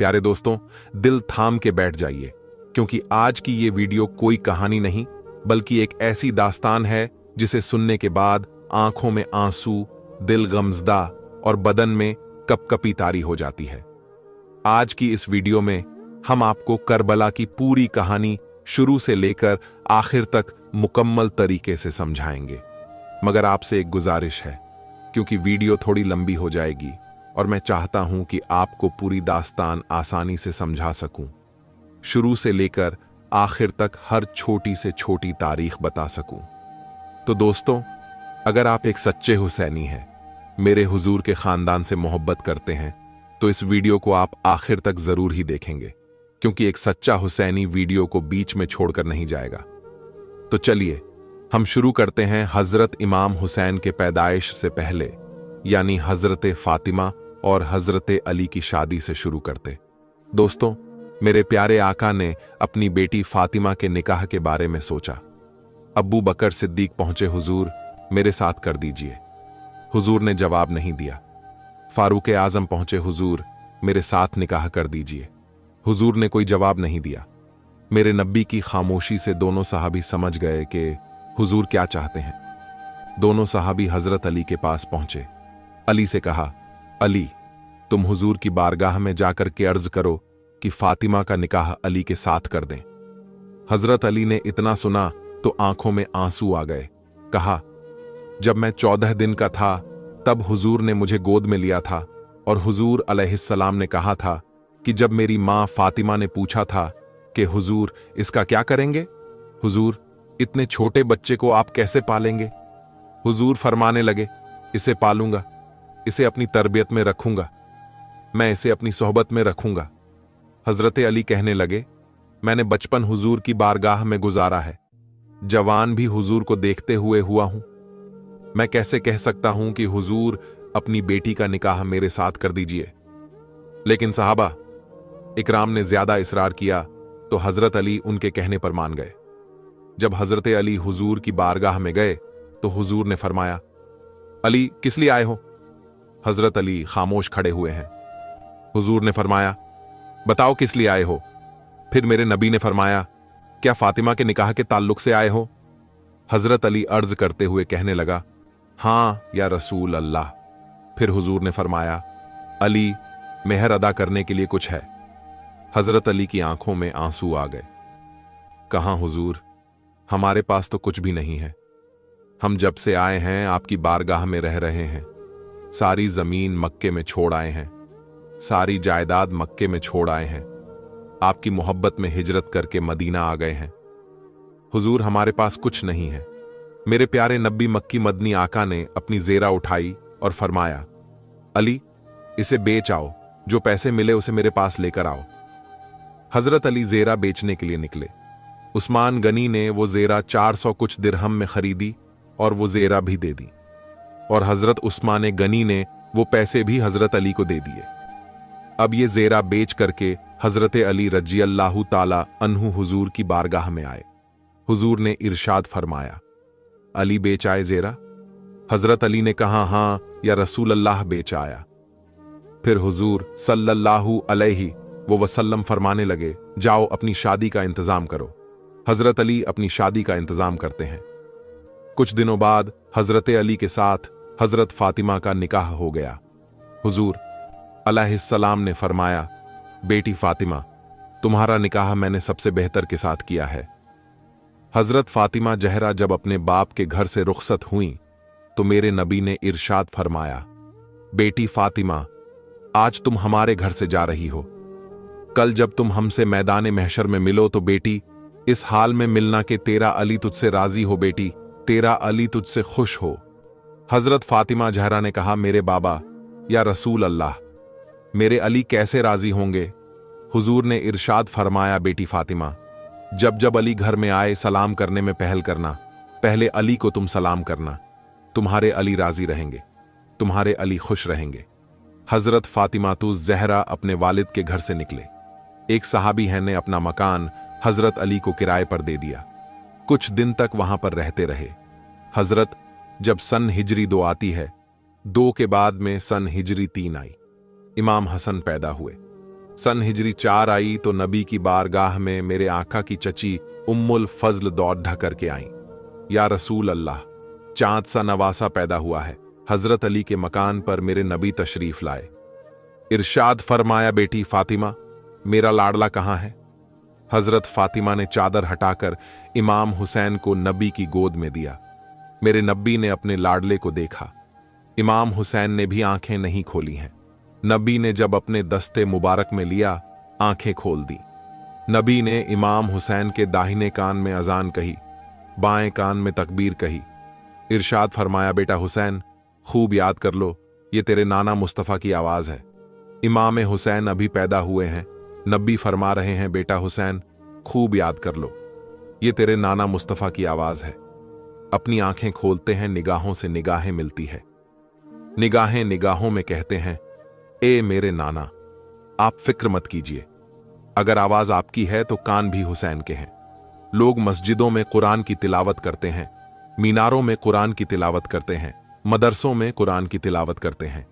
प्यारे दोस्तों, दिल थाम के बैठ जाइए, क्योंकि आज की ये वीडियो कोई कहानी नहीं बल्कि एक ऐसी दास्तान है जिसे सुनने के बाद आंखों में आंसू, दिल गमजदा और बदन में कपकपी तारी हो जाती है। आज की इस वीडियो में हम आपको करबला की पूरी कहानी शुरू से लेकर आखिर तक मुकम्मल तरीके से समझाएंगे। मगर आपसे एक गुजारिश है, क्योंकि वीडियो थोड़ी लंबी हो जाएगी और मैं चाहता हूं कि आपको पूरी दास्तान आसानी से समझा सकूं, शुरू से लेकर आखिर तक हर छोटी से छोटी तारीख बता सकूं। तो दोस्तों, अगर आप एक सच्चे हुसैनी हैं, मेरे हुजूर के खानदान से मोहब्बत करते हैं, तो इस वीडियो को आप आखिर तक जरूर ही देखेंगे, क्योंकि एक सच्चा हुसैनी वीडियो को बीच में छोड़कर नहीं जाएगा। तो चलिए हम शुरू करते हैं हजरत इमाम हुसैन के पैदाइश से पहले, यानी हजरत फातिमा और हजरत अली की शादी से शुरू करते। दोस्तों, मेरे प्यारे आका ने अपनी बेटी फातिमा के निकाह के बारे में सोचा। अब्बू बकर सिद्दीक पहुंचे, हुजूर मेरे साथ कर दीजिए। हुजूर ने जवाब नहीं दिया। फारूक आजम पहुंचे, हुजूर मेरे साथ निकाह कर दीजिए। हुजूर ने कोई जवाब नहीं दिया। मेरे नब्बी की खामोशी से दोनों सहाबी समझ गए कि हुजूर क्या चाहते हैं। दोनों सहाबी हजरत अली के पास पहुंचे। अली से कहा, अली, तुम हुजूर की बारगाह में जाकर के अर्ज करो कि फातिमा का निकाह अली के साथ कर दें। हजरत अली ने इतना सुना तो आंखों में आंसू आ गए। कहा, जब मैं 14 दिन का था तब हुजूर ने मुझे गोद में लिया था और हुजूर अलैहिस्सलाम ने कहा था कि जब मेरी मां फातिमा ने पूछा था कि हुजूर इसका क्या करेंगे, हुजूर इतने छोटे बच्चे को आप कैसे पालेंगे, हुजूर फरमाने लगे, इसे पालूंगा, इसे अपनी तरबियत में रखूंगा, मैं इसे अपनी सोहबत में रखूंगा। हजरत अली कहने लगे, मैंने बचपन हुजूर की बारगाह में गुजारा है, जवान भी हुजूर को देखते हुए हुआ हूं। मैं कैसे कह सकता हूं कि हुजूर अपनी बेटी का निकाह मेरे साथ कर दीजिए। लेकिन साहबा इकराम ने ज्यादा इसरार किया तो हजरत अली उनके कहने पर मान गए। जब हजरत अली हुजूर की बारगाह में गए तो हुजूर ने फरमाया, अली किस लिए आए हो? हजरत अली खामोश खड़े हुए हैं। हुजूर ने फरमाया, बताओ किस लिए आए हो? फिर मेरे नबी ने फरमाया, क्या फातिमा के निकाह के ताल्लुक से आए हो? हजरत अली अर्ज करते हुए कहने लगा, हां या रसूल अल्लाह। फिर हुजूर ने फरमाया, अली, मेहर अदा करने के लिए कुछ है? हजरत अली की आंखों में आंसू आ गए। कहां हुजूर, हमारे पास तो कुछ भी नहीं है। हम जब से आए हैं आपकी बारगाह में रह रहे हैं। सारी जमीन मक्के में छोड़ आए हैं, सारी जायदाद मक्के में छोड़ आए हैं, आपकी मोहब्बत में हिजरत करके मदीना आ गए हैं। हुजूर हमारे पास कुछ नहीं है। मेरे प्यारे नब्बी मक्की मदनी आका ने अपनी जेरा उठाई और फरमाया, अली इसे बेच आओ, जो पैसे मिले उसे मेरे पास लेकर आओ। हजरत अली जेरा बेचने के लिए निकले। उस्मान गनी ने वो जेरा 400 कुछ दिरहम में खरीदी और वो जेरा भी दे दी, और हजरत उस्मान गनी ने वो पैसे भी हजरत अली को दे दिए। अब ये जेरा बेच करके हजरत अली रजी अल्लाहु ताला अन्हु हुजूर की बारगाह में आए। हुजूर ने इरशाद फरमाया, अली बेच आए जेरा? हजरत अली ने कहा, हां या रसूल अल्लाह बेच आया। फिर हुजूर सल्लल्लाहु अलैहि वसल्लम फरमाने लगे, जाओ अपनी शादी का इंतजाम करो। हजरत अली अपनी शादी का इंतजाम करते हैं। कुछ दिनों बाद हजरत अली के साथ हजरत फातिमा का निकाह हो गया। हुजूर अलैहिस्सलाम ने फरमाया, बेटी फातिमा, तुम्हारा निकाह मैंने सबसे बेहतर के साथ किया है। हजरत फातिमा जहरा जब अपने बाप के घर से रुखसत हुई तो मेरे नबी ने इरशाद फरमाया, बेटी फातिमा, आज तुम हमारे घर से जा रही हो। कल जब तुम हमसे मैदान महशर में मिलो तो बेटी इस हाल में मिलना कि तेरा अली तुझसे राजी हो, बेटी तेरा अली तुझसे खुश हो। हजरत फातिमा जहरा ने कहा, मेरे बाबा या रसूल अल्लाह, मेरे अली कैसे राजी होंगे? हुजूर ने इरशाद फरमाया, बेटी फातिमा, जब जब अली घर में आए सलाम करने में पहल करना, पहले अली को तुम सलाम करना, तुम्हारे अली राजी रहेंगे, तुम्हारे अली खुश रहेंगे। हजरत फातिमा तो जहरा अपने वालिद के घर से निकले। एक सहाबी है ने अपना मकान हजरत अली को किराए पर दे दिया। कुछ दिन तक वहां पर रहते रहे। हजरत जब सन हिजरी 2 आती है, 2 के बाद में सन हिजरी 3 आई। इमाम हसन पैदा हुए। सन हिजरी 4 आई तो नबी की बारगाह में मेरे आका की चची उम्मुल फजल दौड़ ढकर के आई। या रसूल अल्लाह, चांद सा नवासा पैदा हुआ है। हजरत अली के मकान पर मेरे नबी तशरीफ लाए। इरशाद फरमाया, बेटी फातिमा, मेरा लाडला कहाँ है? हजरत फातिमा ने चादर हटाकर इमाम हुसैन को नबी की गोद में दिया। मेरे नबी ने अपने लाडले को देखा। इमाम हुसैन ने भी आंखें नहीं खोली हैं। नबी ने जब अपने दस्ते मुबारक में लिया, आंखें खोल दी। नबी ने इमाम हुसैन के दाहिने कान में अजान कही, बाएं कान में तकबीर कही। इरशाद फरमाया, बेटा हुसैन, खूब याद कर लो, ये तेरे नाना मुस्तफ़ा की आवाज है। इमाम हुसैन अभी पैदा हुए हैं। नबी फरमा रहे हैं, बेटा हुसैन, खूब याद कर लो, ये तेरे नाना मुस्तफ़ा की आवाज है। अपनी आंखें खोलते हैं, निगाहों से निगाहें मिलती है। निगाहें निगाहों में कहते हैं, ए मेरे नाना, आप फिक्र मत कीजिए। अगर आवाज आपकी है तो कान भी हुसैन के हैं। लोग मस्जिदों में कुरान की तिलावत करते हैं, मीनारों में कुरान की तिलावत करते हैं, मदरसों में कुरान की तिलावत करते हैं,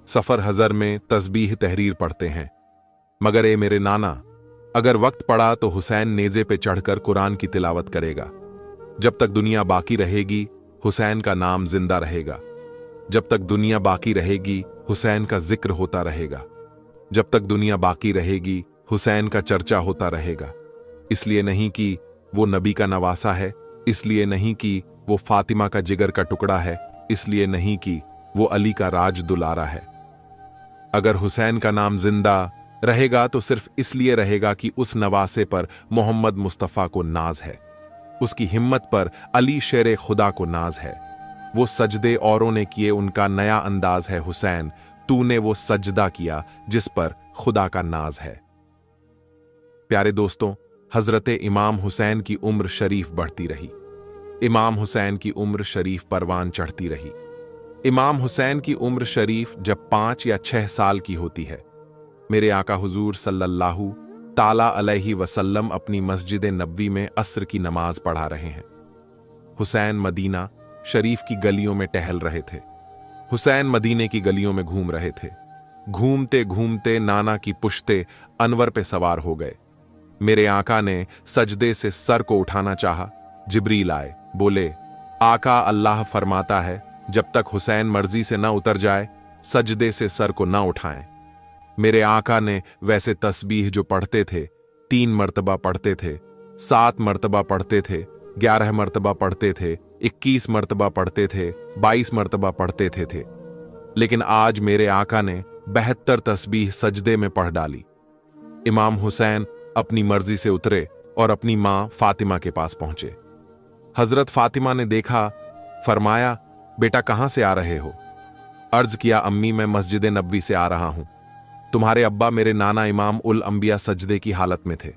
सफर हजर में तस्बीह तहरीर पढ़ते हैं। मगर ए मेरे नाना, अगर वक्त पड़ा तो हुसैन नेजे पे चढ़कर कुरान की तिलावत करेगा। जब तक दुनिया बाकी रहेगी, हुसैन का नाम जिंदा रहेगा। जब तक दुनिया बाकी रहेगी, हुसैन का जिक्र होता रहेगा। जब तक दुनिया बाकी रहेगी, हुसैन का चर्चा होता रहेगा। इसलिए नहीं कि वो नबी का नवासा है, इसलिए नहीं कि वो फातिमा का जिगर का टुकड़ा है, इसलिए नहीं कि वो अली का राज दुलारा है। अगर हुसैन का नाम जिंदा रहेगा तो सिर्फ इसलिए रहेगा कि उस नवासे पर मोहम्मद मुस्तफ़ा को नाज है, उसकी हिम्मत पर अली शेर खुदा को नाज है। वो सजदे औरों ने किए, उनका नया अंदाज है। हुसैन, तूने वो सजदा किया जिस पर खुदा का नाज है। प्यारे दोस्तों, हजरत इमाम हुसैन की उम्र शरीफ बढ़ती रही। इमाम हुसैन की उम्र शरीफ परवान चढ़ती रही। इमाम हुसैन की उम्र शरीफ जब 5 या 6 साल की होती है, मेरे आका हुजूर सल्लल्लाहु ताला अलैहि वसल्लम अपनी मस्जिद नबवी में अस्र की नमाज पढ़ा रहे हैं। हुसैन मदीना शरीफ की गलियों में टहल रहे थे। हुसैन मदीने की गलियों में घूम रहे थे। घूमते घूमते नाना की पुश्ते अनवर पे सवार हो गए। मेरे आका ने सजदे से सर को उठाना चाहा। जिब्रील आए, बोले, आका अल्लाह फरमाता है, जब तक हुसैन मर्जी से न उतर जाए, सजदे से सर को न उठाएं। मेरे आका ने वैसे तस्बीह जो पढ़ते थे, 3 मर्तबा पढ़ते थे, 7 मर्तबा पढ़ते थे, 11 मर्तबा पढ़ते थे, 21 मर्तबा पढ़ते थे, 22 मर्तबा पढ़ते थे। लेकिन आज मेरे आका ने 72 तस्बीह सजदे में पढ़ डाली। इमाम हुसैन अपनी मर्जी से उतरे और अपनी मां फातिमा के पास पहुंचे। हजरत फातिमा ने देखा, फरमाया, बेटा कहां से आ रहे हो? अर्ज किया, अम्मी मैं मस्जिद नबवी से आ रहा हूं। तुम्हारे अब्बा मेरे नाना इमाम उल अंबिया सजदे की हालत में थे।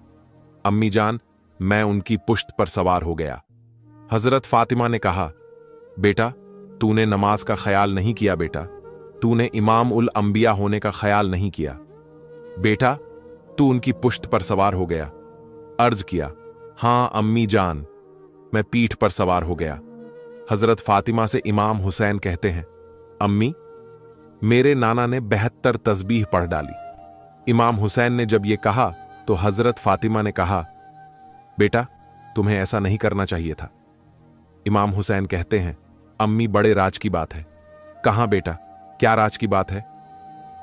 अम्मी जान, मैं उनकी पुश्त पर सवार हो गया। हजरत फातिमा ने कहा, बेटा तूने नमाज का ख्याल नहीं किया, बेटा तूने इमाम उल अंबिया होने का ख्याल नहीं किया। बेटा तू उनकी पुश्त पर सवार हो गया। अर्ज किया, हां अम्मी जान, मैं पीठ पर सवार हो गया। हजरत फातिमा से इमाम हुसैन कहते हैं, अम्मी मेरे नाना ने 72 तस्बीह पढ़ डाली। इमाम हुसैन ने जब यह कहा तो हजरत फातिमा ने कहा, बेटा तुम्हें ऐसा नहीं करना चाहिए था। इमाम हुसैन कहते हैं, अम्मी बड़े राज की बात है। कहां बेटा, क्या राज की बात है?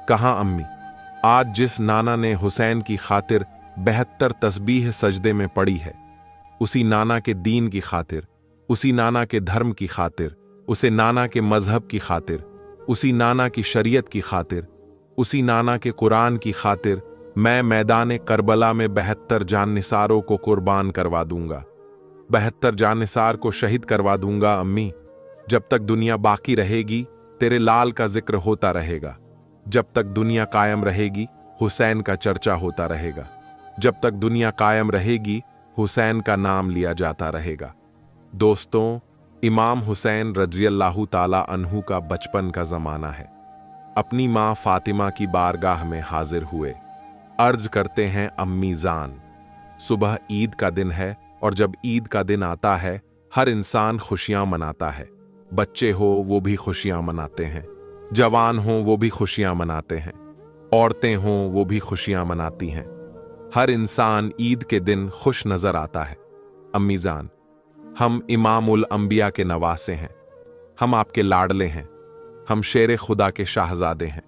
कहां अम्मी, आज जिस नाना ने हुसैन की खातिर 72 तस्बीह सजदे में पड़ी है, उसी नाना के दीन की खातिर, उसी नाना के धर्म की खातिर, उसे नाना के मजहब की खातिर, उसी नाना की शरीयत की खातिर, उसी नाना के कुरान की खातिर मैं मैदान करबला में 72 जाननिसारों को कुर्बान करवा दूंगा। 72 जाननिसार को शहीद करवा दूंगा। अम्मी, जब तक दुनिया बाकी रहेगी तेरे लाल का जिक्र होता रहेगा। जब तक दुनिया कायम रहेगी हुसैन का चर्चा होता रहेगा। जब तक दुनिया कायम रहेगी हुसैन का नाम लिया जाता रहेगा। दोस्तों, इमाम हुसैन रज़ियल्लाहु ताला अन्हु का बचपन का जमाना है। अपनी मां फातिमा की बारगाह में हाजिर हुए। अर्ज करते हैं, अम्मी जान, सुबह ईद का दिन है और जब ईद का दिन आता है हर इंसान खुशियां मनाता है। बच्चे हो वो भी खुशियां मनाते हैं, जवान हो वो भी खुशियां मनाते हैं। औरतें हों वो भी खुशियां मनाती हैं। हर इंसान ईद के दिन खुश नजर आता है। अम्मी जान, हम इमामुल अंबिया के नवासे हैं, हम आपके लाडले हैं, हम शेर खुदा के शाहजादे हैं।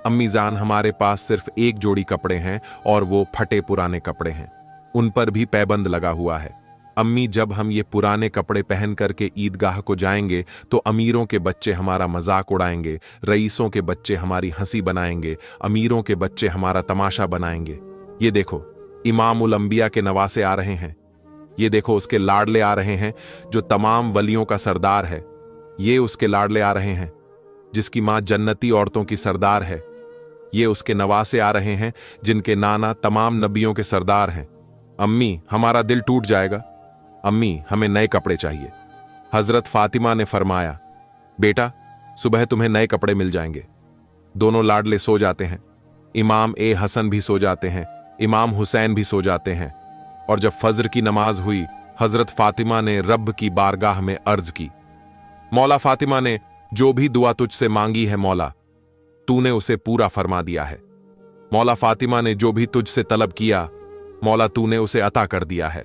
अम्मी जान, हमारे पास सिर्फ एक जोड़ी कपड़े हैं और वो फटे पुराने कपड़े हैं, उन पर भी पैबंद लगा हुआ है। अम्मी, जब हम ये पुराने कपड़े पहन करके ईदगाह को जाएंगे तो अमीरों के बच्चे हमारा मजाक उड़ाएंगे, रईसों के बच्चे हमारी हंसी बनाएंगे, अमीरों के बच्चे हमारा तमाशा बनाएंगे। ये देखो, इमामुल अंबिया के नवासे आ रहे हैं। ये देखो, उसके लाडले आ रहे हैं जो तमाम वलियों का सरदार है। ये उसके लाडले आ रहे हैं जिसकी मां जन्नती औरतों की सरदार है। ये उसके नवासे आ रहे हैं जिनके नाना तमाम नबियों के सरदार हैं। अम्मी, हमारा दिल टूट जाएगा। अम्मी, हमें नए कपड़े चाहिए। हजरत फातिमा ने फरमाया, बेटा, सुबह तुम्हें नए कपड़े मिल जाएंगे। दोनों लाडले सो जाते हैं। इमाम ए हसन भी सो जाते हैं, इमाम हुसैन भी सो जाते हैं। और जब फजर की नमाज हुई, हजरत फातिमा ने रब की बारगाह में अर्ज की, मौला फातिमा ने जो भी दुआ तुझसे मांगी है मौला, तूने उसे पूरा फरमा दिया है। मौला फातिमा ने जो भी तुझसे तलब किया मौला, तूने उसे अता कर दिया है।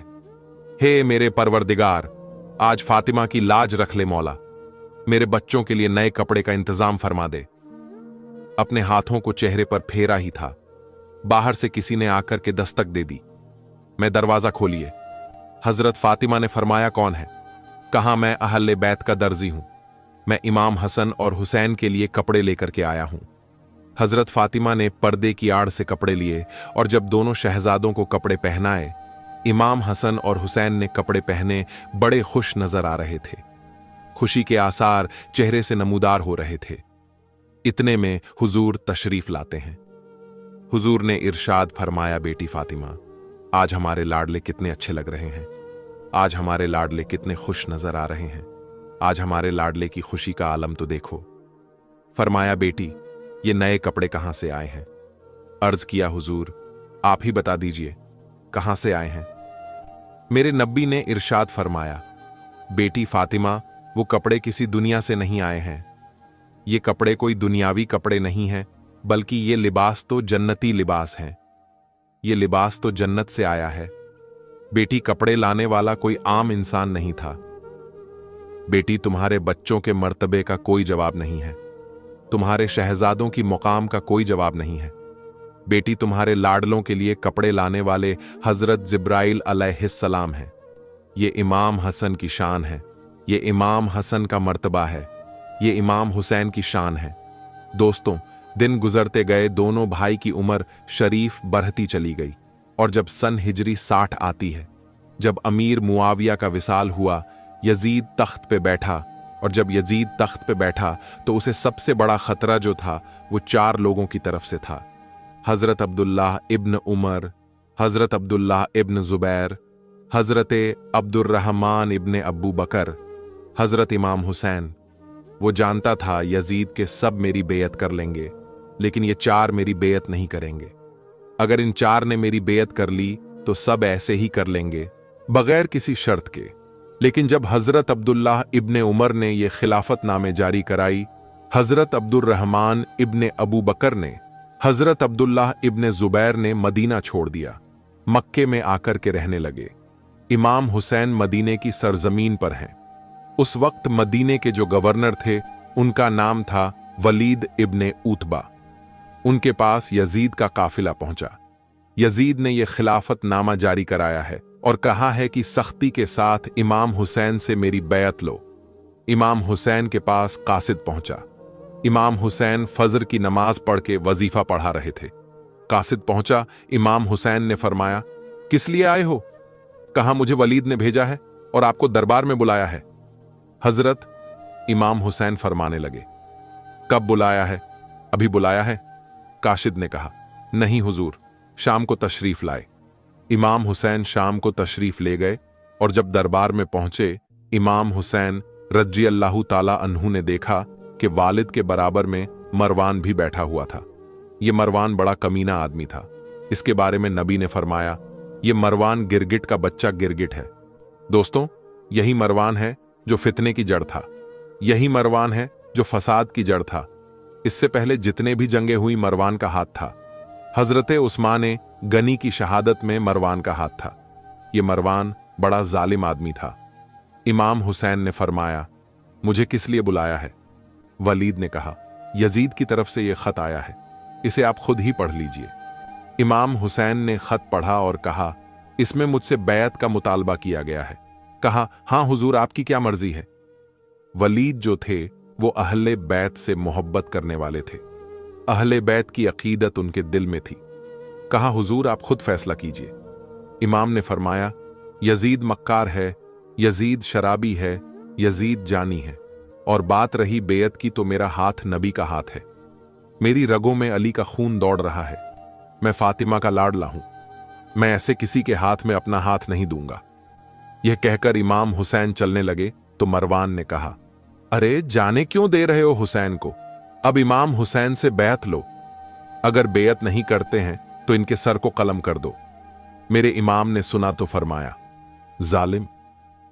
हे मेरे परवरदिगार, आज फातिमा की लाज रख ले मौला, मेरे बच्चों के लिए नए कपड़े का इंतजाम फरमा दे। अपने हाथों को चेहरे पर फेरा ही था, बाहर से किसी ने आकर के दस्तक दे दी। मैं दरवाजा खोलिए। हजरत फातिमा ने फरमाया, कौन है? कहा, मैं अहले बैत का दर्जी हूं, मैं इमाम हसन और हुसैन के लिए कपड़े लेकर के आया हूं। हजरत फातिमा ने पर्दे की आड़ से कपड़े लिए और जब दोनों शहजादों को कपड़े पहनाए, इमाम हसन और हुसैन ने कपड़े पहने बड़े खुश नजर आ रहे थे। खुशी के आसार चेहरे से नमूदार हो रहे थे। इतने में हुजूर तशरीफ लाते हैं। हुजूर ने इरशाद फरमाया, बेटी फातिमा, आज हमारे लाडले कितने अच्छे लग रहे हैं, आज हमारे लाडले कितने खुश नजर आ रहे हैं, आज हमारे लाडले की खुशी का आलम तो देखो। फरमाया, बेटी, ये नए कपड़े कहां से आए हैं? अर्ज किया, हुजूर, आप ही बता दीजिए, कहां से आए हैं? मेरे नब्बी ने इरशाद फरमाया, बेटी फातिमा, वो कपड़े किसी दुनिया से नहीं आए हैं। ये कपड़े कोई दुनियावी कपड़े नहीं हैं, बल्कि ये लिबास तो जन्नती लिबास हैं। ये लिबास तो जन्नत से आया है। बेटी, कपड़े लाने वाला कोई आम इंसान नहीं था। बेटी, तुम्हारे बच्चों के मर्तबे का कोई जवाब नहीं है, तुम्हारे शहजादों की मुकाम का कोई जवाब नहीं है। बेटी, तुम्हारे लाडलों के लिए कपड़े लाने वाले हजरत जिब्राइल अलैहिस्सलाम हैं। ये इमाम हसन की शान है, ये इमाम हसन का मर्तबा है, ये इमाम हुसैन की शान है। दोस्तों, दिन गुजरते गए, दोनों भाई की उम्र शरीफ बढ़ती चली गई और जब सन हिजरी 60 आती है, जब अमीर मुआविया का विसाल हुआ, यजीद तख्त पे बैठा और जब यजीद तख्त पे बैठा तो उसे सबसे बड़ा खतरा जो था वो 4 लोगों की तरफ से था। हजरत अब्दुल्लाह इब्न उमर, हजरत अब्दुल्लाह इब्न जुबैर, हजरत अब्दुर्रहमान इब्न अबू बकर, हजरत इमाम हुसैन। वो जानता था यजीद के सब मेरी बेयत कर लेंगे, लेकिन ये 4 मेरी बेयत नहीं करेंगे। अगर इन 4 ने मेरी बेयत कर ली तो सब ऐसे ही कर लेंगे, बगैर किसी शर्त के। लेकिन जब हजरत अब्दुल्लाह इब्ने उमर ने यह खिलाफतनामे जारी कराई, हजरत अब्दुर्रहमान इब्ने अबू बकर ने, हजरत अब्दुल्लाह इब्ने जुबैर ने मदीना छोड़ दिया, मक्के में आकर के रहने लगे। इमाम हुसैन मदीने की सरजमीन पर हैं। उस वक्त मदीने के जो गवर्नर थे उनका नाम था वलीद इब्ने उतबा। उनके पास यजीद का काफिला पहुंचा। यजीद ने यह खिलाफतनामा जारी कराया है और कहा है कि सख्ती के साथ इमाम हुसैन से मेरी बैत लो। इमाम हुसैन के पास कासिद पहुंचा। इमाम हुसैन फजर की नमाज पढ़ के वजीफा पढ़ा रहे थे। कासिद पहुंचा। इमाम हुसैन ने फरमाया, किस लिए आए हो? कहा, मुझे वलीद ने भेजा है और आपको दरबार में बुलाया है। हजरत, इमाम हुसैन फरमाने लगे, कब बुलाया है? अभी बुलाया है। काशिद ने कहा, नहीं हुजूर, शाम को तशरीफ लाए। इमाम हुसैन शाम को तशरीफ ले गए और जब दरबार में पहुंचे, इमाम हुसैन रजी अल्लाह ताला अन्हु ने देखा कि वालिद के बराबर में मरवान भी बैठा हुआ था। यह मरवान बड़ा कमीना आदमी था। इसके बारे में नबी ने फरमाया, यह मरवान गिरगिट का बच्चा गिरगिट है। दोस्तों, यही मरवान है जो फितने की जड़ था, यही मरवान है जो फसाद की जड़ था, इससे पहले जितने भी जंगे हुई मरवान का हाथ था। हजरत उस्मान गनी की शहादत में मरवान का हाथ था। ये मरवान बड़ा जालिम आदमी था। इमाम हुसैन ने फरमाया, मुझे किस लिए बुलाया है? वलीद ने कहा, यजीद की तरफ से यह खत आया है, इसे आप खुद ही पढ़ लीजिए। इमाम हुसैन ने खत पढ़ा और कहा, इसमें मुझसे बैत का मुतालबा किया गया है। कहा, हां हुजूर, आपकी क्या मर्जी है। वलीद जो थे वो अहले बैत से मोहब्बत करने वाले थे। अहले बैत की अकीदत उनके दिल में थी। कहा, हुजूर आप खुद फैसला कीजिए। इमाम ने फरमाया, यजीद मक्कार है, यजीद शराबी है, यजीद जानी है, और बात रही बेयत की तो मेरा हाथ नबी का हाथ है। मेरी रगों में अली का खून दौड़ रहा है। मैं फातिमा का लाडला हूं। मैं ऐसे किसी के हाथ में अपना हाथ नहीं दूंगा। यह कहकर इमाम हुसैन चलने लगे तो मरवान ने कहा, अरे जाने क्यों दे रहे हो हुसैन को? अब इमाम हुसैन से बैत लो। अगर बेयत नहीं करते हैं तो इनके सर को कलम कर दो। मेरे इमाम ने सुना तो फरमाया, जालिम,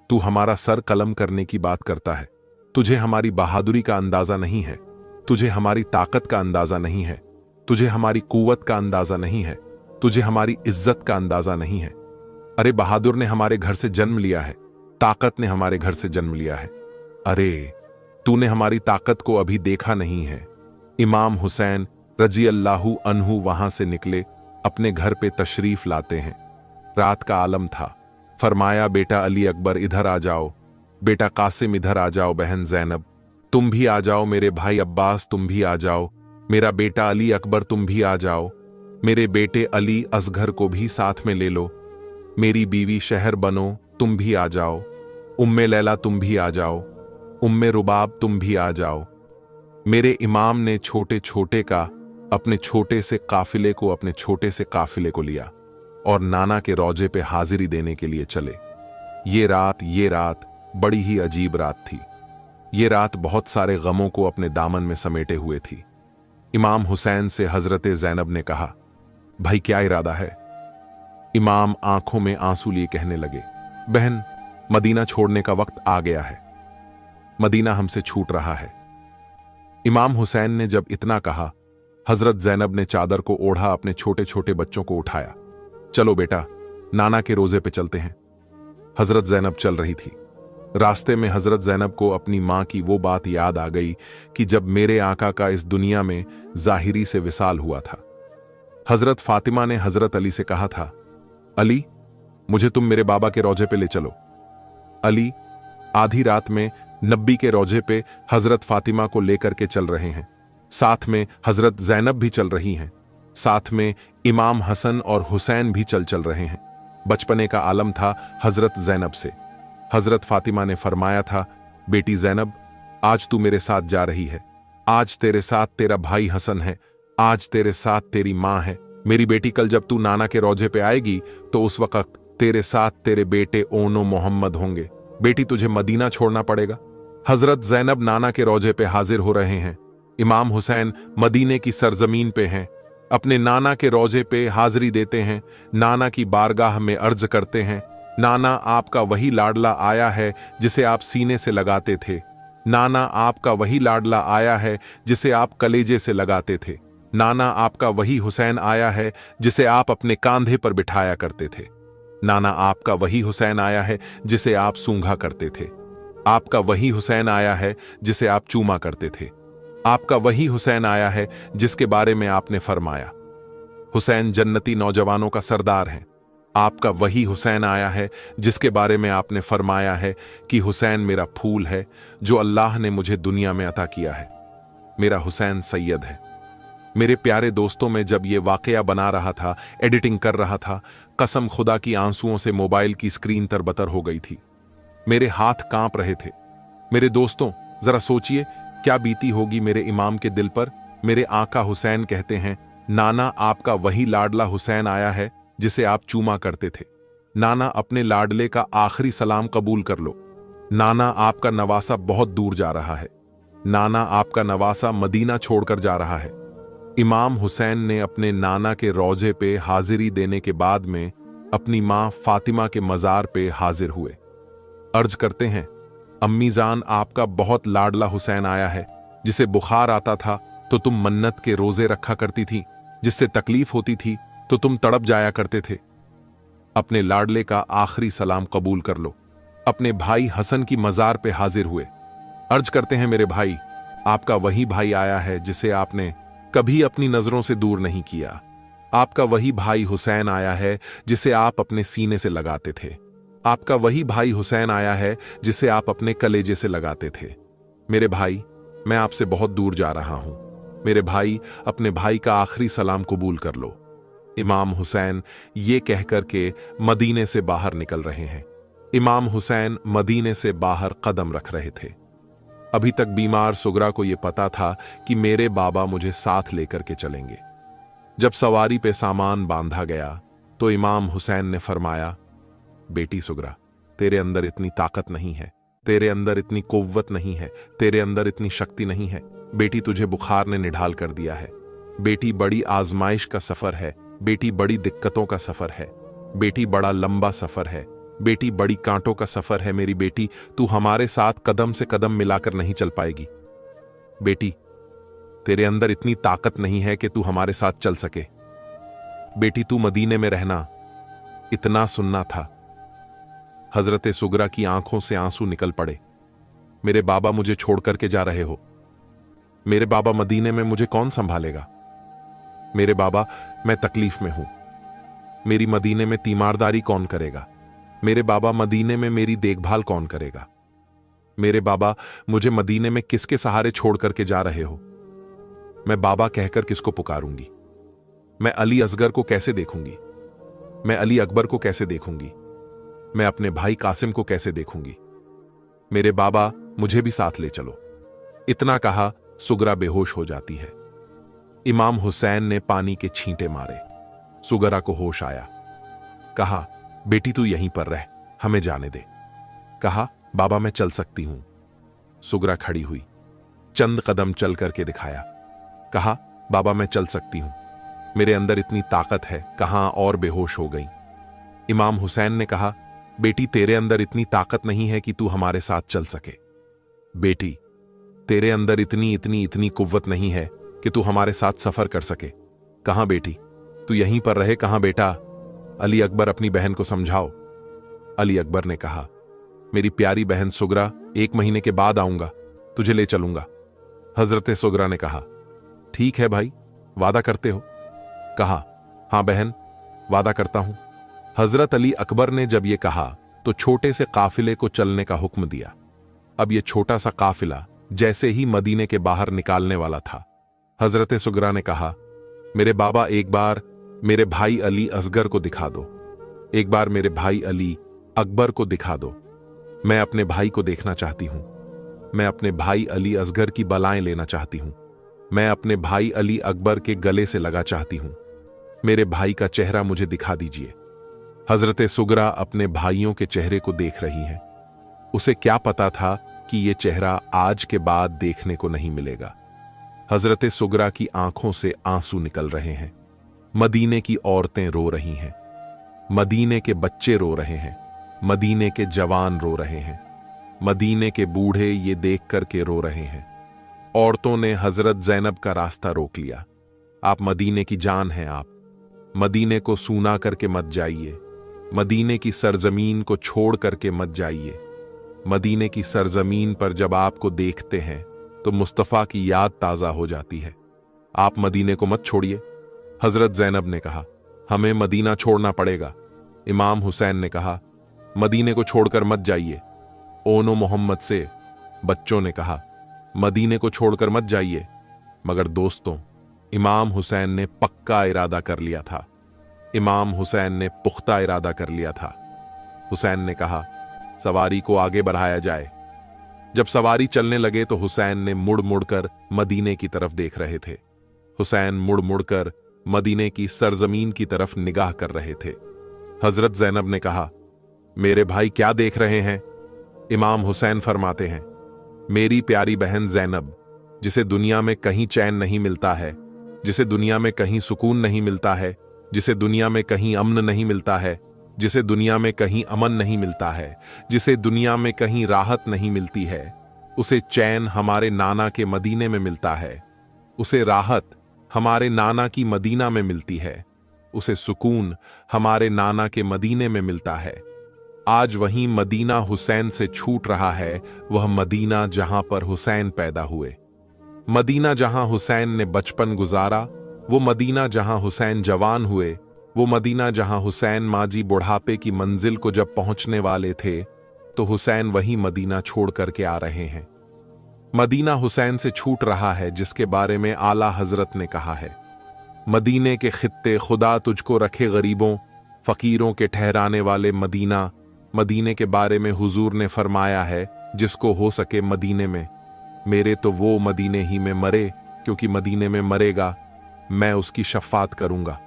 तू हमारा सर कलम करने की बात करता है। तुझे हमारी बहादुरी का अंदाजा नहीं है, तुझे हमारी ताकत का अंदाजा नहीं है, तुझे हमारी कुव्वत का अंदाजा नहीं है, तुझे हमारी इज्जत का अंदाजा नहीं है। अरे बहादुर ने हमारे घर से जन्म लिया है, ताकत ने हमारे घर से जन्म लिया है। अरे तूने हमारी ताकत को अभी देखा नहीं है। इमाम हुसैन रजी अल्लाहु अन्हु वहां से निकले, अपने घर पे तशरीफ लाते हैं। रात का आलम था। फरमाया, बेटा अली अकबर इधर आ जाओ, बेटा कासिम इधर आ जाओ, बहन जैनब तुम भी आ जाओ, मेरे भाई अब्बास तुम भी आ जाओ, मेरा बेटा अली अकबर तुम भी आ जाओ, मेरे बेटे अली असगर को भी साथ में ले लो, मेरी बीवी शहर बनो तुम भी आ जाओ, उम्मे लैला तुम भी आ जाओ, उम्मे रुबाब तुम भी आ जाओ। मेरे इमाम ने छोटे छोटे का अपने छोटे से काफिले को अपने छोटे से काफिले को लिया और नाना के रौजे पे हाजिरी देने के लिए चले। ये रात बड़ी ही अजीब रात थी। ये रात बहुत सारे गमों को अपने दामन में समेटे हुए थी। इमाम हुसैन से हजरत जैनब ने कहा, भाई क्या इरादा है? इमाम आंखों में आंसू लिए कहने लगे, बहन मदीना छोड़ने का वक्त आ गया है, मदीना हमसे छूट रहा है। इमाम हुसैन ने जब इतना कहा, हजरत जैनब ने चादर को ओढ़ा, अपने छोटे छोटे बच्चों को उठाया। चलो बेटा, नाना के रोजे पे चलते हैं। हजरत जैनब चल रही थी। रास्ते में हजरत जैनब को अपनी मां की वो बात याद आ गई कि जब मेरे आका का इस दुनिया में जाहिरी से विसाल हुआ था। हजरत फातिमा ने हजरत अली से कहा था, अली मुझे तुम मेरे बाबा के रोजे पे ले चलो। अली आधी रात में नब्बी के रोजे पे हजरत फातिमा को लेकर के चल रहे हैं। साथ में हजरत जैनब भी चल रही हैं। साथ में इमाम हसन और हुसैन भी चल रहे हैं। बचपने का आलम था हजरत जैनब से। हजरत फातिमा ने फरमाया था, बेटी जैनब आज तू मेरे साथ जा रही है, आज तेरे साथ तेरा भाई हसन है, आज तेरे साथ तेरी मां है। मेरी बेटी कल जब तू नाना के रोजे पे आएगी तो उस वक्त तेरे साथ तेरे बेटे ओनो मोहम्मद होंगे। बेटी तुझे मदीना छोड़ना पड़ेगा। हजरत जैनब नाना के रोजे पे हाजिर हो रहे हैं। इमाम हुसैन मदीने की सरजमीन पे हैं, अपने नाना के रोजे पे हाजिरी देते हैं। नाना की बारगाह में अर्ज करते हैं, नाना आपका वही लाडला आया है जिसे आप सीने से लगाते थे। नाना आपका वही लाडला आया है जिसे आप कलेजे से लगाते थे। नाना आपका वही हुसैन आया है जिसे आप अपने कांधे पर बिठाया करते थे। नाना आपका वही हुसैन आया है जिसे आप सूंघा करते थे। आपका वही हुसैन आया है जिसे आप चूमा करते थे। आपका वही हुसैन आया है जिसके बारे में आपने फरमाया, हुसैन जन्नती नौजवानों का सरदार है। आपका वही हुसैन आया है जिसके बारे में आपने फरमाया है कि हुसैन मेरा फूल है जो अल्लाह ने मुझे दुनिया में अता किया है। मेरा हुसैन सैयद है। मेरे प्यारे दोस्तों में जब ये वाकया बना रहा था, एडिटिंग कर रहा था, कसम खुदा की आंसुओं से मोबाइल की स्क्रीन तरबतर हो गई थी। मेरे हाथ कांप रहे थे। मेरे दोस्तों जरा सोचिए क्या बीती होगी मेरे इमाम के दिल पर। मेरे आका हुसैन कहते हैं, नाना आपका वही लाडला हुसैन आया है जिसे आप चूमा करते थे। नाना अपने लाडले का आखिरी सलाम कबूल कर लो। नाना आपका नवासा बहुत दूर जा रहा है। नाना आपका नवासा मदीना छोड़कर जा रहा है। इमाम हुसैन ने अपने नाना के रोजे पे हाजिरी देने के बाद में अपनी मां फातिमा के मजार पे हाजिर हुए। अर्ज करते हैं, अम्मी जान आपका बहुत लाडला हुसैन आया है जिसे बुखार आता था तो तुम मन्नत के रोजे रखा करती थी, जिससे तकलीफ होती थी तो तुम तड़प जाया करते थे। अपने लाडले का आखिरी सलाम कबूल कर लो। अपने भाई हसन की मजार पे हाजिर हुए। अर्ज करते हैं मेरे भाई, आपका वही भाई आया है जिसे आपने कभी अपनी नजरों से दूर नहीं किया। आपका वही भाई हुसैन आया है जिसे आप अपने सीने से लगाते थे। आपका वही भाई हुसैन आया है जिसे आप अपने कलेजे से लगाते थे। मेरे भाई, मैं आपसे बहुत दूर जा रहा हूं। मेरे भाई, अपने भाई का आखिरी सलाम कबूल कर लो। इमाम हुसैन ये कहकर के मदीने से बाहर निकल रहे हैं। इमाम हुसैन मदीने से बाहर कदम रख रहे थे। अभी तक बीमार सुगरा को यह पता था कि मेरे बाबा मुझे साथ लेकर के चलेंगे। जब सवारी पे सामान बांधा गया तो इमाम हुसैन ने फरमाया, बेटी सुगरा, तेरे अंदर इतनी ताकत नहीं है, तेरे अंदर इतनी कुव्वत नहीं है, तेरे अंदर इतनी शक्ति नहीं है। बेटी, तुझे बुखार ने निढाल कर दिया है। बेटी, बड़ी आजमाइश का सफर है। बेटी, बड़ी दिक्कतों का सफर है। बेटी, बड़ा लंबा सफर है। बेटी, बड़ी कांटों का सफर है। मेरी बेटी, तू हमारे साथ कदम से कदम मिलाकर नहीं चल पाएगी। बेटी, तेरे अंदर इतनी ताकत नहीं है कि तू हमारे साथ चल सके। बेटी, तू मदीने में रहना। इतना सुनना था। हजरत सुगरा की आंखों से आंसू निकल पड़े। मेरे बाबा मुझे छोड़ करके जा रहे हो। मेरे बाबा, मदीने में मुझे कौन संभालेगा? मेरे बाबा, मैं तकलीफ में हूं। मेरी मदीने में तीमारदारी कौन करेगा? मेरे बाबा, मदीने में मेरी देखभाल कौन करेगा? मेरे बाबा, मुझे मदीने में किसके सहारे छोड़ करके जा रहे हो? मैं बाबा कहकर किसको पुकारूंगी? मैं अली असगर को कैसे देखूंगी? मैं अली अकबर को कैसे देखूंगी? मैं अपने भाई कासिम को कैसे देखूंगी? मेरे बाबा, मुझे भी साथ ले चलो। इतना कहा, सुगरा बेहोश हो जाती है। इमाम हुसैन ने पानी के छींटे मारे। सुगरा को होश आया। कहा, बेटी, तू यहीं पर रह, हमें जाने दे। कहा, बाबा, मैं चल सकती हूं। सुगरा खड़ी हुई, चंद कदम चल करके दिखाया। कहा, बाबा, मैं चल सकती हूं, मेरे अंदर इतनी ताकत है। कहां और बेहोश हो गई। इमाम हुसैन ने कहा, बेटी, तेरे अंदर इतनी ताकत नहीं है कि तू हमारे साथ चल सके। बेटी, तेरे अंदर इतनी इतनी इतनी कुव्वत नहीं है कि तू हमारे साथ सफर कर सके। कहां बेटी, तू यहीं पर रहे। कहां बेटा? अली अकबर, अपनी बहन को समझाओ। अली अकबर ने कहा, मेरी प्यारी बहन सुगरा, 1 महीने के बाद आऊंगा, तुझे ले चलूंगा। हजरत सुगरा ने कहा, ठीक है भाई, वादा करते हो? कहा, हां बहन, वादा करता हूं। हजरत अली अकबर ने जब यह कहा तो छोटे से काफिले को चलने का हुक्म दिया। अब यह छोटा सा काफिला जैसे ही मदीने के बाहर निकालने वाला था, हजरत सुगरा ने कहा, मेरे बाबा, एक बार मेरे भाई अली असगर को दिखा दो। एक बार मेरे भाई अली अकबर को दिखा दो। मैं अपने भाई को देखना चाहती हूं। मैं अपने भाई अली असगर की बलाएं लेना चाहती हूं। मैं अपने भाई अली अकबर के गले से लगा चाहती हूं। मेरे भाई का चेहरा मुझे दिखा दीजिए। हजरत सुगरा अपने भाइयों के चेहरे को देख रही हैं। उसे क्या पता था कि यह चेहरा आज के बाद देखने को नहीं मिलेगा। हजरत सुगरा की आंखों से आंसू निकल रहे हैं। मदीने की औरतें रो रही हैं। मदीने के बच्चे रो रहे हैं। मदीने के जवान रो रहे हैं। मदीने के बूढ़े ये देख करके रो रहे हैं। औरतों ने हजरत जैनब का रास्ता रोक लिया। आप मदीने की जान हैं। आप मदीने को सूना करके मत जाइए। मदीने की सरजमीन को छोड़ करके मत जाइए। मदीने की सरजमीन पर जब आपको देखते हैं तो मुस्तफ़ा की याद ताज़ा हो जाती है। आप मदीने को मत छोड़िए। हजरत जैनब ने कहा, हमें मदीना छोड़ना पड़ेगा। इमाम हुसैन ने कहा, मदीने को छोड़कर मत जाइए। ओनो मोहम्मद से बच्चों ने कहा, मदीने को छोड़कर मत जाइए। मगर दोस्तों, इमाम हुसैन ने पक्का इरादा कर लिया था। इमाम हुसैन ने पुख्ता इरादा कर लिया था। हुसैन ने कहा, सवारी को आगे बढ़ाया जाए। जब सवारी चलने लगे तो हुसैन ने मुड़ मुड़कर मदीने की तरफ देख रहे थे। हुसैन मुड़ मुड़कर मदीने की सरजमीन की तरफ निगाह कर रहे थे। हजरत जैनब ने कहा, मेरे भाई क्या देख रहे हैं? इमाम हुसैन फरमाते हैं, मेरी प्यारी बहन जैनब, जिसे दुनिया में कहीं चैन नहीं मिलता है, जिसे दुनिया में कहीं सुकून नहीं मिलता है, जिसे दुनिया में कहीं अमन नहीं मिलता है, जिसे दुनिया में कहीं अमन नहीं मिलता है, जिसे दुनिया में कहीं राहत नहीं मिलती है, उसे चैन हमारे नाना के मदीने में मिलता है। उसे राहत हमारे नाना की मदीना में मिलती है, उसे सुकून हमारे नाना के मदीने में मिलता है। आज वहीं मदीना हुसैन से छूट रहा है, वह मदीना जहां पर हुसैन पैदा हुए, मदीना जहां हुसैन ने बचपन गुजारा, वो मदीना जहां हुसैन जवान हुए, वो मदीना जहां हुसैन माजी बुढ़ापे की मंजिल को जब पहुंचने वाले थे तो हुसैन वही मदीना छोड़ करके आ रहे हैं। मदीना हुसैन से छूट रहा है जिसके बारे में आला हजरत ने कहा है, मदीने के खित्ते खुदा तुझको रखे गरीबों फकीरों के ठहराने वाले मदीना। मदीने के बारे में हुजूर ने फरमाया है, जिसको हो सके मदीने में मेरे तो वो मदीने ही में मरे, क्योंकि मदीने में मरेगा मैं उसकी शफात करूंगा।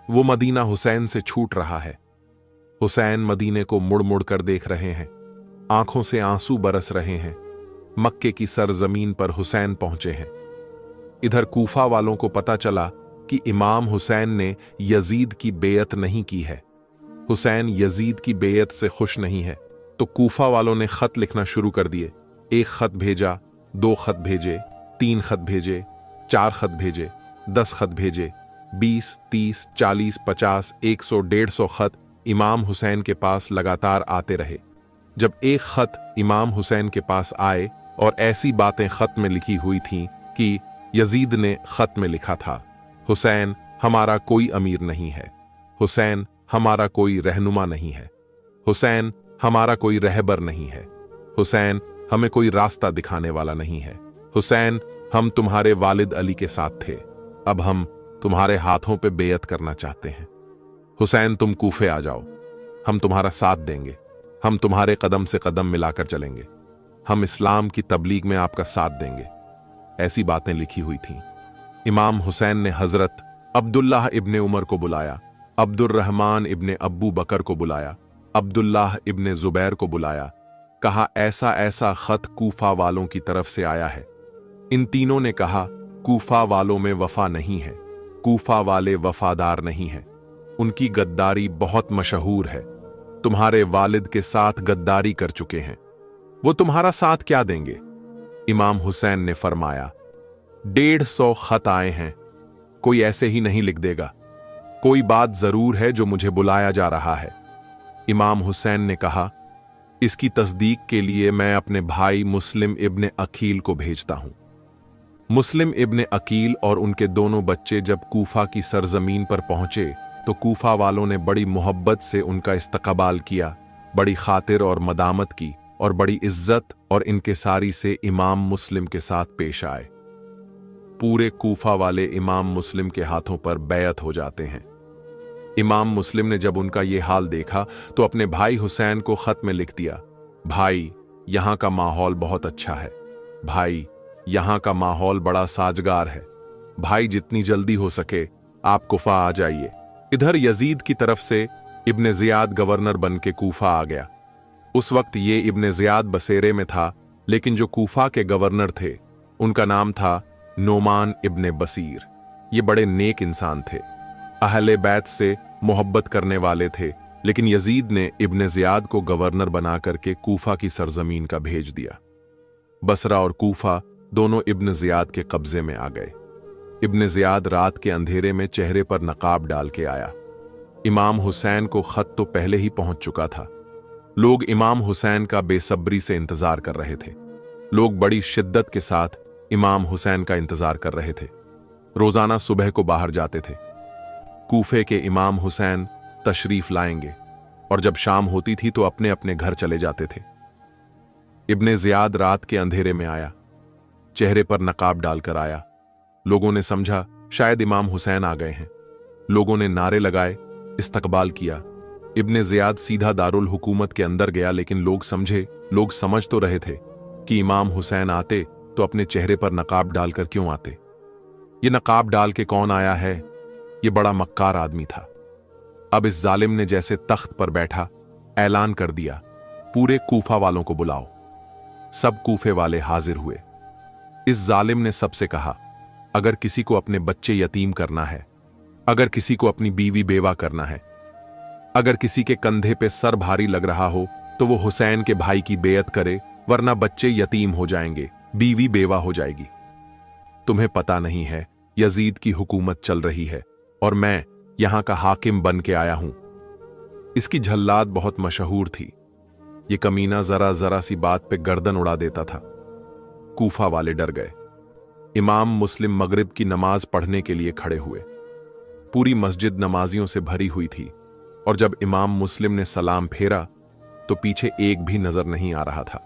वो मदीना हुसैन से छूट रहा है। हुसैन मदीने को मुड़ मुड़ कर देख रहे हैं, आंखों से आंसू बरस रहे हैं। मक्के की सरजमीन पर हुसैन पहुंचे हैं। इधर कूफा वालों को पता चला कि इमाम हुसैन ने यजीद की बेयत नहीं की है। हुसैन यजीद की बेयत से खुश नहीं है, तो कूफा वालों ने खत लिखना शुरू कर दिए। एक खत भेजा, 2 खत भेजे, 3 खत भेजे, 4 खत भेजे, 10 खत भेजे, 20, 30, 40, 50, 100, 150 खत इमाम हुसैन के पास लगातार आते रहे। जब एक खत इमाम हुसैन के पास आए और ऐसी बातें खत में लिखी हुई थीं कि यजीद ने खत में लिखा था, हुसैन हमारा कोई अमीर नहीं है, हुसैन हमारा कोई रहनुमा नहीं है, हुसैन हमारा कोई रहबर नहीं है, हुसैन हमें कोई रास्ता दिखाने वाला नहीं है, हुसैन हम तुम्हारे वालिद अली के साथ थे, अब हम तुम्हारे हाथों पे बेयत करना चाहते हैं। हुसैन तुम कूफे आ जाओ, हम तुम्हारा साथ देंगे, हम तुम्हारे कदम से कदम मिलाकर चलेंगे, हम इस्लाम की तबलीग में आपका साथ देंगे। ऐसी बातें लिखी हुई थीं। इमाम हुसैन ने हजरत अब्दुल्लाह इब्ने उमर को बुलाया, अब्दुर्रहमान इब्ने अब्बू बकर को बुलाया, अब्दुल्लाह इब्ने जुबैर को बुलाया, कहा ऐसा ऐसा खत कूफा वालों की तरफ से आया है। इन तीनों ने कहा कूफा वालों में वफा नहीं है, कूफा वाले वफादार नहीं हैं, उनकी गद्दारी बहुत मशहूर है, तुम्हारे वालिद के साथ गद्दारी कर चुके हैं, वो तुम्हारा साथ क्या देंगे। इमाम हुसैन ने फरमाया 150 खत आए हैं, कोई ऐसे ही नहीं लिख देगा, कोई बात जरूर है जो मुझे बुलाया जा रहा है। इमाम हुसैन ने कहा इसकी तस्दीक के लिए मैं अपने भाई मुस्लिम इब्ने अकील को भेजता हूं। मुस्लिम इब्ने अकील और उनके दोनों बच्चे जब कूफा की सरजमीन पर पहुंचे तो कूफा वालों ने बड़ी मोहब्बत से उनका इस्तकबाल किया, बड़ी खातिर और मदामत की और बड़ी इज्जत और इनकिसारी से इमाम मुस्लिम के साथ पेश आए। पूरे कूफा वाले इमाम मुस्लिम के हाथों पर बैत हो जाते हैं। इमाम मुस्लिम ने जब उनका ये हाल देखा तो अपने भाई हुसैन को खत में लिख दिया, भाई यहां का माहौल बहुत अच्छा है, भाई यहां का माहौल बड़ा साजगार है, भाई जितनी जल्दी हो सके आप कूफा आ जाइए। इधर यजीद की तरफ से इब्ने जियाद गवर्नर बन के कूफा आ गया। उस वक्त ये इब्ने जियाद बसेरे में था, लेकिन जो कूफा के गवर्नर थे उनका नाम था नोमान इब्ने बसीर। ये बड़े नेक इंसान थे, अहले बैत से मोहब्बत करने वाले थे, लेकिन यजीद ने इब्ने जियाद को गवर्नर बना करके कूफा की सरजमीन का भेज दिया। बसरा और कूफा दोनों इब्ने जियाद के कब्जे में आ गए। इब्ने जियाद रात के अंधेरे में चेहरे पर नकाब डाल के आया। इमाम हुसैन को खत तो पहले ही पहुंच चुका था। लोग इमाम हुसैन का बेसब्री से इंतजार कर रहे थे। लोग बड़ी शिद्दत के साथ इमाम हुसैन का इंतजार कर रहे थे। रोजाना सुबह को बाहर जाते थे। कूफे के इमाम हुसैन तशरीफ लाएंगे और जब शाम होती थी तो अपने अपने घर चले जाते थे। इब्ने जियाद रात के अंधेरे में आया, चेहरे पर नकाब डालकर आया। लोगों ने समझा शायद इमाम हुसैन आ गए हैं। लोगों ने नारे लगाए, इस्तकबाल किया। इब्ने जियाद सीधा दारुल हुकूमत के अंदर गया, लेकिन लोग समझ तो रहे थे कि इमाम हुसैन आते तो अपने चेहरे पर नकाब डालकर क्यों आते। ये नकाब डाल के कौन आया है? ये बड़ा मक्कार आदमी था। अब इस जालिम ने जैसे तख्त पर बैठा ऐलान कर दिया, पूरे कूफा वालों को बुलाओ। सब कूफे वाले हाजिर हुए। इस जालिम ने सबसे कहा, अगर किसी को अपने बच्चे यतीम करना है, अगर किसी को अपनी बीवी बेवा करना है, अगर किसी के कंधे पे सर भारी लग रहा हो तो वो हुसैन के भाई की बेयत करे, वरना बच्चे यतीम हो जाएंगे, बीवी बेवा हो जाएगी। तुम्हें पता नहीं है, यजीद की हुकूमत चल रही है और मैं यहां का हाकिम बन के आया हूं। इसकी झल्लाद बहुत मशहूर थी। ये कमीना जरा जरा सी बात पे गर्दन उड़ा देता था। कूफा वाले डर गए। इमाम मुस्लिम मगरिब की नमाज पढ़ने के लिए खड़े हुए। पूरी मस्जिद नमाजियों से भरी हुई थी और जब इमाम मुस्लिम ने सलाम फेरा तो पीछे एक भी नजर नहीं आ रहा था।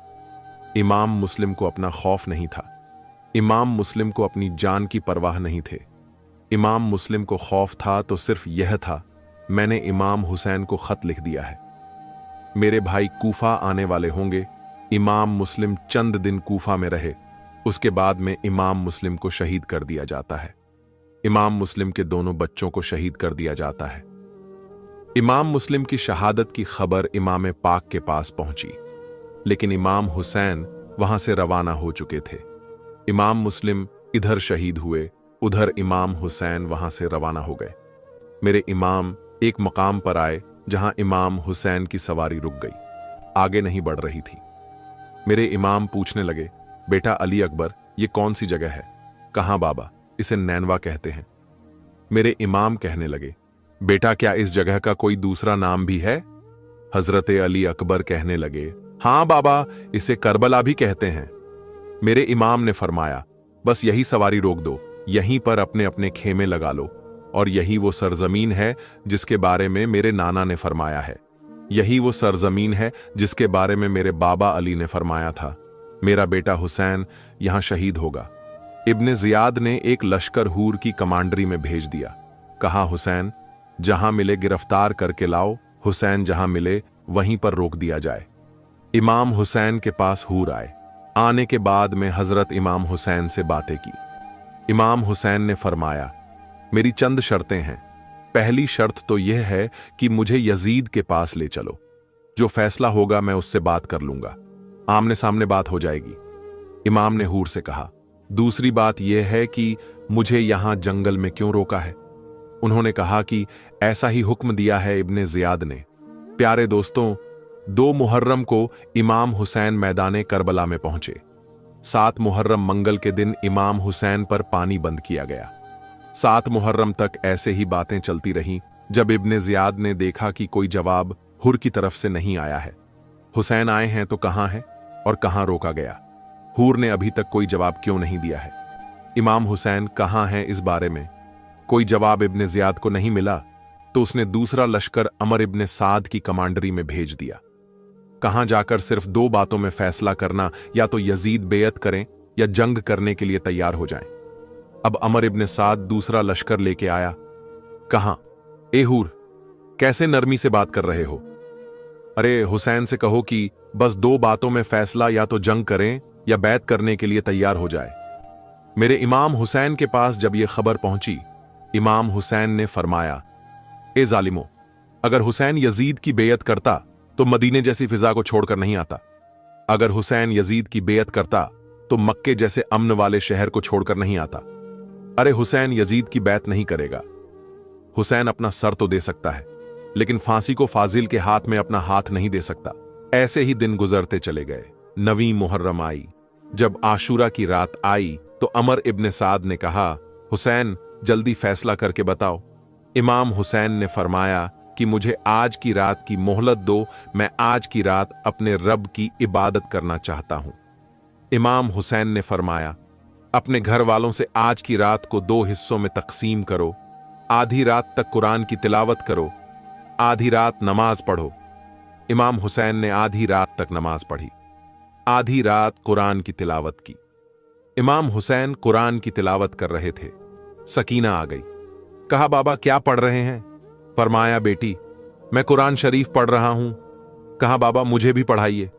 इमाम मुस्लिम को अपना खौफ नहीं था। इमाम मुस्लिम को अपनी जान की परवाह नहीं थे। इमाम मुस्लिम को खौफ था तो सिर्फ यह था, मैंने इमाम हुसैन को खत लिख दिया है। मेरे भाई कूफा आने वाले होंगे। इमाम मुस्लिम चंद दिन कूफा में रहे, उसके बाद में इमाम मुस्लिम को शहीद कर दिया जाता है। इमाम मुस्लिम के दोनों बच्चों को शहीद कर दिया जाता है। इमाम मुस्लिम की शहादत की खबर इमाम पाक के पास पहुंची, लेकिन इमाम हुसैन वहां से रवाना हो चुके थे। इमाम मुस्लिम इधर शहीद हुए, उधर इमाम हुसैन वहां से रवाना हो गए। मेरे इमाम एक मकाम पर आए जहां इमाम हुसैन की सवारी रुक गई, आगे नहीं बढ़ रही थी। मेरे इमाम पूछने लगे, बेटा अली अकबर, ये कौन सी जगह है? कहां बाबा? इसे नैनवा कहते हैं। मेरे इमाम कहने लगे, बेटा क्या इस जगह का कोई दूसरा नाम भी है? हजरत अली अकबर कहने लगे, हां बाबा, इसे करबला भी कहते हैं। मेरे इमाम ने फरमाया, बस यही सवारी रोक दो, यहीं पर अपने अपने खेमे लगा लो, और यही वो सरजमीन है जिसके बारे में मेरे नाना ने फरमाया है। यही वो सरजमीन है जिसके बारे में मेरे बाबा अली ने फरमाया था, मेरा बेटा हुसैन यहां शहीद होगा। इब्ने जियाद ने एक लश्कर हूर की कमांडरी में भेज दिया। कहा, हुसैन जहां मिले गिरफ्तार करके लाओ, हुसैन जहां मिले वहीं पर रोक दिया जाए। इमाम हुसैन के पास हूर आए। आने के बाद में हजरत इमाम हुसैन से बातें की। इमाम हुसैन ने फरमाया, मेरी चंद शर्तें हैं। पहली शर्त तो यह है कि मुझे यजीद के पास ले चलो। जो फैसला होगा मैं उससे बात कर लूंगा, आमने सामने बात हो जाएगी। इमाम ने हूर से कहा, दूसरी बात यह है कि मुझे यहां जंगल में क्यों रोका है? उन्होंने कहा कि ऐसा ही हुक्म दिया है इब्ने जियाद ने। प्यारे दोस्तों, 2 मुहर्रम को इमाम हुसैन मैदाने करबला में पहुंचे। 7 मुहर्रम मंगल के दिन इमाम हुसैन पर पानी बंद किया गया। 7 मुहर्रम तक ऐसे ही बातें चलती रहीं, जब इब्ने जियाद ने देखा कि कोई जवाब हुर की तरफ से नहीं आया है। हुसैन आए हैं तो कहां है और कहां रोका गया? हूर ने अभी तक कोई जवाब क्यों नहीं दिया है? इमाम हुसैन कहां हैं, इस बारे में कोई जवाब इब्ने जियाद को नहीं मिला तो उसने दूसरा लश्कर अमर इब्ने साद की कमांडरी में भेज दिया। कहां जाकर सिर्फ 2 बातों में फैसला करना, या तो यजीद बेयत करें या जंग करने के लिए तैयार हो जाएं। अब अमर इब्ने साद दूसरा लश्कर लेके आया। कहां? ए हूर, कैसे नरमी से बात कर रहे हो? अरे हुसैन से कहो कि बस 2 बातों में फैसला, या तो जंग करें या बैत करने के लिए तैयार हो जाए। मेरे इमाम हुसैन के पास जब यह खबर पहुंची, इमाम हुसैन ने फरमाया, ए जालिमो, अगर हुसैन यजीद की बेयत करता तो मदीने जैसी फिजा को छोड़कर नहीं आता। अगर हुसैन यजीद की बेयत करता तो मक्के जैसे अमन वाले शहर को छोड़कर नहीं आता। अरे हुसैन यजीद की बैत नहीं करेगा। हुसैन अपना सर तो दे सकता है, लेकिन फांसी को फाजिल के हाथ में अपना हाथ नहीं दे सकता। ऐसे ही दिन गुजरते चले गए। 9वीं मुहर्रम आई। जब आशूरा की रात आई तो अमर इब्ने साद ने कहा, हुसैन जल्दी फैसला करके बताओ। इमाम हुसैन ने फरमाया कि मुझे आज की रात की मोहलत दो, मैं आज की रात अपने रब की इबादत करना चाहता हूं। इमाम हुसैन ने फरमाया, अपने घर वालों से आज की रात को 2 हिस्सों में तकसीम करो। आधी रात तक कुरान की तिलावत करो, आधी रात नमाज पढ़ो। इमाम हुसैन ने आधी रात तक नमाज पढ़ी, आधी रात कुरान की तिलावत की। इमाम हुसैन कुरान की तिलावत कर रहे थे। सकीना आ गई। कहा, बाबा क्या पढ़ रहे हैं? फरमाया, बेटी मैं कुरान शरीफ पढ़ रहा हूं। कहा, बाबा मुझे भी पढ़ाइए।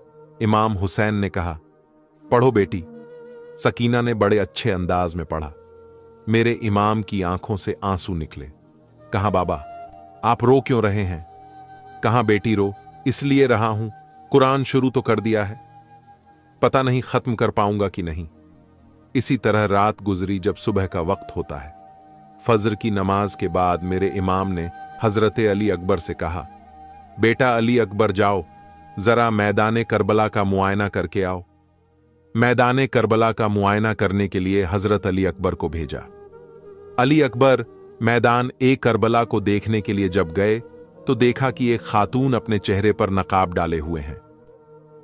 इमाम हुसैन ने कहा, पढ़ो बेटी। सकीना ने बड़े अच्छे अंदाज में पढ़ा। मेरे इमाम की आंखों से आंसू निकले। कहा, बाबा आप रो क्यों रहे हैं? कहा, बेटी रो इसलिए रहा हूं, कुरान शुरू तो कर दिया है, पता नहीं खत्म कर पाऊंगा कि नहीं। इसी तरह रात गुजरी। जब सुबह का वक्त होता है, फजर की नमाज के बाद मेरे इमाम ने हजरत अली अकबर से कहा, बेटा अली अकबर जाओ, जरा मैदाने करबला का मुआयना करके आओ। मैदाने करबला का मुआयना करने के लिए हजरत अली अकबर को भेजा। अली अकबर मैदान ए करबला को देखने के लिए जब गए तो देखा कि एक खातून अपने चेहरे पर नकाब डाले हुए हैं।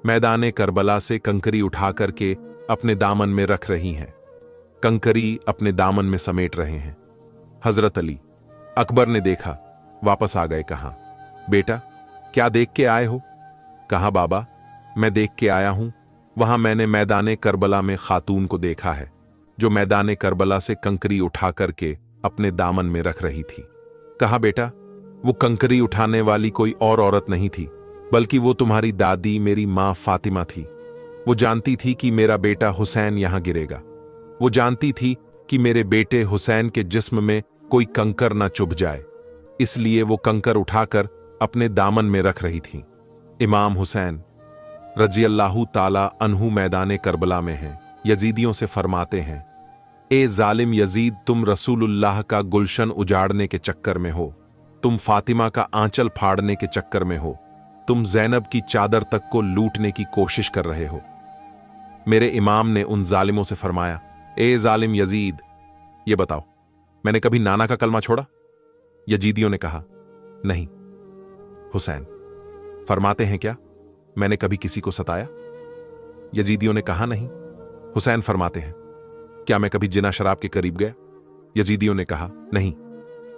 मैदाने करबला से कंकरी उठा करके अपने दामन में रख रही हैं, कंकरी अपने दामन में समेट रहे हैं। हजरत अली अकबर ने देखा, वापस आ गए। कहा, बेटा क्या देख के आए हो? कहा, बाबा मैं देख के आया हूं, वहां मैंने मैदाने करबला में खातून को देखा है जो मैदाने करबला से कंकरी उठा करके अपने दामन में रख रही थी। कहा, बेटा वो कंकरी उठाने वाली कोई और औरत नहीं थी, बल्कि वो तुम्हारी दादी मेरी मां फातिमा थी। वो जानती थी कि मेरा बेटा हुसैन यहां गिरेगा। वो जानती थी कि मेरे बेटे हुसैन के जिस्म में कोई कंकर ना चुभ जाए, इसलिए वो कंकर उठाकर अपने दामन में रख रही थी। इमाम हुसैन रज़ियल्लाहु ताला अन्हु मैदाने करबला में हैं। यजीदियों से फरमाते हैं, ए जालिम यजीद, तुम रसूलुल्लाह का गुलशन उजाड़ने के चक्कर में हो, तुम फातिमा का आंचल फाड़ने के चक्कर में हो, तुम ज़ैनब की चादर तक को लूटने की कोशिश कर रहे हो। मेरे इमाम ने उन जालिमों से फरमाया, ए जालिम यजीद, ये बताओ मैंने कभी नाना का कलमा छोड़ा? यजीदियों ने कहा, नहीं। हुसैन फरमाते हैं, क्या मैंने कभी किसी को सताया? यजीदियों ने कहा, नहीं। हुसैन फरमाते हैं, क्या मैं कभी जिना शराब के करीब गया? यजीदियों ने कहा, नहीं।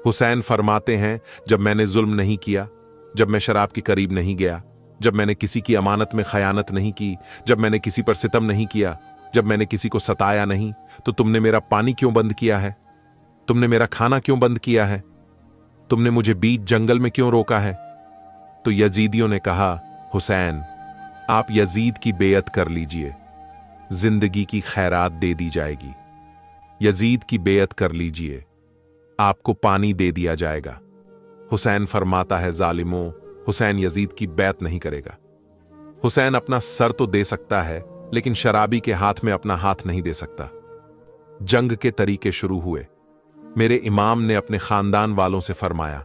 हुसैन फरमाते हैं, जब मैंने जुल्म नहीं किया, जब मैं शराब के करीब नहीं गया, जब मैंने किसी की अमानत में खयानत नहीं की, जब मैंने किसी पर सितम नहीं किया, जब मैंने किसी को सताया नहीं, तो तुमने मेरा पानी क्यों बंद किया है? तुमने मेरा खाना क्यों बंद किया है? तुमने मुझे बीच जंगल में क्यों रोका है? तो यजीदियों ने कहा, हुसैन आप यजीद की बेयत कर लीजिए, जिंदगी की खैरात दे दी जाएगी। यजीद की बेयत कर लीजिए, आपको पानी दे दिया जाएगा। हुसैन फरमाता है, जालिमों, हुसैन यजीद की बैत नहीं करेगा। हुसैन अपना सर तो दे सकता है, लेकिन शराबी के हाथ में अपना हाथ नहीं दे सकता। जंग के तरीके शुरू हुए। मेरे इमाम ने अपने खानदान वालों से फरमाया,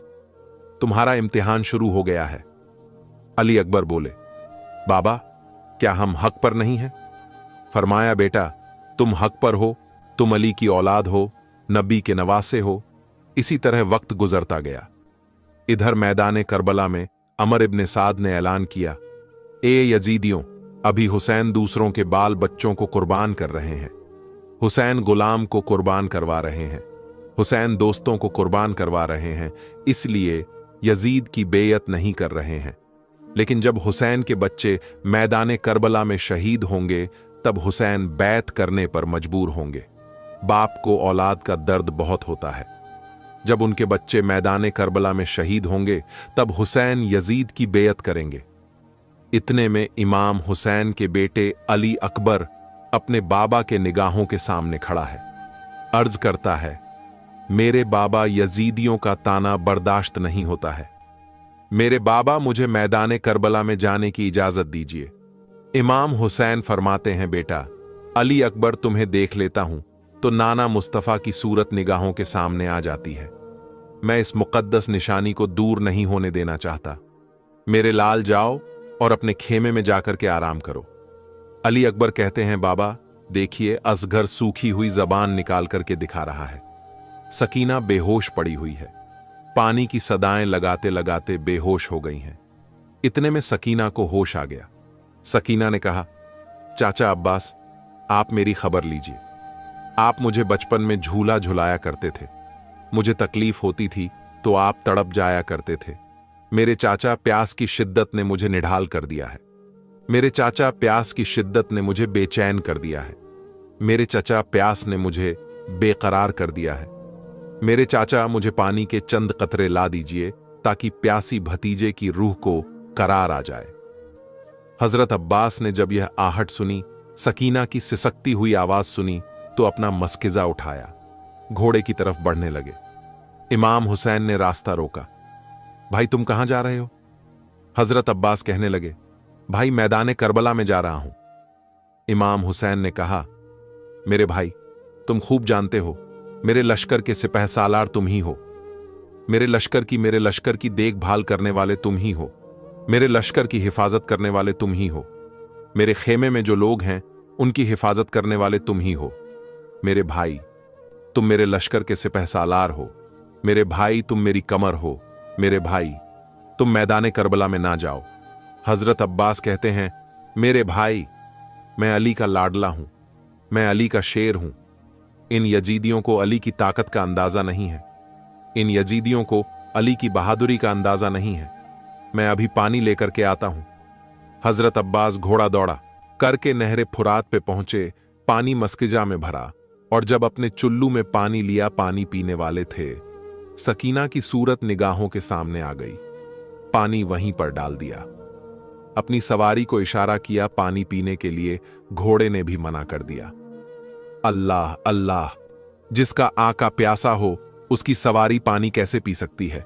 तुम्हारा इम्तिहान शुरू हो गया है। अली अकबर बोले, बाबा क्या हम हक पर नहीं हैं? फरमाया, बेटा तुम हक पर हो, तुम अली की औलाद हो, नबी के नवासे हो। इसी तरह वक्त गुजरता गया। इधर मैदाने करबला में अमर इब्न साद ने ऐलान किया, ए यजीदियों, अभी हुसैन दूसरों के बाल बच्चों को कुर्बान कर रहे हैं। हुसैन गुलाम को कुर्बान करवा रहे हैं, हुसैन दोस्तों को कुर्बान करवा रहे हैं, इसलिए यजीद की बेयत नहीं कर रहे हैं। लेकिन जब हुसैन के बच्चे मैदाने करबला में शहीद होंगे, तब हुसैन बैत करने पर मजबूर होंगे। बाप को औलाद का दर्द बहुत होता है। जब उनके बच्चे मैदाने करबला में शहीद होंगे, तब हुसैन यजीद की बेयत करेंगे। इतने में इमाम हुसैन के बेटे अली अकबर अपने बाबा के निगाहों के सामने खड़ा है। अर्ज करता है, मेरे बाबा यजीदियों का ताना बर्दाश्त नहीं होता है। मेरे बाबा, मुझे मैदाने करबला में जाने की इजाजत दीजिए। इमाम हुसैन फरमाते हैं, बेटा अली अकबर तुम्हें देख लेता हूं तो नाना मुस्तफा की सूरत निगाहों के सामने आ जाती है। मैं इस मुकद्दस निशानी को दूर नहीं होने देना चाहता। मेरे लाल, जाओ और अपने खेमे में जाकर के आराम करो। अली अकबर कहते हैं, बाबा देखिए, असगर सूखी हुई जबान निकाल करके दिखा रहा है। सकीना बेहोश पड़ी हुई है, पानी की सदाएं लगाते लगाते बेहोश हो गई हैं। इतने में सकीना को होश आ गया। सकीना ने कहा, चाचा अब्बास, आप मेरी खबर लीजिए। आप मुझे बचपन में झूला झुलाया करते थे। मुझे तकलीफ होती थी तो आप तड़प जाया करते थे। मेरे चाचा प्यास की शिद्दत ने मुझे निढाल कर दिया है। मेरे चाचा प्यास की शिद्दत ने मुझे बेचैन कर दिया है। मेरे चाचा प्यास ने मुझे बेकरार कर दिया है। मेरे चाचा, मुझे पानी के चंद कतरे ला दीजिए ताकि प्यासी भतीजे की रूह को करार आ जाए। हजरत अब्बास ने जब यह आहट सुनी, सकीना की सिसकती हुई आवाज सुनी, तो अपना मस्किजा उठाया, घोड़े की तरफ बढ़ने लगे। इमाम हुसैन ने रास्ता रोका। भाई तुम कहां जा रहे हो? हजरत अब्बास कहने लगे, भाई मैदाने करबला में जा रहा हूं। इमाम हुसैन ने कहा, मेरे भाई तुम खूब जानते हो, मेरे लश्कर के सिपह सालार तुम ही हो। मेरे लश्कर की देखभाल करने वाले तुम ही हो। मेरे लश्कर की हिफाजत करने वाले तुम ही हो। मेरे खेमे में जो लोग हैं उनकी हिफाजत करने वाले तुम ही हो। मेरे भाई, तुम मेरे लश्कर के सिपहसालार हो। मेरे भाई, तुम मेरी कमर हो। मेरे भाई, तुम मैदान करबला में ना जाओ। हजरत अब्बास कहते हैं, मेरे भाई, मैं अली का लाडला हूं, मैं अली का शेर हूं। इन यजीदियों को अली की ताकत का अंदाजा नहीं है। इन यजीदियों को अली की बहादुरी का अंदाजा नहीं है। मैं अभी पानी लेकर के आता हूं। हजरत अब्बास घोड़ा दौड़ा करके नहरे फुरात पे पहुंचे, पानी मस्किजा में भरा, और जब अपने चुल्लू में पानी लिया, पानी पीने वाले थे, सकीना की सूरत निगाहों के सामने आ गई। पानी वहीं पर डाल दिया। अपनी सवारी को इशारा किया पानी पीने के लिए, घोड़े ने भी मना कर दिया। अल्लाह अल्लाह, जिसका आका प्यासा हो उसकी सवारी पानी कैसे पी सकती है।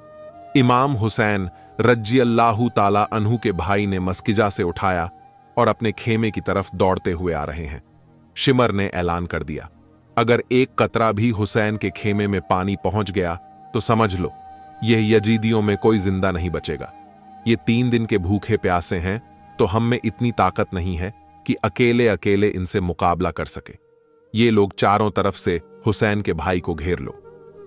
इमाम हुसैन रज्जी अल्लाहु ताला अन्हु के भाई ने मस्किजा से उठाया और अपने खेमे की तरफ दौड़ते हुए आ रहे हैं। शिमर ने ऐलान कर दिया, अगर एक कतरा भी हुसैन के खेमे में पानी पहुंच गया तो समझ लो यह यजीदियों में कोई जिंदा नहीं बचेगा। ये 3 दिन के भूखे प्यासे हैं, तो हम में इतनी ताकत नहीं है कि अकेले अकेले इनसे मुकाबला कर सके। ये लोग चारों तरफ से हुसैन के भाई को घेर लो।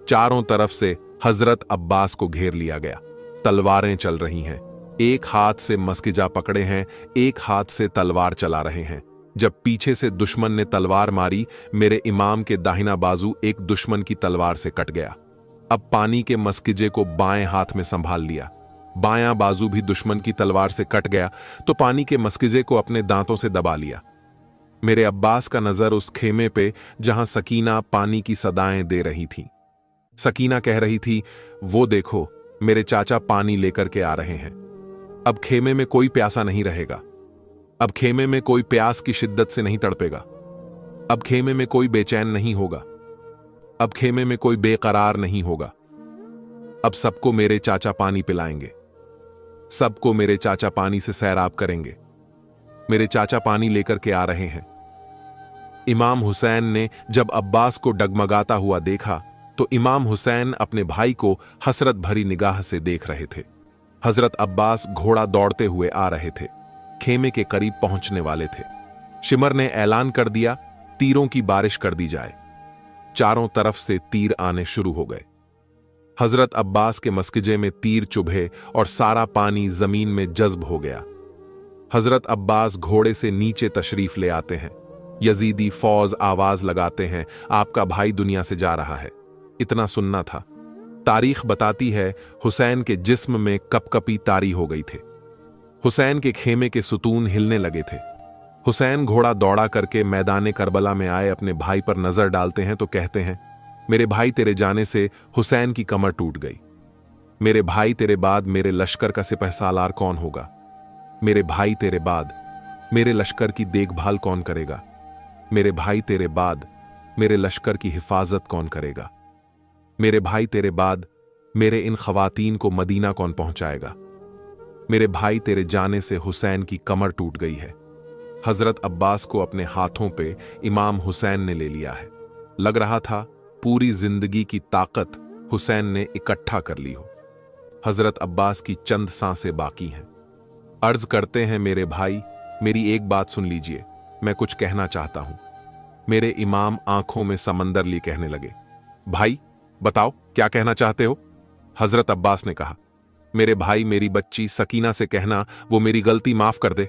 चारों तरफ से हजरत अब्बास को घेर लिया गया। तलवारें चल रही हैं। एक हाथ से मस्किजा पकड़े हैं, एक हाथ से तलवार चला रहे हैं। जब पीछे से दुश्मन ने तलवार मारी, मेरे इमाम के दाहिना बाजू एक दुश्मन की तलवार से कट गया। अब पानी के मस्किजे को बाएं हाथ में संभाल लिया। बायां बाजू भी दुश्मन की तलवार से कट गया तो पानी के मस्किजे को अपने दांतों से दबा लिया। मेरे अब्बास का नजर उस खेमे पे जहां सकीना पानी की सदाएं दे रही थी। सकीना कह रही थी, वो देखो मेरे चाचा पानी लेकर के आ रहे हैं। अब खेमे में कोई प्यासा नहीं रहेगा। अब खेमे में कोई प्यास की शिद्दत से नहीं तड़पेगा। अब खेमे में कोई बेचैन नहीं होगा। अब खेमे में कोई बेकरार नहीं होगा। अब सबको मेरे चाचा पानी पिलाएंगे। सबको मेरे चाचा पानी से सैराब करेंगे। मेरे चाचा पानी लेकर के आ रहे हैं। इमाम हुसैन ने जब अब्बास को डगमगाता हुआ देखा तो इमाम हुसैन अपने भाई को हसरत भरी निगाह से देख रहे थे। हजरत अब्बास घोड़ा दौड़ते हुए आ रहे थे, खेमे के करीब पहुंचने वाले थे। शिमर ने ऐलान कर दिया, तीरों की बारिश कर दी जाए। चारों तरफ से तीर आने शुरू हो गए। हजरत अब्बास के मस्किजे में तीर चुभे और सारा पानी जमीन में जज्ब हो गया। हजरत अब्बास घोड़े से नीचे तशरीफ ले आते हैं। यजीदी फौज आवाज लगाते हैं, आपका भाई दुनिया से जा रहा है। इतना सुनना था। तारीख बताती है हुसैन के जिस्म में कपकपी तारी हो गई थे। हुसैन के खेमे के सुतून हिलने लगे थे। हुसैन घोड़ा दौड़ा करके मैदान करबला में आए, अपने भाई पर नजर डालते हैं तो कहते हैं, मेरे भाई तेरे जाने से हुसैन की कमर टूट गई। मेरे भाई तेरे बाद मेरे लश्कर का सिपहसालार कौन होगा। मेरे भाई तेरे बाद मेरे लश्कर की देखभाल कौन करेगा। मेरे भाई तेरे बाद मेरे लश्कर की हिफाजत कौन करेगा। मेरे भाई तेरे बाद मेरे इन खवातीन को मदीना कौन पहुंचाएगा। मेरे भाई तेरे जाने से हुसैन की कमर टूट गई है। हजरत अब्बास को अपने हाथों पे इमाम हुसैन ने ले लिया है। लग रहा था पूरी जिंदगी की ताकत हुसैन ने इकट्ठा कर ली हो। हजरत अब्बास की चंद सांसें बाकी हैं। अर्ज करते हैं, मेरे भाई मेरी एक बात सुन लीजिए, मैं कुछ कहना चाहता हूं। मेरे इमाम आंखों में समंदर लिए कहने लगे, भाई बताओ क्या कहना चाहते हो। हजरत अब्बास ने कहा, मेरे भाई मेरी बच्ची सकीना से कहना वो मेरी गलती माफ कर दे।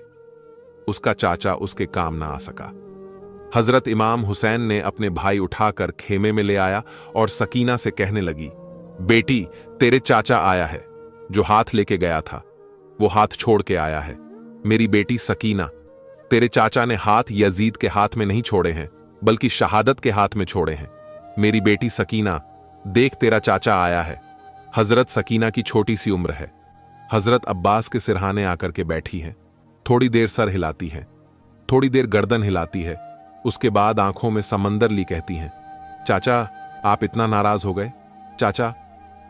उसका चाचा उसके काम ना आ सका। हजरत इमाम हुसैन ने अपने भाई उठाकर खेमे में ले आया और सकीना से कहने लगी, बेटी तेरे चाचा आया है। जो हाथ लेके गया था वो हाथ छोड़ के आया है। मेरी बेटी सकीना, तेरे चाचा ने हाथ यजीद के हाथ में नहीं छोड़े हैं बल्कि शहादत के हाथ में छोड़े हैं। मेरी बेटी सकीना, देख तेरा चाचा आया है। हजरत सकीना की छोटी सी उम्र है। हजरत अब्बास के सिरहाने आकर के बैठी हैं। थोड़ी देर सर हिलाती हैं, थोड़ी देर गर्दन हिलाती है, उसके बाद आंखों में समंदर ली कहती हैं, चाचा आप इतना नाराज हो गए। चाचा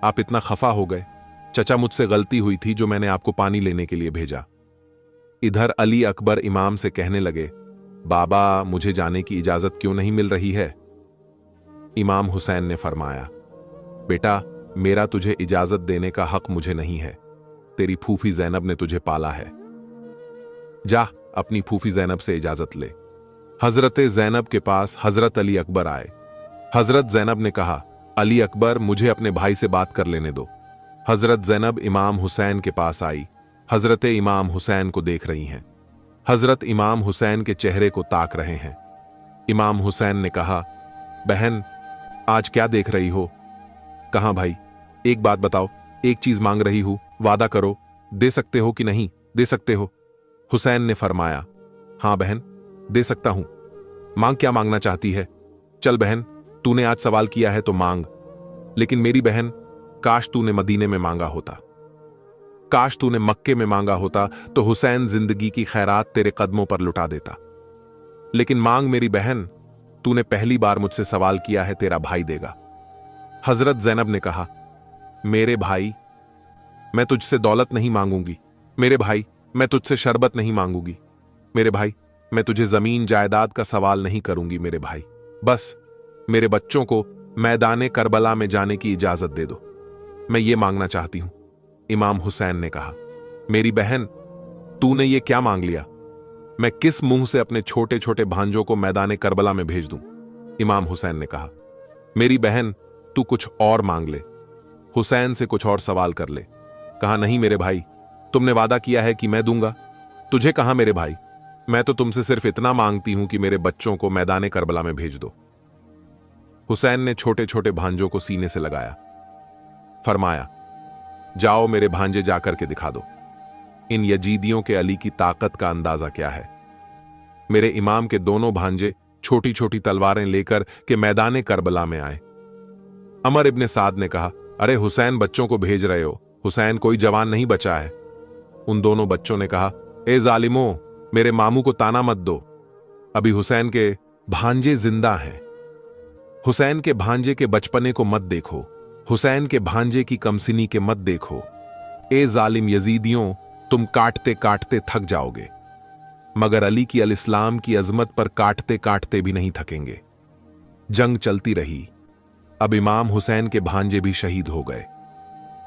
आप इतना खफा हो गए। चाचा मुझसे गलती हुई थी जो मैंने आपको पानी लेने के लिए भेजा। इधर अली अकबर इमाम से कहने लगे, बाबा मुझे जाने की इजाजत क्यों नहीं मिल रही है। इमाम हुसैन ने फरमाया, बेटा मेरा तुझे इजाजत देने का हक मुझे नहीं है। तेरी फूफी जैनब ने तुझे पाला है। जा अपनी फूफी जैनब से इजाजत ले। हजरत जैनब के पास हजरत अली अकबर आए। हजरत जैनब ने कहा, अली अकबर, मुझे अपने भाई से बात कर लेने दो। हजरत जैनब इमाम हुसैन के पास आई। हजरत इमाम हुसैन को देख रही हैं। हजरत इमाम हुसैन के चेहरे को ताक रहे हैं। इमाम हुसैन ने कहा, बहन, आज क्या देख रही हो? कहा, भाई, एक बात बताओ, एक चीज मांग रही हूं, वादा करो, दे सकते हो कि नहीं दे सकते हो? हुसैन ने फरमाया, हां बहन, दे सकता हूं। मांग, क्या मांगना चाहती है? चल बहन, तूने आज सवाल किया है तो मांग। लेकिन मेरी बहन, काश तूने मदीने में मांगा होता, काश तूने मक्के में मांगा होता तो हुसैन जिंदगी की खैरात तेरे कदमों पर लुटा देता। लेकिन मांग मेरी बहन, तूने पहली बार मुझसे सवाल किया है, तेरा भाई देगा। हजरत जैनब ने कहा, मेरे भाई, मैं तुझसे दौलत नहीं मांगूंगी। मेरे भाई, मैं तुझसे शरबत नहीं मांगूंगी। मेरे भाई, मैं तुझे जमीन जायदाद का सवाल नहीं करूंगी। मेरे भाई, बस मेरे बच्चों को मैदाने करबला में जाने की इजाजत दे दो, मैं ये मांगना चाहती हूं। इमाम हुसैन ने कहा, मेरी बहन, तूने ये क्या मांग लिया? मैं किस मुंह से अपने छोटे छोटे भांजों को मैदाने करबला में भेज दूं? इमाम हुसैन ने कहा, मेरी बहन, तू कुछ और मांग ले, हुसैन से कुछ और सवाल कर ले। कहा, नहीं मेरे भाई, तुमने वादा किया है कि मैं दूंगा। तुझे कहा मेरे भाई, मैं तो तुमसे सिर्फ इतना मांगती हूं कि मेरे बच्चों को मैदाने करबला में भेज दो। हुसैन ने छोटे छोटे भांजों को सीने से लगाया, फरमाया, जाओ मेरे भांजे जाकर के दिखा दो, इन यजीदियों के अली की ताकत का अंदाजा क्या है। मेरे इमाम के दोनों भांजे छोटी छोटी तलवारें लेकर के मैदाने करबला में आए। अमर इब्ने साद ने कहा, अरे हुसैन बच्चों को भेज रहे हो, हुसैन कोई जवान नहीं बचा है। उन दोनों बच्चों ने कहा, ए जालिमों, मेरे मामू को ताना मत दो, अभी हुसैन के भांजे जिंदा हैं। हुसैन के भांजे के बचपने को मत देखो, हुसैन के भांजे की कमसिनी के मत देखो। ए जालिम यजीदियों, तुम काटते काटते थक जाओगे, मगर अली की अल इस्लाम की अजमत पर काटते काटते भी नहीं थकेंगे। जंग चलती रही। अब इमाम हुसैन के भांजे भी शहीद हो गए।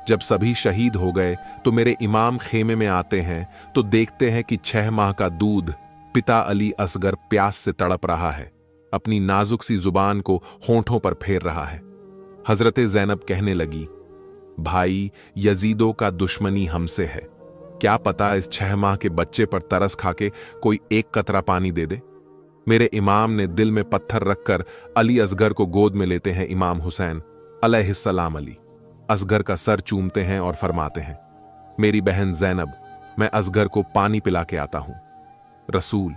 जब सभी शहीद हो गए तो मेरे इमाम खेमे में आते हैं तो देखते हैं कि 6 माह का दूध पिता अली असगर प्यास से तड़प रहा है, अपनी नाजुक सी जुबान को होंठों पर फेर रहा है। हजरत जैनब कहने लगी, भाई, यजीदों का दुश्मनी हमसे है, क्या पता इस 6 माह के बच्चे पर तरस खाके कोई एक कतरा पानी दे दे। मेरे इमाम ने दिल में पत्थर रखकर अली असगर को गोद में लेते हैं। इमाम हुसैन अलैहिस्सलाम अली असगर का सर चूमते हैं और फरमाते हैं, मेरी बहन जैनब, मैं असगर को पानी पिला के आता हूं। रसूल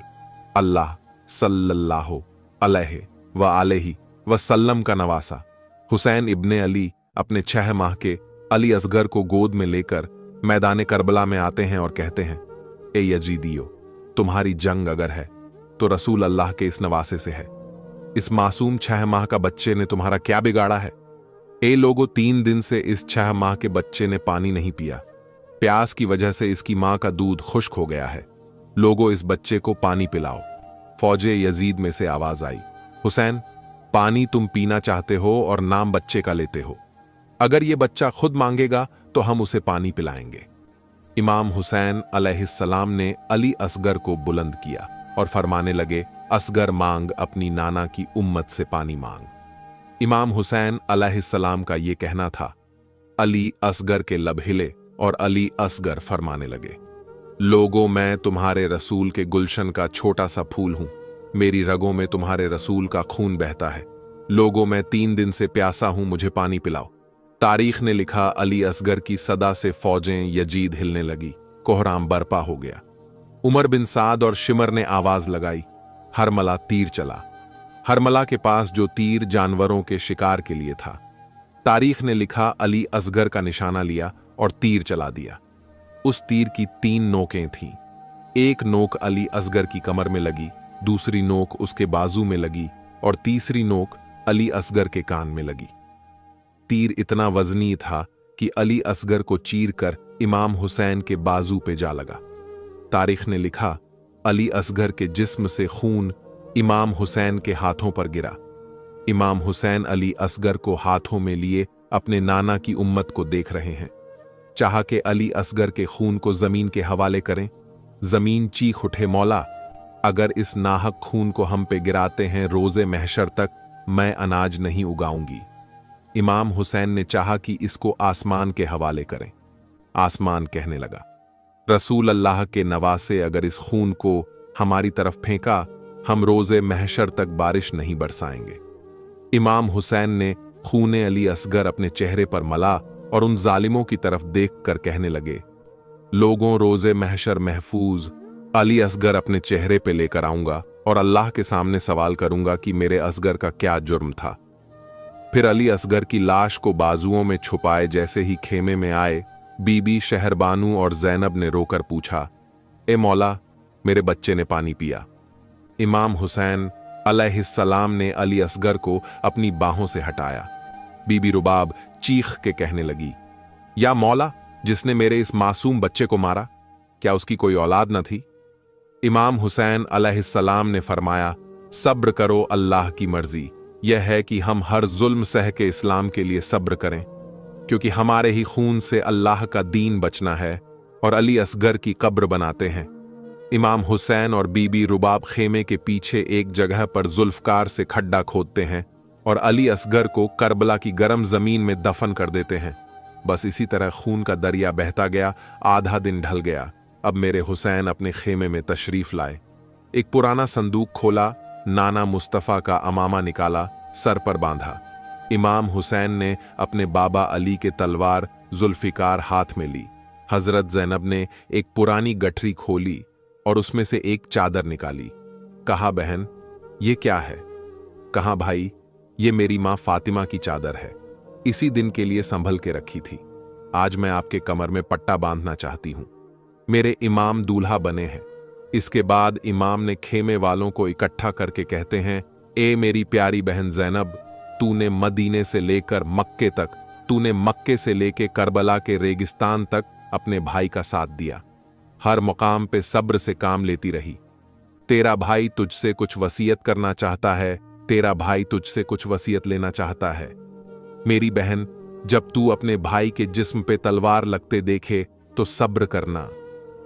अल्लाह सल्लल्लाहु अलैहि व आलिहि वसल्लम का नवासा हुसैन इब्ने अली अपने 6 माह के अली असगर को गोद में लेकर मैदाने करबला में आते हैं और कहते हैं, ए यजीदियो, तुम्हारी जंग अगर है तो रसूल अल्लाह के इस नवासे से है। इस मासूम 6 माह का बच्चे ने तुम्हारा क्या बिगाड़ा है? ए लोगो, 3 दिन से इस 6 माह के बच्चे ने पानी नहीं पिया, प्यास की वजह से इसकी मां का दूध खुश्क हो गया है। लोगो, इस बच्चे को पानी पिलाओ। फौजे यजीद में से आवाज आई, हुसैन, पानी तुम पीना चाहते हो और नाम बच्चे का लेते हो, अगर ये बच्चा खुद मांगेगा तो हम उसे पानी पिलाएंगे। इमाम हुसैन अलैहिस्सलाम ने अली असगर को बुलंद किया और फरमाने लगे, असगर मांग, अपनी नाना की उम्मत से पानी मांग। इमाम हुसैन अलैहिस्सलाम का यह कहना था। अली असगर के लब हिले और अली असगर फरमाने लगे, लोगों, मैं तुम्हारे रसूल के गुलशन का छोटा सा फूल हूं, मेरी रगों में तुम्हारे रसूल का खून बहता है। लोगों, मैं 3 दिन से प्यासा हूं, मुझे पानी पिलाओ। तारीख ने लिखा, अली असगर की सदा से फौजें यजीद हिलने लगी, कोहराम बरपा हो गया। उमर बिन साद और शिमर ने आवाज लगाई, हरमला तीर चला। हरमला के पास जो तीर जानवरों के शिकार के लिए था। तारीख ने लिखा, अली असगर का निशाना लिया और तीर चला दिया। उस तीर की 3 नोकें थीं। एक नोक अली असगर की कमर में लगी, दूसरी नोक उसके बाजू में लगी और तीसरी नोक अली असगर के कान में लगी। तीर इतना वजनी था कि अली असगर को चीर कर इमाम हुसैन के बाजू पे जा लगा। तारीख ने लिखा, अली असगर के जिस्म से खून इमाम हुसैन के हाथों पर गिरा। इमाम हुसैन अली असगर को हाथों में लिए अपने नाना की उम्मत को देख रहे हैं। चाहा कि अली असगर के खून को जमीन के हवाले करें। जमीन चीख उठे, मौला, अगर इस नाहक खून को हम पे गिराते हैं रोजे महशर तक, मैं अनाज नहीं उगाऊंगी। इमाम हुसैन ने चाहा कि इसको आसमान के हवाले करें। आसमान कहने लगा, रसूल अल्लाह के नवासे अगर इस खून को हमारी तरफ फेंका, हम रोजे महशर तक बारिश नहीं बरसाएंगे। इमाम हुसैन ने खूने अली असगर अपने चेहरे पर मला और उन जालिमों की तरफ देखकर कहने लगे, लोगों, रोजे महशर महफूज अली असगर अपने चेहरे पे लेकर आऊंगा और अल्लाह के सामने सवाल करूंगा कि मेरे असगर का क्या जुर्म था। फिर अली असगर की लाश को बाजुओं में छुपाए जैसे ही खेमे में आए, बीबी शहरबानू और जैनब ने रोकर पूछा, ए मौला, मेरे बच्चे ने पानी पिया। इमाम हुसैन अलैहिस्सलाम ने अली असगर को अपनी बाहों से हटाया। बीबी रुबाब चीख के कहने लगी, या मौला, जिसने मेरे इस मासूम बच्चे को मारा, क्या उसकी कोई औलाद न थी? इमाम हुसैन अलैहिस्सलाम ने फरमाया, सब्र करो, अल्लाह की मर्जी यह है कि हम हर जुल्म सह के इस्लाम के लिए सब्र करें, क्योंकि हमारे ही खून से अल्लाह का दीन बचना है और अली असगर की कब्र बनाते हैं। इमाम हुसैन और बीबी रुबाब खेमे के पीछे एक जगह पर जुल्फकार से खड्डा खोदते हैं और अली असगर को करबला की गर्म जमीन में दफन कर देते हैं। बस इसी तरह खून का दरिया बहता गया। आधा दिन ढल गया। अब मेरे हुसैन अपने खेमे में तशरीफ लाए। एक पुराना संदूक खोला, नाना मुस्तफ़ा का अमामा निकाला, सर पर बांधा। इमाम हुसैन ने अपने बाबा अली के तलवार जुल्फिकार हाथ में ली। हजरत जैनब ने एक पुरानी गठरी खोली और उसमें से एक चादर निकाली। कहा, बहन, ये क्या है? कहा, भाई, ये मेरी मां फातिमा की चादर है, इसी दिन के लिए संभल के रखी थी। आज मैं आपके कमर में पट्टा बांधना चाहती हूं। मेरे इमाम दूल्हा बने हैं। इसके बाद इमाम ने खेमे वालों को इकट्ठा करके कहते हैं, ए मेरी प्यारी बहन जैनब, तूने मदीने से लेकर मक्के तक, तूने मक्के से लेकर करबला के रेगिस्तान तक अपने भाई का साथ दिया। हर मुकाम पे सब्र से काम लेती रही। तेरा भाई तुझसे कुछ वसीयत करना चाहता है, तेरा भाई तुझसे कुछ वसीयत लेना चाहता है। मेरी बहन, जब तू अपने भाई के जिस्म पे तलवार लगते देखे तो सब्र करना।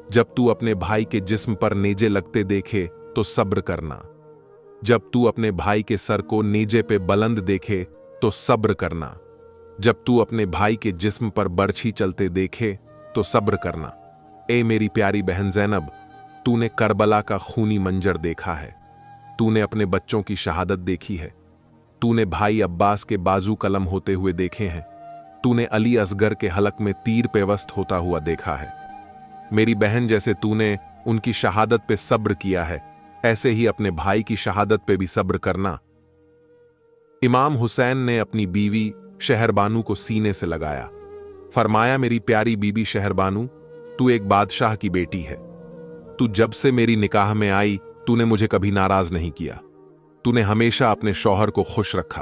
जब तू अपने भाई के जिस्म पर नेजे लगते देखे तो सब्र करना। जब तू अपने भाई के सर को नेजे पे बुलंद देखे तो सब्र करना। जब तू अपने भाई के जिस्म पर बरछी चलते देखे तो सब्र करना। ए मेरी प्यारी बहन जैनब, तूने करबला का खूनी मंजर देखा है, तूने अपने बच्चों की शहादत देखी है, तूने भाई अब्बास के बाजू कलम होते हुए देखे हैं, तूने अली असगर के हलक में तीर पेवस्त होता हुआ देखा है। मेरी बहन, जैसे तूने उनकी शहादत पे सब्र किया है, ऐसे ही अपने भाई की शहादत पे भी सब्र करना। इमाम हुसैन ने अपनी बीवी शहरबानू को सीने से लगाया। फरमाया, मेरी प्यारी बीबी शहरबानू, तू एक बादशाह की बेटी है। तू जब से मेरी निकाह में आई, तूने मुझे कभी नाराज नहीं किया। तूने हमेशा अपने शौहर को खुश रखा।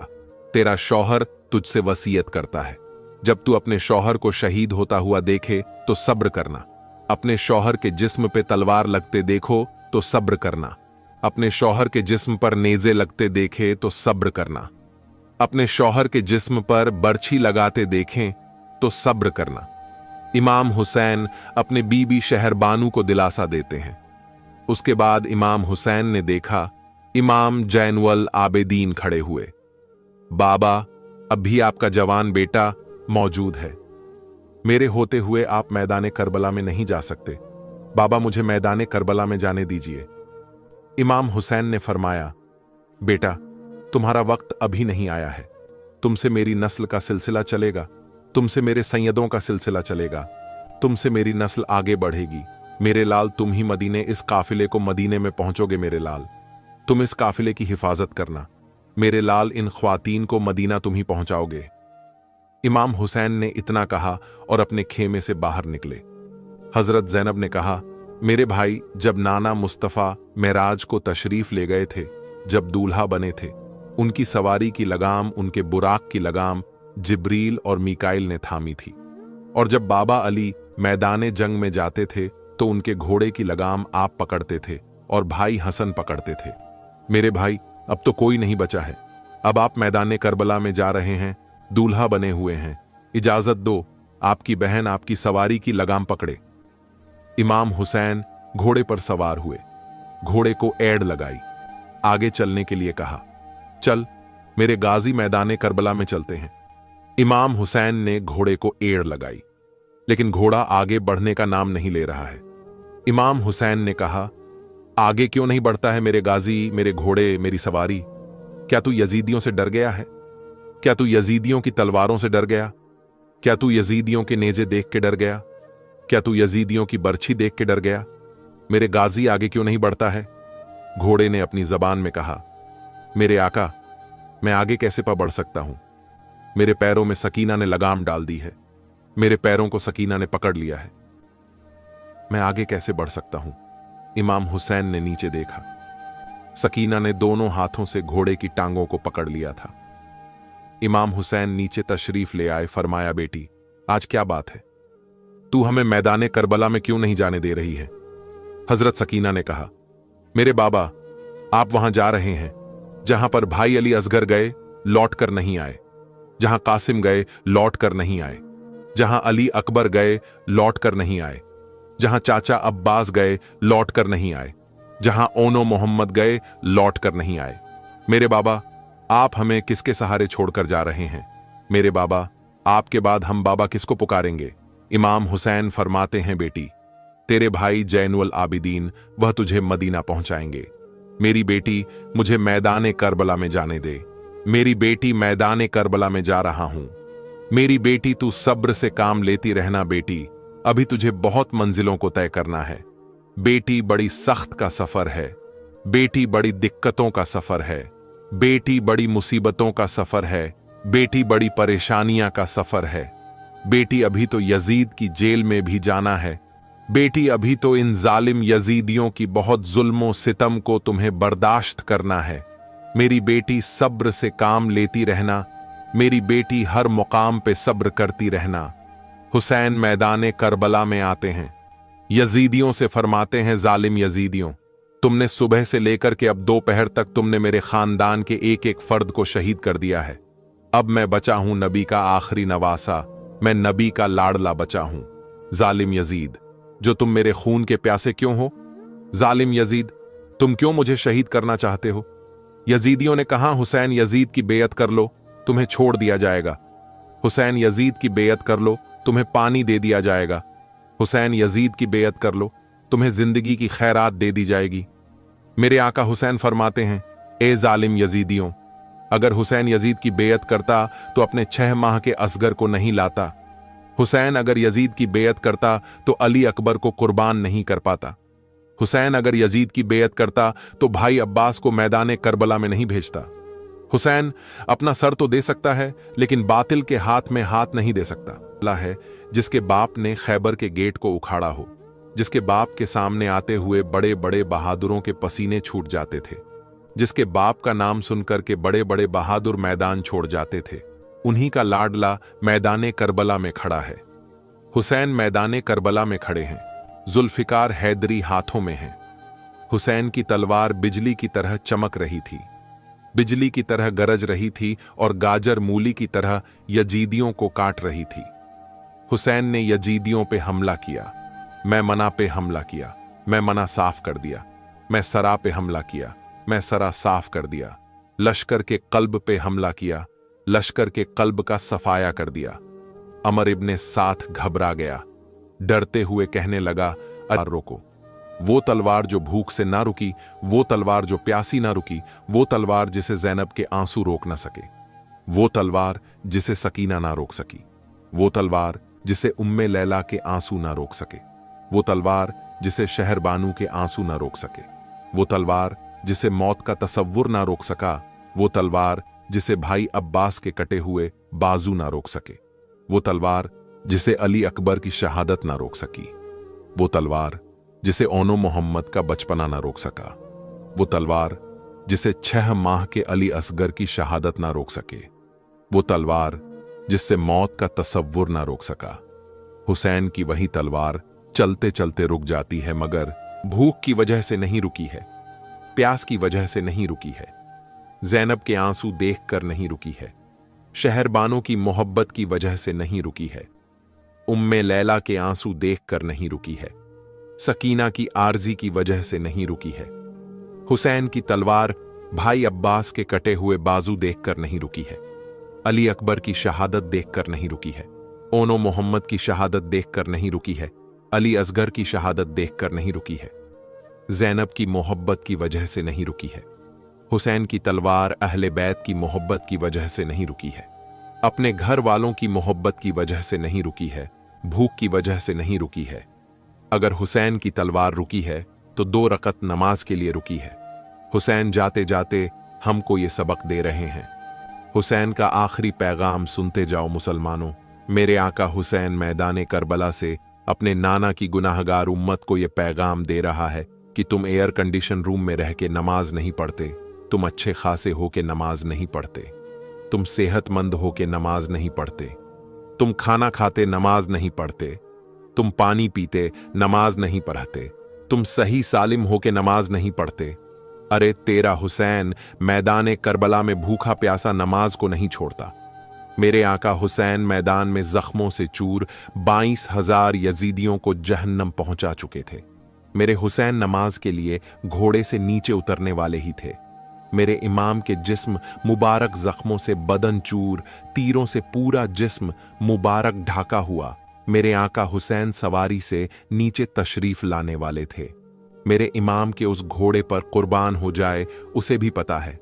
तेरा शौहर तुझसे वसीयत करता है, जब तू अपने शौहर को शहीद होता हुआ देखे तो सब्र करना। अपने शौहर के जिस्म पे तलवार लगते देखो तो सब्र करना। अपने शौहर के जिस्म पर नेजे लगते देखे तो सब्र करना। अपने शौहर के जिस्म पर बरछी लगाते देखें तो सब्र करना। इमाम हुसैन अपने बीबी शहरबानू को दिलासा देते हैं। उसके बाद इमाम हुसैन ने देखा इमाम जैनुल आबेदीन खड़े हुए। बाबा, अब भी आपका जवान बेटा मौजूद है। मेरे होते हुए आप मैदान करबला में नहीं जा सकते। बाबा, मुझे मैदान करबला में जाने दीजिए। इमाम हुसैन ने फरमाया, बेटा, तुम्हारा वक्त अभी नहीं आया है। तुमसे मेरी नस्ल का सिलसिला चलेगा, तुमसे मेरे सैयदों का सिलसिला चलेगा, तुमसे मेरी नस्ल आगे बढ़ेगी। मेरे लाल, तुम ही मदीने इस काफिले को मदीने में पहुंचोगे। मेरे लाल, तुम इस काफिले की हिफाजत करना। मेरे लाल, इन ख्वातीन को मदीना तुम ही पहुंचाओगे। इमाम हुसैन ने इतना कहा और अपने खेमे से बाहर निकले। हजरत जैनब ने कहा, मेरे भाई जब नाना मुस्तफ़ा मेराज को तशरीफ ले गए थे, जब दूल्हा बने थे, उनकी सवारी की लगाम, उनके बुराक की लगाम जिब्रील और मीकाइल ने थामी थी। और जब बाबा अली मैदाने जंग में जाते थे तो उनके घोड़े की लगाम आप पकड़ते थे और भाई हसन पकड़ते थे। मेरे भाई, अब तो कोई नहीं बचा है। अब आप मैदाने करबला में जा रहे हैं, दूल्हा बने हुए हैं। इजाजत दो, आपकी बहन आपकी सवारी की लगाम पकड़े। इमाम हुसैन घोड़े पर सवार हुए। घोड़े को एड़ लगाई, आगे चलने के लिए कहा, चल मेरे गाजी मैदाने करबला में चलते हैं। इमाम हुसैन ने घोड़े को एड़ लगाई, लेकिन घोड़ा आगे बढ़ने का नाम नहीं ले रहा है। इमाम हुसैन ने कहा, आगे क्यों नहीं बढ़ता है मेरे गाजी, मेरे घोड़े, मेरी सवारी? क्या तू यजीदियों से डर गया है? क्या तू यजीदियों की तलवारों से डर गया? क्या तू यजीदियों के नेजे देख के डर गया? क्या तू यजीदियों की बर्छी देख के डर गया? मेरे गाजी आगे क्यों नहीं बढ़ता है? घोड़े ने अपनी जबान में कहा, मेरे आका, मैं आगे कैसे बढ़ सकता हूं? मेरे पैरों में सकीना ने लगाम डाल दी है, मेरे पैरों को सकीना ने पकड़ लिया है, मैं आगे कैसे बढ़ सकता हूं? इमाम हुसैन ने नीचे देखा। सकीना ने दोनों हाथों से घोड़े की टांगों को पकड़ लिया था। इमाम हुसैन नीचे तशरीफ ले आए, फरमाया, बेटी आज क्या बात है? तू हमें मैदाने करबला में क्यों नहीं जाने दे रही है? हजरत सकीना ने कहा, मेरे बाबा, आप वहां जा रहे हैं जहां पर भाई अली असगर गए, लौट कर नहीं आए, जहां कासिम गए, लौट कर नहीं आए, जहां अली अकबर गए, लौट कर नहीं आए, जहां चाचा अब्बास गए, लौट कर नहीं आए, जहां ओनो मोहम्मद गए, लौट कर नहीं आए। मेरे बाबा, आप हमें किसके सहारे छोड़कर जा रहे हैं? मेरे बाबा, आपके बाद हम बाबा किसको पुकारेंगे? इमाम हुसैन फरमाते हैं, बेटी, तेरे भाई जैनुल आबिदीन वह तुझे मदीना पहुंचाएंगे। मेरी बेटी, मुझे मैदाने करबला में जाने दे। मेरी बेटी, मैदाने करबला में जा रहा हूं। मेरी बेटी, तू सब्र से काम लेती रहना बेटी, अभी तुझे बहुत मंजिलों को तय करना है। बेटी, बड़ी सख्त का सफर है। बेटी, बड़ी दिक्कतों का सफर है। बेटी, बड़ी मुसीबतों का सफर है। बेटी, बड़ी परेशानियां का सफर है। बेटी, अभी तो यजीद की जेल में भी जाना है। बेटी, अभी तो इन जालिम यजीदियों की बहुत जुल्मों सितम को तुम्हें बर्दाश्त करना है। मेरी बेटी, सब्र से काम लेती रहना। मेरी बेटी, हर मुकाम पे सब्र करती रहना। हुसैन मैदाने करबला में आते हैं, यजीदियों से फरमाते हैं, जालिम यजीदियों, तुमने सुबह से लेकर के अब दोपहर तक तुमने मेरे खानदान के एक एक फर्द को शहीद कर दिया है। अब मैं बचा हूं नबी का आखिरी नवासा, मैं नबी का लाडला बचा हूं। जालिम यजीद, जो तुम मेरे खून के प्यासे क्यों हो? जालिम यजीद, तुम क्यों मुझे शहीद करना चाहते हो? यजीदियों ने कहा, हुसैन यजीद की बेयत कर लो, तुम्हें छोड़ दिया जाएगा। हुसैन यजीद की बेयत कर लो, तुम्हें पानी दे दिया जाएगा। हुसैन यजीद की बेयत कर लो, तुम्हें जिंदगी की खैरात दे दी जाएगी। मेरे आका हुसैन फरमाते हैं, ए जालिम यजीदियों, अगर हुसैन यजीद की बेयत करता तो अपने 6 माह के असगर को नहीं लाता। हुसैन अगर यजीद की बेयत करता तो अली अकबर को कुर्बान नहीं कर पाता। हुसैन अगर यजीद की बेयत करता तो भाई अब्बास को मैदाने करबला में नहीं भेजता। हुसैन अपना सर तो दे सकता है, लेकिन बातिल के हाथ में हाथ नहीं दे सकता। अल्लाह है जिसके बाप ने खैबर के गेट को उखाड़ा हो, जिसके बाप के सामने आते हुए बड़े बड़े बहादुरों के पसीने छूट जाते थे, जिसके बाप का नाम सुनकर के बड़े बड़े बहादुर मैदान छोड़ जाते थे, उन्हीं का लाडला मैदाने करबला में खड़ा है। हुसैन मैदाने करबला में खड़े हैं, जुल्फिकार हैदरी हाथों में है। हुसैन की तलवार बिजली की तरह चमक रही थी, बिजली की तरह गरज रही थी और गाजर मूली की तरह यजीदियों को काट रही थी। हुसैन ने यजीदियों पे हमला किया, मैं मना पे हमला किया, मैं मना साफ कर दिया, मैं सरा पे हमला किया, मैं सरा साफ कर दिया, लश्कर के कल्ब पे हमला किया, लश्कर के कल्ब का सफाया कर दिया। अमर इब्ने साथ घबरा गया, डरते हुए कहने लगा, अरे रोको, वो तलवार जो भूख से ना रुकी, वो तलवार जो प्यासी ना रुकी, वो तलवार जिसे ज़ैनब के आंसू रोक ना सके, वो तलवार जिसे सकीना ना रोक सकी, वो तलवार जिसे उम्मे लैला के आंसू ना रोक सके, वो तलवार जिसे शहर बानू के आंसू ना रोक सके, वो तलवार जिसे मौत का तसव्वुर ना रोक सका, वो तलवार जिसे भाई अब्बास के कटे हुए बाजू ना रोक सके, वो तलवार जिसे अली अकबर की शहादत ना रोक सकी, वो तलवार जिसे ओनो मोहम्मद का बचपना ना रोक सका, वो तलवार जिसे 6 माह के अली असगर की शहादत ना रोक सके, वो तलवार जिससे मौत का तसव्वुर ना रोक सका। हुसैन की वही तलवार चलते चलते रुक जाती है, मगर भूख की वजह से नहीं रुकी है, प्यास की वजह से नहीं रुकी है, ज़ैनब के आंसू देखकर नहीं रुकी है, शहरबानों की मोहब्बत की वजह से नहीं रुकी है, उम्मे लैला के आंसू देखकर नहीं रुकी है, सकीना की आर्जी की वजह से नहीं रुकी है, हुसैन की तलवार भाई अब्बास के कटे हुए बाजू देखकर नहीं रुकी है, अली अकबर की शहादत देखकर नहीं रुकी है, ओनो मोहम्मद की शहादत देखकर नहीं रुकी है, अली असगर की शहादत देखकर नहीं रुकी है, ज़ैनब की मोहब्बत की वजह से नहीं रुकी है, हुसैन की तलवार अहले बैत की मोहब्बत की वजह से नहीं रुकी है, अपने घर वालों की मोहब्बत की वजह से नहीं रुकी है, भूख की वजह से नहीं रुकी है। अगर हुसैन की तलवार रुकी है तो 2 रकत नमाज के लिए रुकी है। हुसैन जाते जाते हमको ये सबक दे रहे हैं। हुसैन का आखिरी पैगाम सुनते जाओ मुसलमानों। मेरे आका हुसैन मैदान करबला से अपने नाना की गुनाहगार उम्मत को ये पैगाम दे रहा है कि तुम एयर कंडीशन रूम में रह के नमाज नहीं पढ़ते, तुम अच्छे खासे हो के नमाज नहीं पढ़ते, तुम सेहतमंद हो के नमाज नहीं पढ़ते, तुम खाना खाते नमाज नहीं पढ़ते, तुम पानी पीते नमाज नहीं पढ़ते, तुम सही सालिम हो के नमाज नहीं पढ़ते। अरे तेरा हुसैन मैदान करबला में भूखा प्यासा नमाज को नहीं छोड़ता। मेरे आका हुसैन मैदान में जख्मों से चूर 22,000 यजीदियों को जहन्नम पहुंचा चुके थे। मेरे हुसैन नमाज के लिए घोड़े से नीचे उतरने वाले ही थे। मेरे इमाम के जिस्म मुबारक जख्मों से बदन चूर, तीरों से पूरा जिस्म मुबारक ढाका हुआ मेरे आका हुसैन सवारी से नीचे तशरीफ लाने वाले थे। मेरे इमाम के उस घोड़े पर कुर्बान हो जाए उसे भी पता है।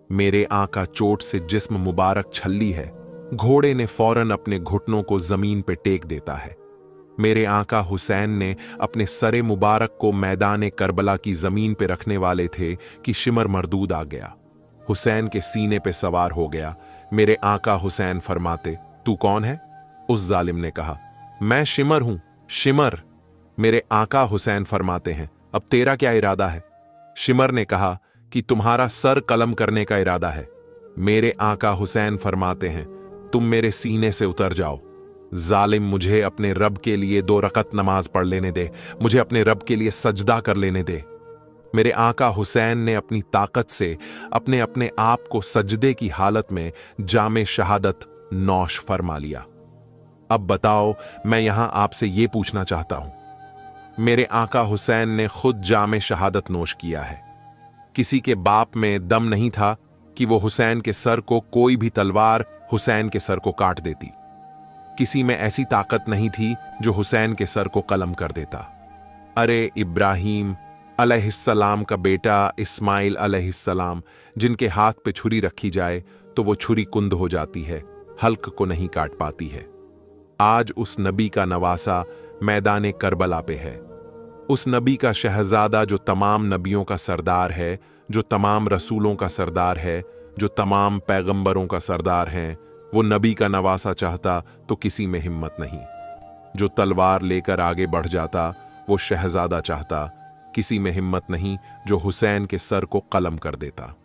मेरे आका चोट से जिस्म मुबारक छल्ली है, घोड़े ने फौरन अपने घुटनों को जमीन पे टेक देता है। मेरे आका हुसैन ने अपने सरे मुबारक को मैदान करबला की जमीन पे रखने वाले थे कि शिमर मरदूद आ गया, हुसैन के सीने पे सवार हो गया। मेरे आका हुसैन फरमाते, तू कौन है? उस जालिम ने कहा, मैं शिमर हूं, शिमर। मेरे आका हुसैन फरमाते हैं, अब तेरा क्या इरादा है? शिमर ने कहा कि तुम्हारा सर कलम करने का इरादा है। मेरे आका हुसैन फरमाते हैं, तुम मेरे सीने से उतर जाओ। जालिम, मुझे अपने रब के लिए 2 रकत नमाज पढ़ लेने दे, मुझे अपने रब के लिए सजदा कर लेने दे। मेरे आका हुसैन ने अपनी ताकत से अपने अपने आप को सजदे की हालत में जामे शहादत नौश फरमा लिया। अब बताओ, मैं यहां आपसे यह पूछना चाहता हूं, मेरे आका हुसैन ने खुद जामे शहादत नोश किया है। किसी के बाप में दम नहीं था कि वो हुसैन के सर को कोई भी तलवार हुसैन के सर को काट देती। किसी में ऐसी ताकत नहीं थी जो हुसैन के सर को कलम कर देता। अरे इब्राहिम अलैहिस्सलाम का बेटा इस्माइल अलैहिस्सलाम, जिनके हाथ पे छुरी रखी जाए तो वो छुरी कुंद हो जाती है, हल्क को नहीं काट पाती है। आज उस नबी का नवासा मैदान करबला पे है। उस नबी का शहजादा जो तमाम नबियों का सरदार है, जो तमाम रसूलों का सरदार है, जो तमाम पैगंबरों का सरदार है, वो नबी का नवासा चाहता तो किसी में हिम्मत नहीं। जो तलवार लेकर आगे बढ़ जाता वो शहजादा चाहता, किसी में हिम्मत नहीं जो हुसैन के सर को कलम कर देता।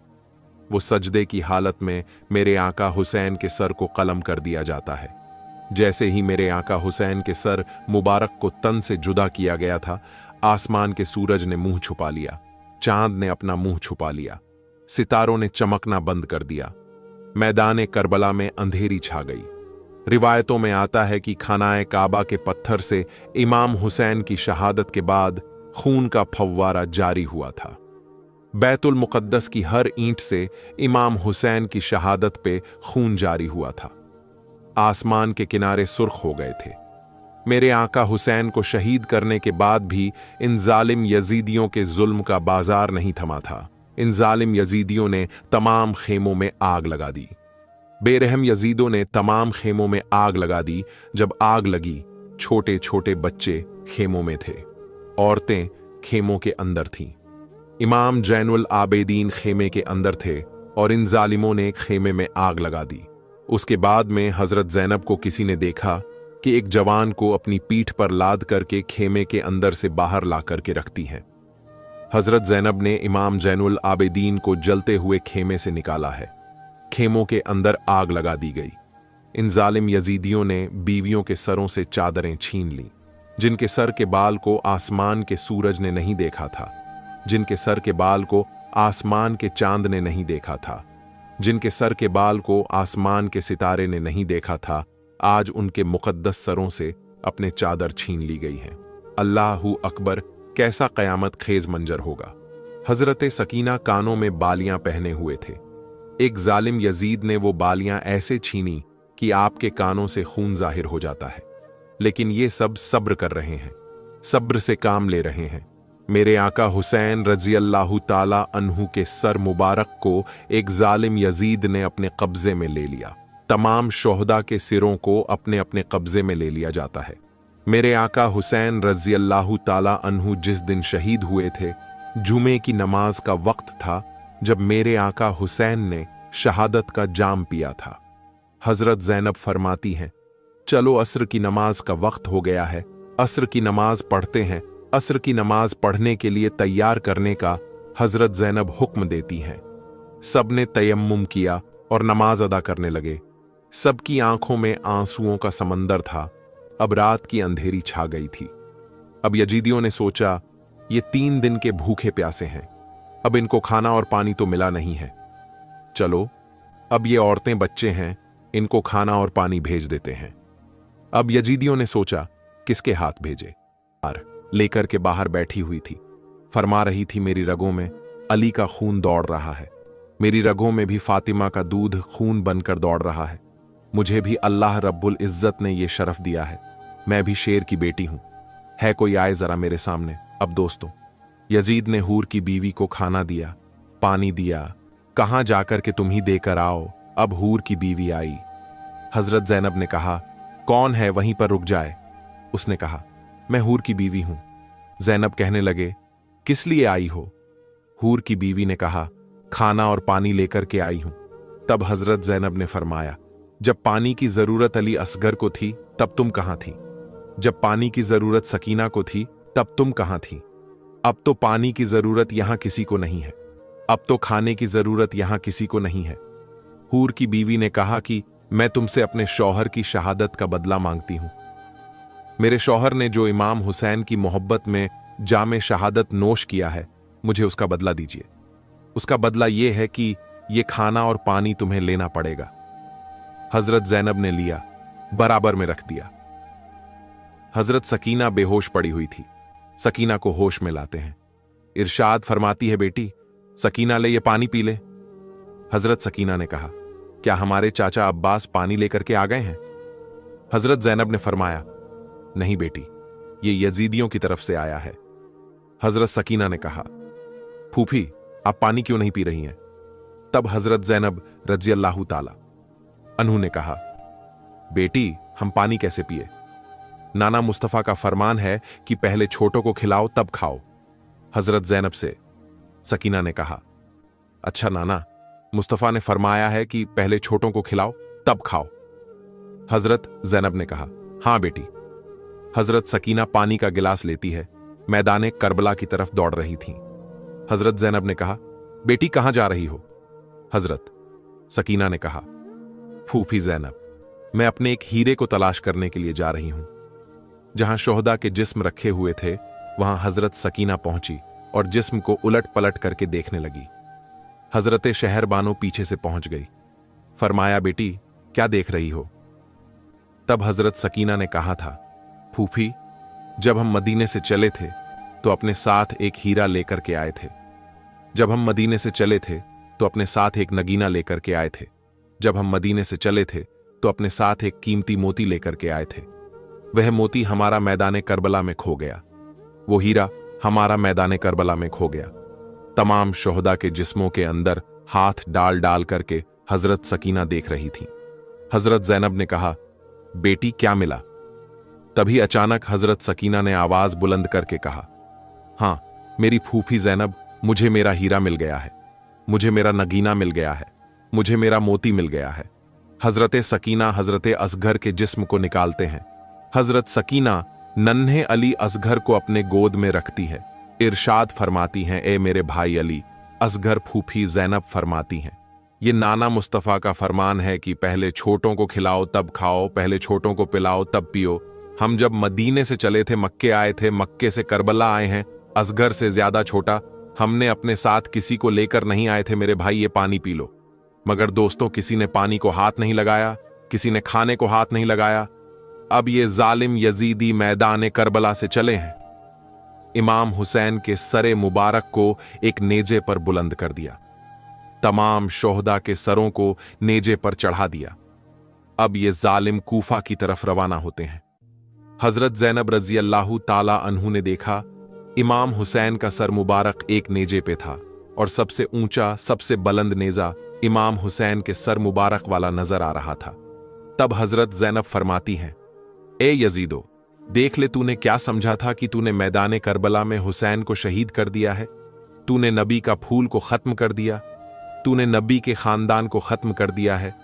वो सजदे की हालत में मेरे आका हुसैन के सर को कलम कर दिया जाता है। जैसे ही मेरे आका हुसैन के सर मुबारक को तन से जुदा किया गया था, आसमान के सूरज ने मुंह छुपा लिया, चांद ने अपना मुंह छुपा लिया, सितारों ने चमकना बंद कर दिया। मैदान करबला में अंधेरी छा गई। रिवायतों में आता है कि खानाए काबा के पत्थर से इमाम हुसैन की शहादत के बाद खून का फव्वारा जारी हुआ था। बैतुल मुकद्दस की हर ईंट से इमाम हुसैन की शहादत पे खून जारी हुआ था। आसमान के किनारे सुर्ख हो गए थे। मेरे आका हुसैन को शहीद करने के बाद भी इन जालिम यजीदियों के जुल्म का बाजार नहीं थमा था। इन जालिम यजीदियों ने तमाम खेमों में आग लगा दी। बेरहम यजीदों ने तमाम खेमों में आग लगा दी। जब आग लगी, छोटे छोटे बच्चे खेमों में थे, औरतें खेमों के अंदर थीं। इमाम जैनुल आबेदीन खेमे के अंदर थे और इन जालिमों ने खेमे में आग लगा दी। उसके बाद में हजरत ज़ैनब को किसी ने देखा कि एक जवान को अपनी पीठ पर लाद करके खेमे के अंदर से बाहर ला करके रखती हैं। हजरत ज़ैनब ने इमाम जैनुल आबेदीन को जलते हुए खेमे से निकाला है। खेमों के अंदर आग लगा दी गई। इन जालिम यजीदियों ने बीवियों के सरों से चादरें छीन लीं, जिनके सर के बाल को आसमान के सूरज ने नहीं देखा था, जिनके सर के बाल को आसमान के चांद ने नहीं देखा था, जिनके सर के बाल को आसमान के सितारे ने नहीं देखा था, आज उनके मुकद्दस सरों से अपने चादर छीन ली गई है। अल्लाहू अकबर, कैसा क़यामत खेज मंजर होगा। हजरत सकीना कानों में बालियां पहने हुए थे। एक जालिम यजीद ने वो बालियां ऐसे छीनी कि आपके कानों से खून जाहिर हो जाता है। लेकिन ये सब सब्र कर रहे हैं, सब्र से काम ले रहे हैं। मेरे आका हुसैन रजी अल्लाह ताला अन्हु के सर मुबारक को एक जालिम यजीद ने अपने कब्जे में ले लिया। तमाम शोहदा के सिरों को अपने अपने कब्जे में ले लिया जाता है। मेरे आका हुसैन रजी अल्लाह ताला अन्हु जिस दिन शहीद हुए थे, जुमे की नमाज का वक्त था जब मेरे आका हुसैन ने शहादत का जाम पिया था। हजरत ज़ैनब फरमाती हैं, चलो असर की नमाज का वक्त हो गया है, असर की नमाज पढ़ते हैं। असर की नमाज पढ़ने के लिए तैयार करने का हजरत ज़ैनब हुक्म देती हैं। सब ने तयम्मुम किया और नमाज अदा करने लगे। सबकी आंखों में आंसुओं का समंदर था। अब रात की अंधेरी छा गई थी। अब यजीदियों ने सोचा, ये 3 दिन के भूखे प्यासे हैं, अब इनको खाना और पानी तो मिला नहीं है। चलो, अब ये औरतें बच्चे हैं, इनको खाना और पानी भेज देते हैं। अब यजीदियों ने सोचा, किसके हाथ भेजे? लेकर के बाहर बैठी हुई थी, फरमा रही थी, मेरी रगों में अली का खून दौड़ रहा है, मेरी रगों में भी फातिमा का दूध खून बनकर दौड़ रहा है। मुझे भी अल्लाह रब्बुल इज्जत ने यह शरफ दिया है, मैं भी शेर की बेटी हूं। है कोई आए जरा मेरे सामने। अब दोस्तों, यजीद ने हूर की बीवी को खाना दिया, पानी दिया, कहां जाकर के तुम ही देकर आओ। अब हूर की बीवी आई। हजरत ज़ैनब ने कहा, कौन है, वहीं पर रुक जाए। उसने कहा, मैं हूर की बीवी हूं। ज़ैनब कहने लगे, किस लिए आई हो? हूर की बीवी ने कहा, खाना और पानी लेकर के आई हूं। तब हजरत ज़ैनब ने फरमाया, जब पानी की जरूरत अली असगर को थी तब तुम कहां थी? जब पानी की जरूरत सकीना को थी तब तुम कहां थी? अब तो पानी की जरूरत यहां किसी को नहीं है, अब तो खाने की जरूरत यहां किसी को नहीं है। हूर की बीवी ने कहा कि मैं तुमसे अपने शौहर की शहादत का बदला मांगती हूं। मेरे शौहर ने जो इमाम हुसैन की मोहब्बत में जामे शहादत नोश किया है, मुझे उसका बदला दीजिए। उसका बदला यह है कि यह खाना और पानी तुम्हें लेना पड़ेगा। हजरत ज़ैनब ने लिया, बराबर में रख दिया। हजरत सकीना बेहोश पड़ी हुई थी। सकीना को होश में लाते हैं। इरशाद फरमाती है, बेटी सकीना ले, ये पानी पी ले। हजरत सकीना ने कहा, क्या हमारे चाचा अब्बास पानी लेकर के आ गए हैं? हजरत ज़ैनब ने फरमाया, नहीं बेटी, ये यजीदियों की तरफ से आया है। हजरत सकीना ने कहा, फूफी आप पानी क्यों नहीं पी रही हैं? तब हजरत ज़ैनब रज़ी अल्लाह ताला अन्हु ने कहा, बेटी हम पानी कैसे पिए? नाना मुस्तफा का फरमान है कि पहले छोटों को खिलाओ तब खाओ। हजरत ज़ैनब से सकीना ने कहा, अच्छा नाना, मुस्तफा ने फरमाया है कि पहले छोटों को खिलाओ तब खाओ। हजरत ज़ैनब ने कहा, हां बेटी। हजरत सकीना पानी का गिलास लेती है, मैदाने करबला की तरफ दौड़ रही थीं। हजरत ज़ैनब ने कहा, बेटी कहां जा रही हो? हजरत सकीना ने कहा, फूफी ज़ैनब, मैं अपने एक हीरे को तलाश करने के लिए जा रही हूं। जहां शोहदा के जिस्म रखे हुए थे, वहां हजरत सकीना पहुंची और जिस्म को उलट पलट करके देखने लगी। हजरत शहरबानो पीछे से पहुंच गई। फरमाया, बेटी क्या देख रही हो? तब हजरत सकीना ने कहा था, फूफी जब हम मदीने से चले थे तो अपने साथ एक हीरा लेकर के आए थे। जब हम मदीने से चले थे तो अपने साथ एक नगीना लेकर के आए थे। जब हम मदीने से चले थे तो अपने साथ एक कीमती मोती लेकर के आए थे। वह मोती हमारा मैदाने करबला में खो गया, वो हीरा हमारा मैदाने करबला में खो गया। तमाम शोहदा के जिस्मों के अंदर हाथ डाल डाल करके हजरत सकीना देख रही थी। हजरत ज़ैनब ने कहा, बेटी क्या मिला? तभी अचानक हजरत सकीना ने आवाज बुलंद करके कहा, हां मेरी फूफी ज़ैनब, मुझे मेरा हीरा मिल गया है, मुझे मेरा नगीना मिल गया है, मुझे मेरा मोती मिल गया है। हजरत सकीना हजरत असगर के जिस्म को निकालते हैं। हजरत सकीना नन्हे अली असगर को अपने गोद में रखती है। इरशाद फरमाती हैं, ए मेरे भाई अली। असगर फूफी ज़ैनब फरमाती हैं, ये नाना मुस्तफ़ा का फरमान है कि पहले छोटों को खिलाओ तब खाओ, पहले छोटों को पिलाओ तब पियो। हम जब मदीने से चले थे, मक्के आए थे, मक्के से करबला आए हैं, असगर से ज्यादा छोटा हमने अपने साथ किसी को लेकर नहीं आए थे। मेरे भाई ये पानी पी लो। मगर दोस्तों, किसी ने पानी को हाथ नहीं लगाया, किसी ने खाने को हाथ नहीं लगाया। अब ये जालिम यजीदी मैदान करबला से चले हैं, इमाम हुसैन के सरे मुबारक को एक नेजे पर बुलंद कर दिया। तमाम शोहदा के सरों को नेजे पर चढ़ा दिया। अब ये जालिम कूफा की तरफ रवाना होते हैं। हजरत ज़ैनब रजी अल्लाह ताला अन्हु ने देखा इमाम हुसैन का सर मुबारक एक नेजे पे था और सबसे ऊंचा, सबसे बुलंद नेजा इमाम हुसैन के सर मुबारक वाला नजर आ रहा था। तब हजरत ज़ैनब फरमाती हैं, ए यजीदो, देख ले तूने क्या समझा था कि तूने मैदान करबला में हुसैन को शहीद कर दिया है। तूने नबी का फूल को खत्म कर दिया, तूने नबी के खानदान को खत्म कर दिया है,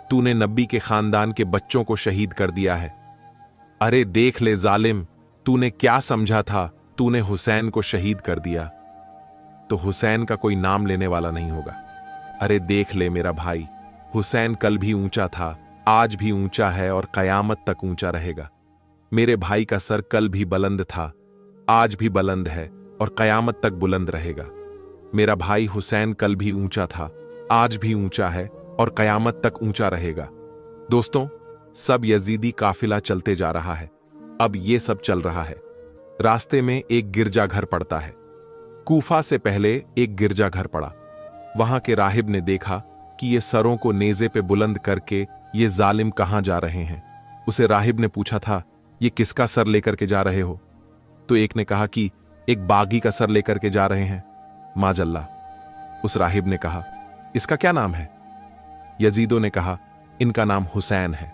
तूने नबी के खानदान के बच्चों को शहीद कर दिया है। अरे देख ले जालिम, तूने क्या समझा था, तूने हुसैन को शहीद कर दिया तो हुसैन का कोई नाम लेने वाला नहीं होगा। अरे देख ले मेरा भाई, हुसैन कल भी ऊंचा था, आज भी ऊंचा है और कयामत तक ऊंचा रहेगा। मेरे भाई का सर कल भी बुलंद था, आज भी बुलंद है और कयामत तक बुलंद रहेगा। मेरा भाई हुसैन कल भी ऊंचा था, आज भी ऊंचा है और कयामत तक ऊंचा रहेगा। दोस्तों, सब यजीदी काफिला चलते जा रहा है। अब ये सब चल रहा है। रास्ते में एक गिरजाघर पड़ता है। कूफा से पहले एक गिरजाघर पड़ा। वहां के राहिब ने देखा कि ये सरों को नेजे पे बुलंद करके ये जालिम कहां जा रहे हैं। उसे राहिब ने पूछा था, ये किसका सर लेकर के जा रहे हो? तो एक ने कहा कि एक बागी का सर लेकर के जा रहे हैं। माजल्ला। उस राहिब ने कहा, इसका क्या नाम है? यजीदों ने कहा, इनका नाम हुसैन है।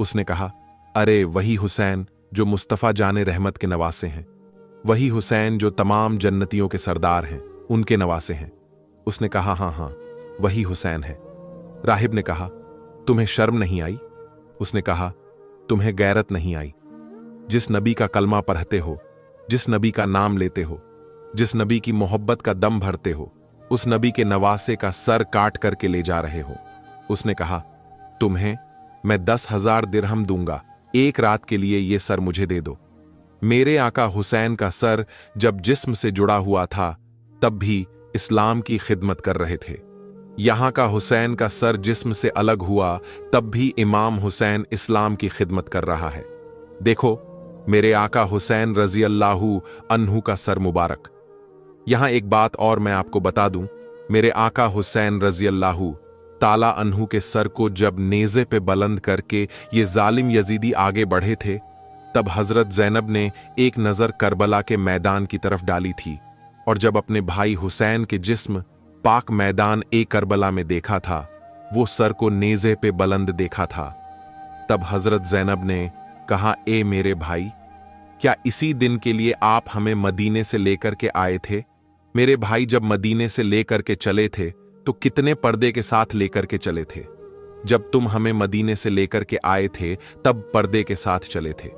उसने कहा, अरे वही हुसैन जो मुस्तफा जाने रहमत के नवासे हैं, वही हुसैन जो तमाम जन्नतियों के सरदार हैं, उनके नवासे हैं। उसने कहा, हाँ हाँ, वही हुसैन है। राहिब ने कहा, तुम्हें शर्म नहीं आई? उसने कहा, तुम्हें गैरत नहीं आई? जिस नबी का कलमा पढ़ते हो, जिस नबी का नाम लेते हो, जिस नबी की मोहब्बत का दम भरते हो, उस नबी के नवासे का सर काट करके ले जा रहे हो। उसने कहा, तुम्हें मैं 10,000 दिरहम दूंगा, एक रात के लिए ये सर मुझे दे दो। मेरे आका हुसैन का सर जब जिस्म से जुड़ा हुआ था तब भी इस्लाम की खिदमत कर रहे थे। यहां का हुसैन का सर जिस्म से अलग हुआ तब भी इमाम हुसैन इस्लाम की खिदमत कर रहा है। देखो मेरे आका हुसैन रजी अल्लाहु अन्हु का सर मुबारक। यहां एक बात और मैं आपको बता दूं, मेरे आका हुसैन रजी अल्लाहु ताला अन्हु के सर को जब नेजे पे बुलंद करके ये जालिम यजीदी आगे बढ़े थे, तब हजरत ज़ैनब ने एक नजर करबला के मैदान की तरफ डाली थी और जब अपने भाई हुसैन के जिस्म पाक मैदान ए करबला में देखा था, वो सर को नेजे पे बुलंद देखा था, तब हजरत ज़ैनब ने कहा, ए मेरे भाई, क्या इसी दिन के लिए आप हमें मदीने से लेकर के आए थे? मेरे भाई जब मदीने से लेकर के चले थे तो कितने पर्दे के साथ लेकर के चले थे? जब तुम हमें मदीने से लेकर के आए थे तब पर्दे के साथ चले थे।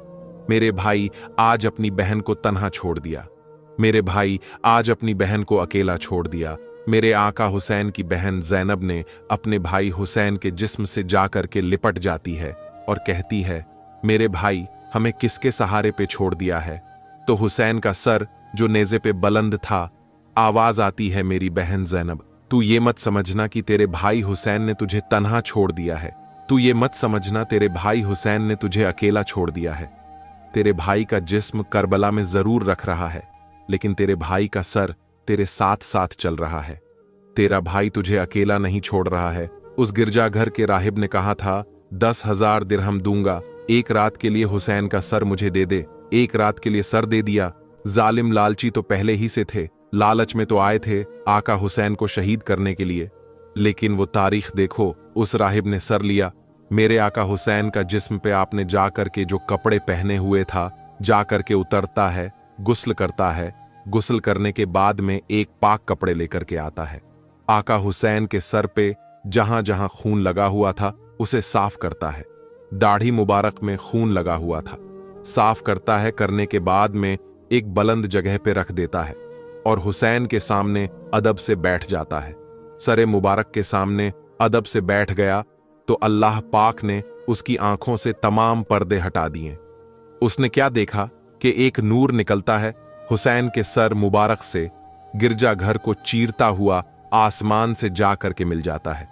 मेरे भाई आज अपनी बहन को तन्हा छोड़ दिया। मेरे भाई आज अपनी बहन को अकेला छोड़ दिया। मेरे आका हुसैन की बहन ज़ैनब ने अपने भाई हुसैन के जिस्म से जाकर के लिपट जाती है और कहती है, मेरे भाई हमें किसके सहारे पे छोड़ दिया है? तो हुसैन का सर जो नेजे पे बुलंद था, आवाज आती है, मेरी बहन ज़ैनब, तू ये मत समझना कि तेरे भाई हुसैन ने तुझे तन्हा छोड़ दिया है। तू ये मत समझना तेरे भाई हुसैन ने तुझे अकेला छोड़ दिया है। तेरे भाई का जिस्म करबला में जरूर रख रहा है, लेकिन तेरे भाई का सर तेरे साथ साथ चल रहा है। तेरा भाई तुझे अकेला नहीं छोड़ रहा है। उस गिरजाघर के राहिब ने कहा था, 10,000 दिरहम दूंगा, एक रात के लिए हुसैन का सर मुझे दे दे। एक रात के लिए सर दे दिया। जालिम लालची तो पहले ही से थे, लालच में तो आए थे आका हुसैन को शहीद करने के लिए, लेकिन वो तारीख देखो, उस राहिब ने सर लिया। मेरे आका हुसैन का जिस्म पे आपने जाकर के जो कपड़े पहने हुए था, जाकर के उतरता है, गुस्ल करता है, गुस्ल करने के बाद में एक पाक कपड़े लेकर के आता है। आका हुसैन के सर पे जहां जहां खून लगा हुआ था उसे साफ करता है। दाढ़ी मुबारक में खून लगा हुआ था, साफ करता है, करने के बाद में एक बुलंद जगह पे रख देता है और हुसैन के सामने अदब से बैठ जाता है। सरे मुबारक के सामने अदब से बैठ गया तो अल्लाह पाक ने उसकी आंखों से तमाम पर्दे हटा दिए। उसने क्या देखा कि एक नूर निकलता है हुसैन के सर मुबारक से, गिरजाघर को चीरता हुआ आसमान से जा करके मिल जाता है।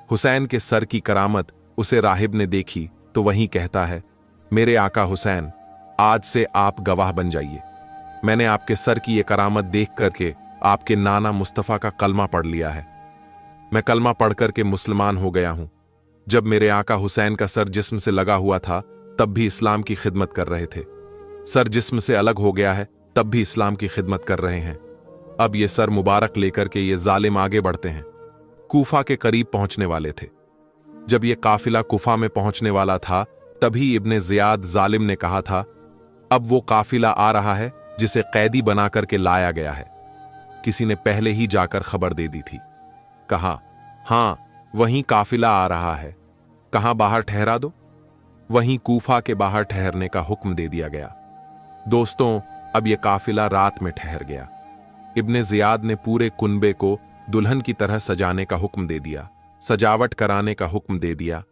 हुसैन के सर की करामत उसे राहिब ने देखी तो वहीं कहता है, मेरे आका हुसैन, आज से आप गवाह बन जाइए। मैंने आपके सर की ये करामत देख करके आपके नाना मुस्तफ़ा का कलमा पढ़ लिया है। मैं कलमा पढ़ करके मुसलमान हो गया हूं। जब मेरे आका हुसैन का सर जिस्म से लगा हुआ था तब भी इस्लाम की खिदमत कर रहे थे। सर जिस्म से अलग हो गया है तब भी इस्लाम की खिदमत कर रहे हैं। अब ये सर मुबारक लेकर के ये जालिम आगे बढ़ते हैं। कूफा के करीब पहुंचने वाले थे। जब ये काफिला कुफा में पहुंचने वाला था तभी इब्ने जियाद जालिम ने कहा था, अब वो काफिला आ रहा है जिसे कैदी बना करके लाया गया है। किसी ने पहले ही जाकर खबर दे दी थी। कहा, हां वहीं काफिला आ रहा है, कहां बाहर ठहरा दो। वहीं कूफा के बाहर ठहरने का हुक्म दे दिया गया। दोस्तों, अब यह काफिला रात में ठहर गया। इब्ने जियाद ने पूरे कुनबे को दुल्हन की तरह सजाने का हुक्म दे दिया, सजावट कराने का हुक्म दे दिया,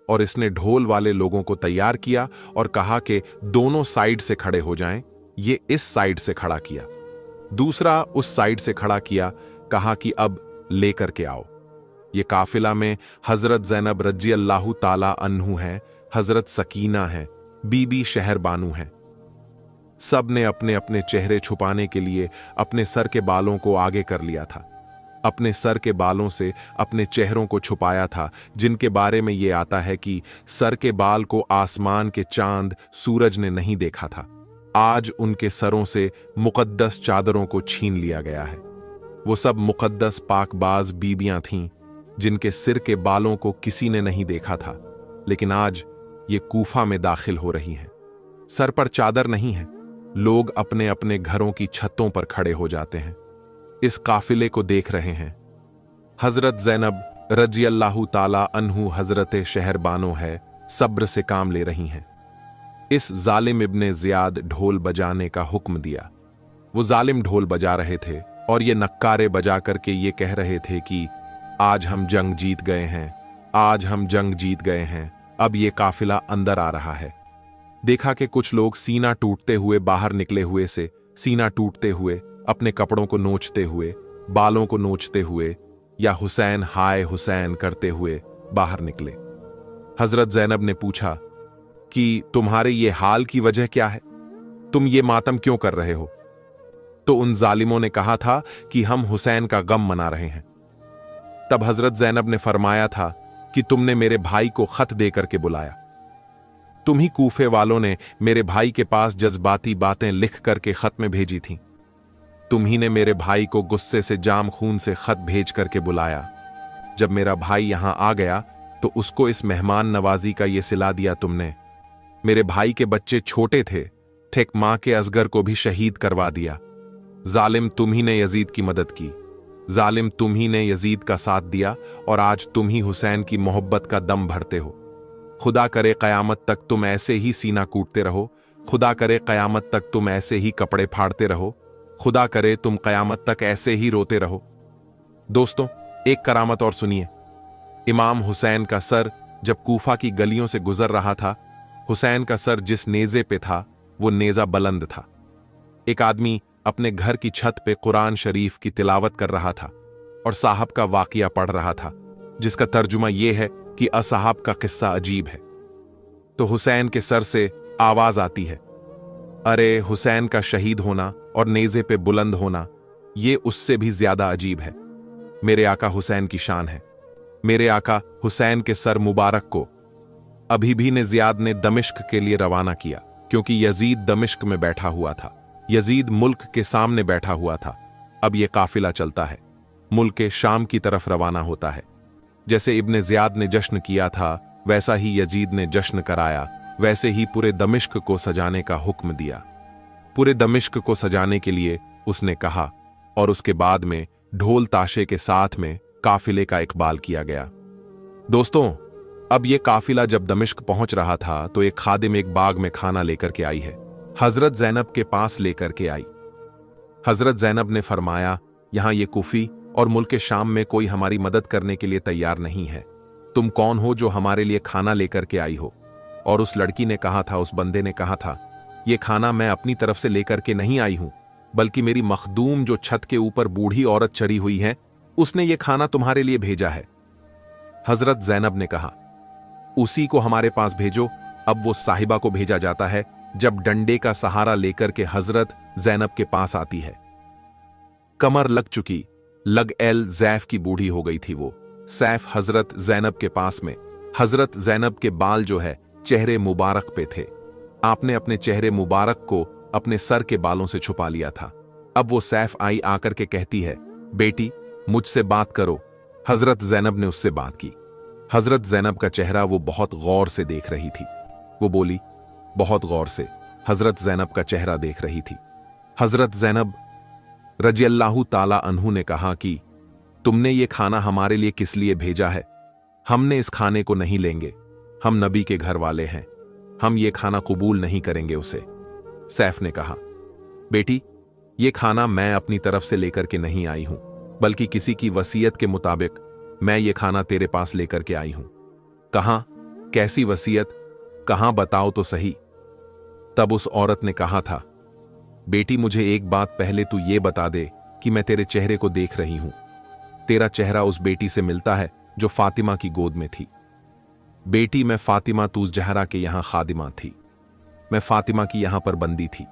और इसने ढोल वाले लोगों को तैयार किया और कहा कि दोनों साइड से खड़े हो जाएं। ये इस साइड से खड़ा किया, दूसरा उस साइड से खड़ा किया, कहा कि अब लेकर के आओ। ये काफिला में हजरत ज़ैनब रज़ी अल्लाहु ताला अन्हु हैं, हजरत सकीना हैं, बीबी शहरबानू हैं। सब ने अपने अपने चेहरे छुपाने के लिए अपने सर के बालों को आगे कर लिया था। अपने सर के बालों से अपने चेहरों को छुपाया था, जिनके बारे में यह आता है कि सर के बाल को आसमान के चांद सूरज ने नहीं देखा था। आज उनके सरों से मुकद्दस चादरों को छीन लिया गया है। वो सब मुकद्दस पाकबाज बीबियां थीं जिनके सिर के बालों को किसी ने नहीं देखा था, लेकिन आज ये कूफा में दाखिल हो रही हैं। सर पर चादर नहीं है। लोग अपने अपने घरों की छतों पर खड़े हो जाते हैं, इस काफिले को देख रहे हैं। हजरत ज़ैनब रज़ी अल्लाहु ताला अन्हु हजरत शहरबानो है, सब्र से काम ले रही हैं। इस जालिम इब्ने जियाद ढोल बजाने का हुक्म दिया। वो जालिम ढोल बजा रहे थे और ये नक्कारे बजा करके ये कह रहे थे कि आज हम जंग जीत गए हैं, आज हम जंग जीत गए हैं। अब ये काफिला अंदर आ रहा है। देखा कि कुछ लोग सीना टूटते हुए बाहर निकले हुए से, सीना टूटते हुए, अपने कपड़ों को नोचते हुए, बालों को नोचते हुए या हुसैन हाय हुसैन करते हुए बाहर निकले। हजरत ज़ैनब ने पूछा कि तुम्हारे ये हाल की वजह क्या है? तुम ये मातम क्यों कर रहे हो? तो उन जालिमों ने कहा था कि हम हुसैन का गम मना रहे हैं। तब हजरत ज़ैनब ने फरमाया था कि तुमने मेरे भाई को खत देकर के बुलाया। तुम ही कूफे वालों ने मेरे भाई के पास जज्बाती बातें लिख करके खत में भेजी थीं। तुम ही ने मेरे भाई को गुस्से से जाम खून से खत भेज करके बुलाया। जब मेरा भाई यहां आ गया तो उसको इस मेहमान नवाजी का ये सिला दिया तुमने। मेरे भाई के बच्चे छोटे थे, ठेक मां के असगर को भी शहीद करवा दिया। जालिम तुम ही ने यजीद की मदद की, जालिम तुम ही ने यजीद का साथ दिया, और आज तुम ही हुसैन की मोहब्बत का दम भरते हो। खुदा करे कयामत तक तुम ऐसे ही सीना कूटते रहो, खुदा करे कयामत तक तुम ऐसे ही कपड़े फाड़ते रहो, खुदा करे तुम कयामत तक ऐसे ही रोते रहो। दोस्तों, एक करामत और सुनिए। इमाम हुसैन का सर जब कूफा की गलियों से गुजर रहा था, हुसैन का सर जिस नेजे पे था वो नेजा बुलंद था। एक आदमी अपने घर की छत पे कुरान शरीफ की तिलावत कर रहा था और साहब का वाकिया पढ़ रहा था, जिसका तर्जुमा यह है कि असहाब का किस्सा अजीब है। तो हुसैन के सर से आवाज आती है, अरे हुसैन का शहीद होना और नेजे पे बुलंद होना, ये उससे भी ज्यादा अजीब है। मेरे आका हुसैन की शान है। मेरे आका हुसैन के सर मुबारक को अभी भी ने जियाद ने दमिश्क के लिए रवाना किया, क्योंकि यजीद दमिश्क में बैठा हुआ था। यजीद मुल्क के सामने बैठा हुआ था। अब यह काफिला चलता है, मुल्क के शाम की तरफ रवाना होता है। जैसे इब्ने जियाद ने जश्न किया था, वैसा ही यजीद ने जश्न कराया, वैसे ही पूरे दमिश्क को सजाने का हुक्म दिया। पूरे दमिश्क को सजाने के लिए उसने कहा, और उसके बाद में ढोल ताशे के साथ में काफिले का इकबाल किया गया। दोस्तों, अब यह काफिला जब दमिश्क पहुंच रहा था तो एक खादिम एक बाग में खाना लेकर के आई है। हजरत ज़ैनब के पास लेकर के आई। हजरत ज़ैनब ने फरमाया, यहां ये कुफी और मुल्क शाम में कोई हमारी मदद करने के लिए तैयार नहीं है। तुम कौन हो जो हमारे लिए खाना लेकर के आई हो? और उस लड़की ने कहा था, उस बंदे ने कहा था, ये खाना मैं अपनी तरफ से लेकर के नहीं आई हूं, बल्कि मेरी मखदूम जो छत के ऊपर बूढ़ी औरत चढ़ी हुई है, उसने ये खाना तुम्हारे लिए भेजा है। हजरत ज़ैनब ने कहा, उसी को हमारे पास भेजो। अब वो साहिबा को भेजा जाता है जब डंडे का सहारा लेकर के हजरत जैनब के पास आती है। कमर लग चुकी, लग एल जैफ की बूढ़ी हो गई थी वो। सैफ हजरत जैनब के पास में। हजरत जैनब के बाल जो है चेहरे मुबारक पे थे। आपने अपने चेहरे मुबारक को अपने सर के बालों से छुपा लिया था। अब वो सैफ आई आकर के कहती है, बेटी मुझसे बात करो। हजरत जैनब ने उससे बात की। हजरत जैनब का चेहरा वो बहुत गौर से देख रही थी। वो बोली, बहुत गौर से हजरत जैनब का चेहरा देख रही थी। हजरत जैनब रज़ियल्लाहु ताला अन्हु ने कहा कि तुमने ये खाना हमारे लिए किस लिए भेजा है? हमने इस खाने को नहीं लेंगे, हम नबी के घर वाले हैं, हम ये खाना कबूल नहीं करेंगे उसे। सैफ ने कहा, बेटी ये खाना मैं अपनी तरफ से लेकर के नहीं आई हूं, बल्कि किसी की वसीयत के मुताबिक मैं ये खाना तेरे पास लेकर के आई हूं। कहां? कैसी वसीयत? कहां बताओ तो सही। तब उस औरत ने कहा था, बेटी मुझे एक बात पहले तू ये बता दे कि मैं तेरे चेहरे को देख रही हूं। तेरा चेहरा उस बेटी से मिलता है जो फातिमा की गोद में थी। बेटी मैं फातिमा तूज जहरा के यहां खादिमा थी। मैं फातिमा की यहां पर बंदी थी।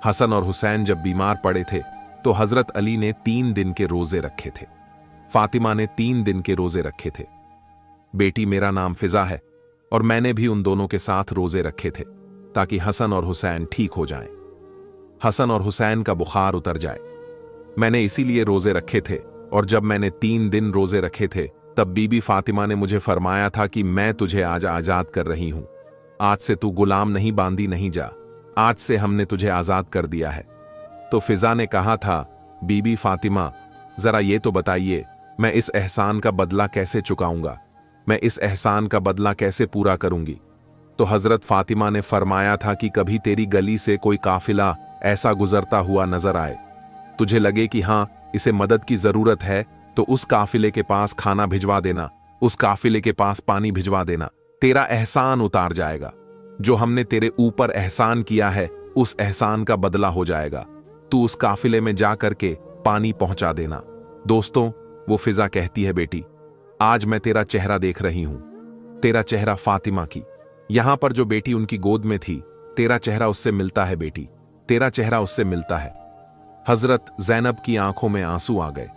हसन और हुसैन जब बीमार पड़े थे तो हजरत अली ने 3 दिन के रोजे रखे थे, फातिमा ने 3 दिन के रोजे रखे थे। बेटी मेरा नाम फिजा है और मैंने भी उन दोनों के साथ रोजे रखे थे ताकि हसन और हुसैन ठीक हो जाएं, हसन और हुसैन का बुखार उतर जाए। मैंने इसीलिए रोजे रखे थे और जब मैंने 3 दिन रोजे रखे थे तब बीबी फातिमा ने मुझे फरमाया था कि मैं तुझे आज आजाद कर रही हूं। आज से तू गुलाम नहीं बांधी नहीं जा, आज से हमने तुझे आजाद कर दिया है। तो फिजा ने कहा था, बीबी फातिमा जरा ये तो बताइए मैं इस एहसान का बदला कैसे चुकाऊंगा, मैं इस एहसान का बदला कैसे पूरा करूंगी? तो हजरत फातिमा ने फरमाया था कि कभी तेरी गली से कोई काफिला ऐसा गुजरता हुआ नजर आए, तुझे लगे कि हां इसे मदद की जरूरत है, तो उस काफिले के पास खाना भिजवा देना, उस काफिले के पास पानी भिजवा देना, तेरा एहसान उतार जाएगा। जो हमने तेरे ऊपर एहसान किया है उस एहसान का बदला हो जाएगा। तू उस काफिले में जा करके पानी पहुंचा देना। दोस्तों, वो फिजा कहती है, बेटी आज मैं तेरा चेहरा देख रही हूं, तेरा चेहरा फातिमा की। यहां पर जो बेटी उनकी गोद में थी, तेरा चेहरा उससे मिलता है बेटी, तेरा चेहरा उससे मिलता है। हजरत जैनब की आंखों में आंसू आ गए।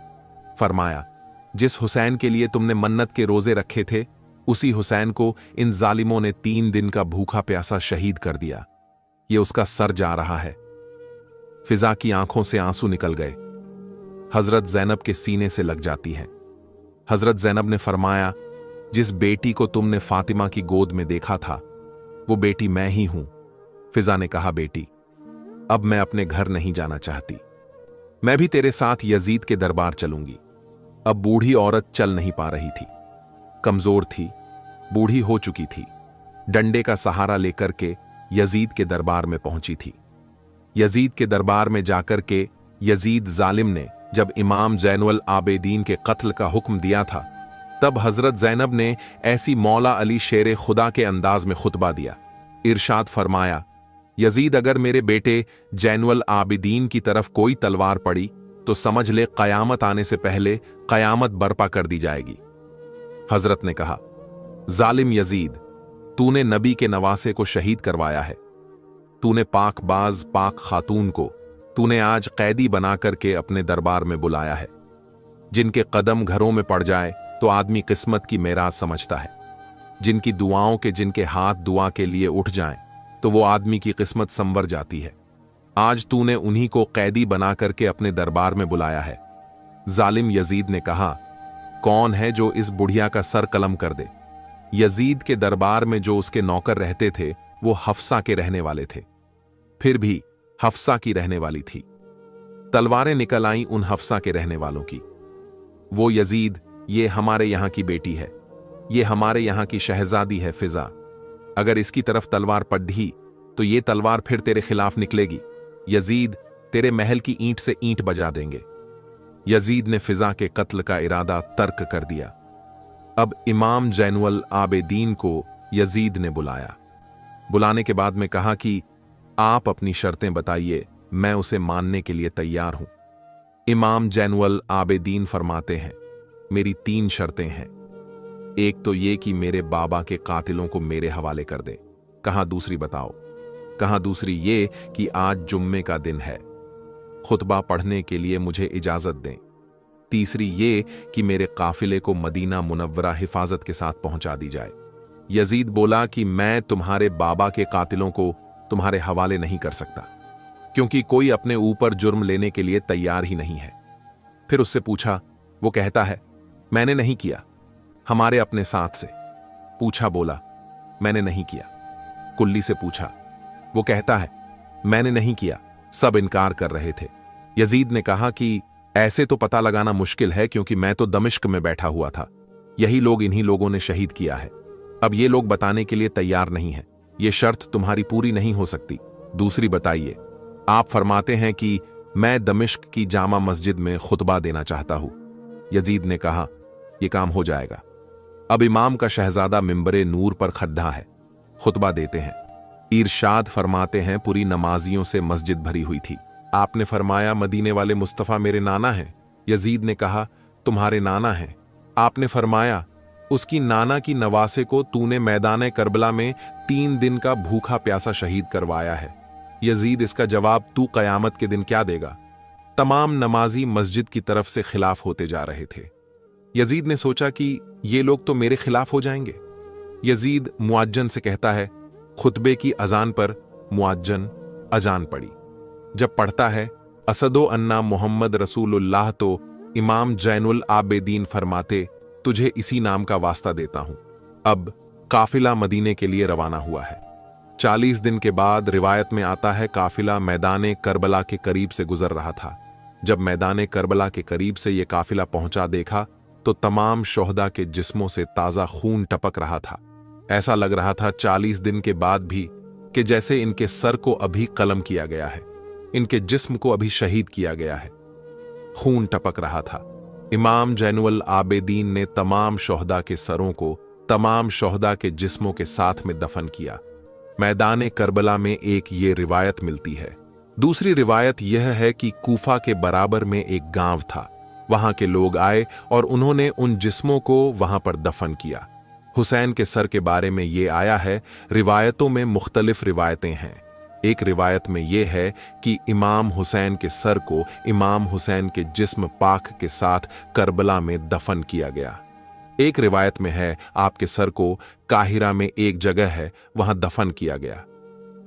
फरमाया, जिस हुसैन के लिए तुमने मन्नत के रोजे रखे थे उसी हुसैन को इन जालिमों ने 3 दिन का भूखा प्यासा शहीद कर दिया। ये उसका सर जा रहा है। फिजा की आंखों से आंसू निकल गए, हजरत जैनब के सीने से लग जाती है। हजरत जैनब ने फरमाया, जिस बेटी को तुमने फातिमा की गोद में देखा था वो बेटी मैं ही हूं। फिजा ने कहा, बेटी अब मैं अपने घर नहीं जाना चाहती, मैं भी तेरे साथ यजीद के दरबार चलूंगी। अब बूढ़ी औरत चल नहीं पा रही थी, कमजोर थी, बूढ़ी हो चुकी थी। डंडे का सहारा लेकर के यजीद के दरबार में पहुंची थी। यजीद के दरबार में जाकर के यजीद जालिम ने जब इमाम जैनुल आबेदीन के कत्ल का हुक्म दिया था, तब हजरत जैनब ने ऐसी मौला अली शेर खुदा के अंदाज में खुतबा दिया। इरशाद फरमाया, यजीद अगर मेरे बेटे जैनुल आबिदीन की तरफ कोई तलवार पड़ी तो समझ ले कयामत आने से पहले कयामत बर्पा कर दी जाएगी। हजरत ने कहा, जालिम यजीद, तूने नबी के नवासे को शहीद करवाया है, तूने पाकबाज पाक खातून को तूने आज कैदी बना करके अपने दरबार में बुलाया है। जिनके कदम घरों में पड़ जाए तो आदमी किस्मत की मेराज समझता है, जिनकी दुआओं के जिनके हाथ दुआ के लिए उठ जाएं तो वो आदमी की किस्मत संवर जाती है। आज तूने उन्हीं को कैदी बना करके अपने दरबार में बुलाया है। जालिम यजीद ने कहा, कौन है जो इस बुढ़िया का सर कलम कर दे? यजीद के दरबार में जो उसके नौकर रहते थे वो हफ्सा के रहने वाले थे। फिर भी हफ्सा की रहने वाली थी। तलवारें निकल आईं उन हफ्सा के रहने वालों की। वो यजीद, ये हमारे यहां की बेटी है, ये हमारे यहां की शहजादी है फिजा, अगर इसकी तरफ तलवार पड़ी तो ये तलवार फिर तेरे खिलाफ निकलेगी। यजीद, तेरे महल की ईंट से ईंट बजा देंगे। यजीद ने फिजा के कत्ल का इरादा तर्क कर दिया। अब इमाम जैनुल आबेदीन को यजीद ने बुलाया। बुलाने के बाद में कहा कि आप अपनी शर्तें बताइए, मैं उसे मानने के लिए तैयार हूं। इमाम जैनुल आबेदीन फरमाते हैं, मेरी 3 शर्तें हैं। एक तो ये कि मेरे बाबा के कातिलों को मेरे हवाले कर दे। कहा दूसरी बताओ। कहाँ दूसरी ये कि आज जुम्मे का दिन है, खुतबा पढ़ने के लिए मुझे इजाजत दें। तीसरी ये कि मेरे काफिले को मदीना मुनव्वरा हिफाजत के साथ पहुंचा दी जाए। यजीद बोला कि मैं तुम्हारे बाबा के कातिलों को तुम्हारे हवाले नहीं कर सकता, क्योंकि कोई अपने ऊपर जुर्म लेने के लिए तैयार ही नहीं है। फिर उससे पूछा, वो कहता है मैंने नहीं किया। हमारे अपने साथ से पूछा, बोला मैंने नहीं किया। कुल्ली से पूछा, वो कहता है मैंने नहीं किया। सब इनकार कर रहे थे। यजीद ने कहा कि ऐसे तो पता लगाना मुश्किल है, क्योंकि मैं तो दमिश्क में बैठा हुआ था। यही लोग इन्हीं लोगों ने शहीद किया है। अब ये लोग बताने के लिए तैयार नहीं है। ये शर्त तुम्हारी पूरी नहीं हो सकती। दूसरी बताइए। आप फरमाते हैं कि मैं दमिश्क की जामा मस्जिद में खुतबा देना चाहता हूं। यजीद ने कहा, यह काम हो जाएगा। अब इमाम का शहजादा मिंबरे नूर पर खड्डा है, खुतबा देते हैं। इरशाद फरमाते हैं, पूरी नमाजियों से मस्जिद भरी हुई थी। आपने फरमाया, मदीने वाले मुस्तफ़ा मेरे नाना हैं। यजीद ने कहा, तुम्हारे नाना हैं। आपने फरमाया, उसकी नाना की नवासे को तूने मैदान करबला में 3 दिन का भूखा प्यासा शहीद करवाया है। यजीद, इसका जवाब तू कयामत के दिन क्या देगा? तमाम नमाजी मस्जिद की तरफ से खिलाफ होते जा रहे थे। यजीद ने सोचा कि ये लोग तो मेरे खिलाफ हो जाएंगे। यजीद मुअज्जन से कहता है, खुतबे की अजान पर मुअज्जन अजान पड़ी। जब पढ़ता है, असदो अन्ना मोहम्मद रसूलुल्लाह, तो इमाम जैनुल आबेदीन फरमाते, तुझे इसी नाम का वास्ता देता हूं। अब काफिला मदीने के लिए रवाना हुआ है। 40 दिन के बाद रिवायत में आता है, काफिला मैदान करबला के करीब से गुजर रहा था। जब मैदान करबला के करीब से यह काफिला पहुंचा, देखा तो तमाम शोहदा के जिस्मों से ताजा खून टपक रहा था। ऐसा लग रहा था 40 दिन के बाद भी कि जैसे इनके सर को अभी कलम किया गया है, इनके जिस्म को अभी शहीद किया गया है। खून टपक रहा था। इमाम जैनुल आबेदीन ने तमाम शोहदा के सरों को तमाम शोहदा के जिस्मों के साथ में दफन किया। मैदान करबला में एक ये रिवायत मिलती है। दूसरी रिवायत यह है कि कूफा के बराबर में एक गांव था। वहां के लोग आए और उन्होंने उन जिस्मों को वहां पर दफन किया। हुसैन के सर के बारे में यह आया है। रिवायतों में मुख्तलिफ रिवायतें हैं। एक रिवायत में यह है कि इमाम हुसैन के सर को इमाम हुसैन के जिस्म पाक के साथ करबला में दफन किया गया। एक रिवायत में है आपके सर को काहिरा में एक जगह है, वहां दफन किया गया।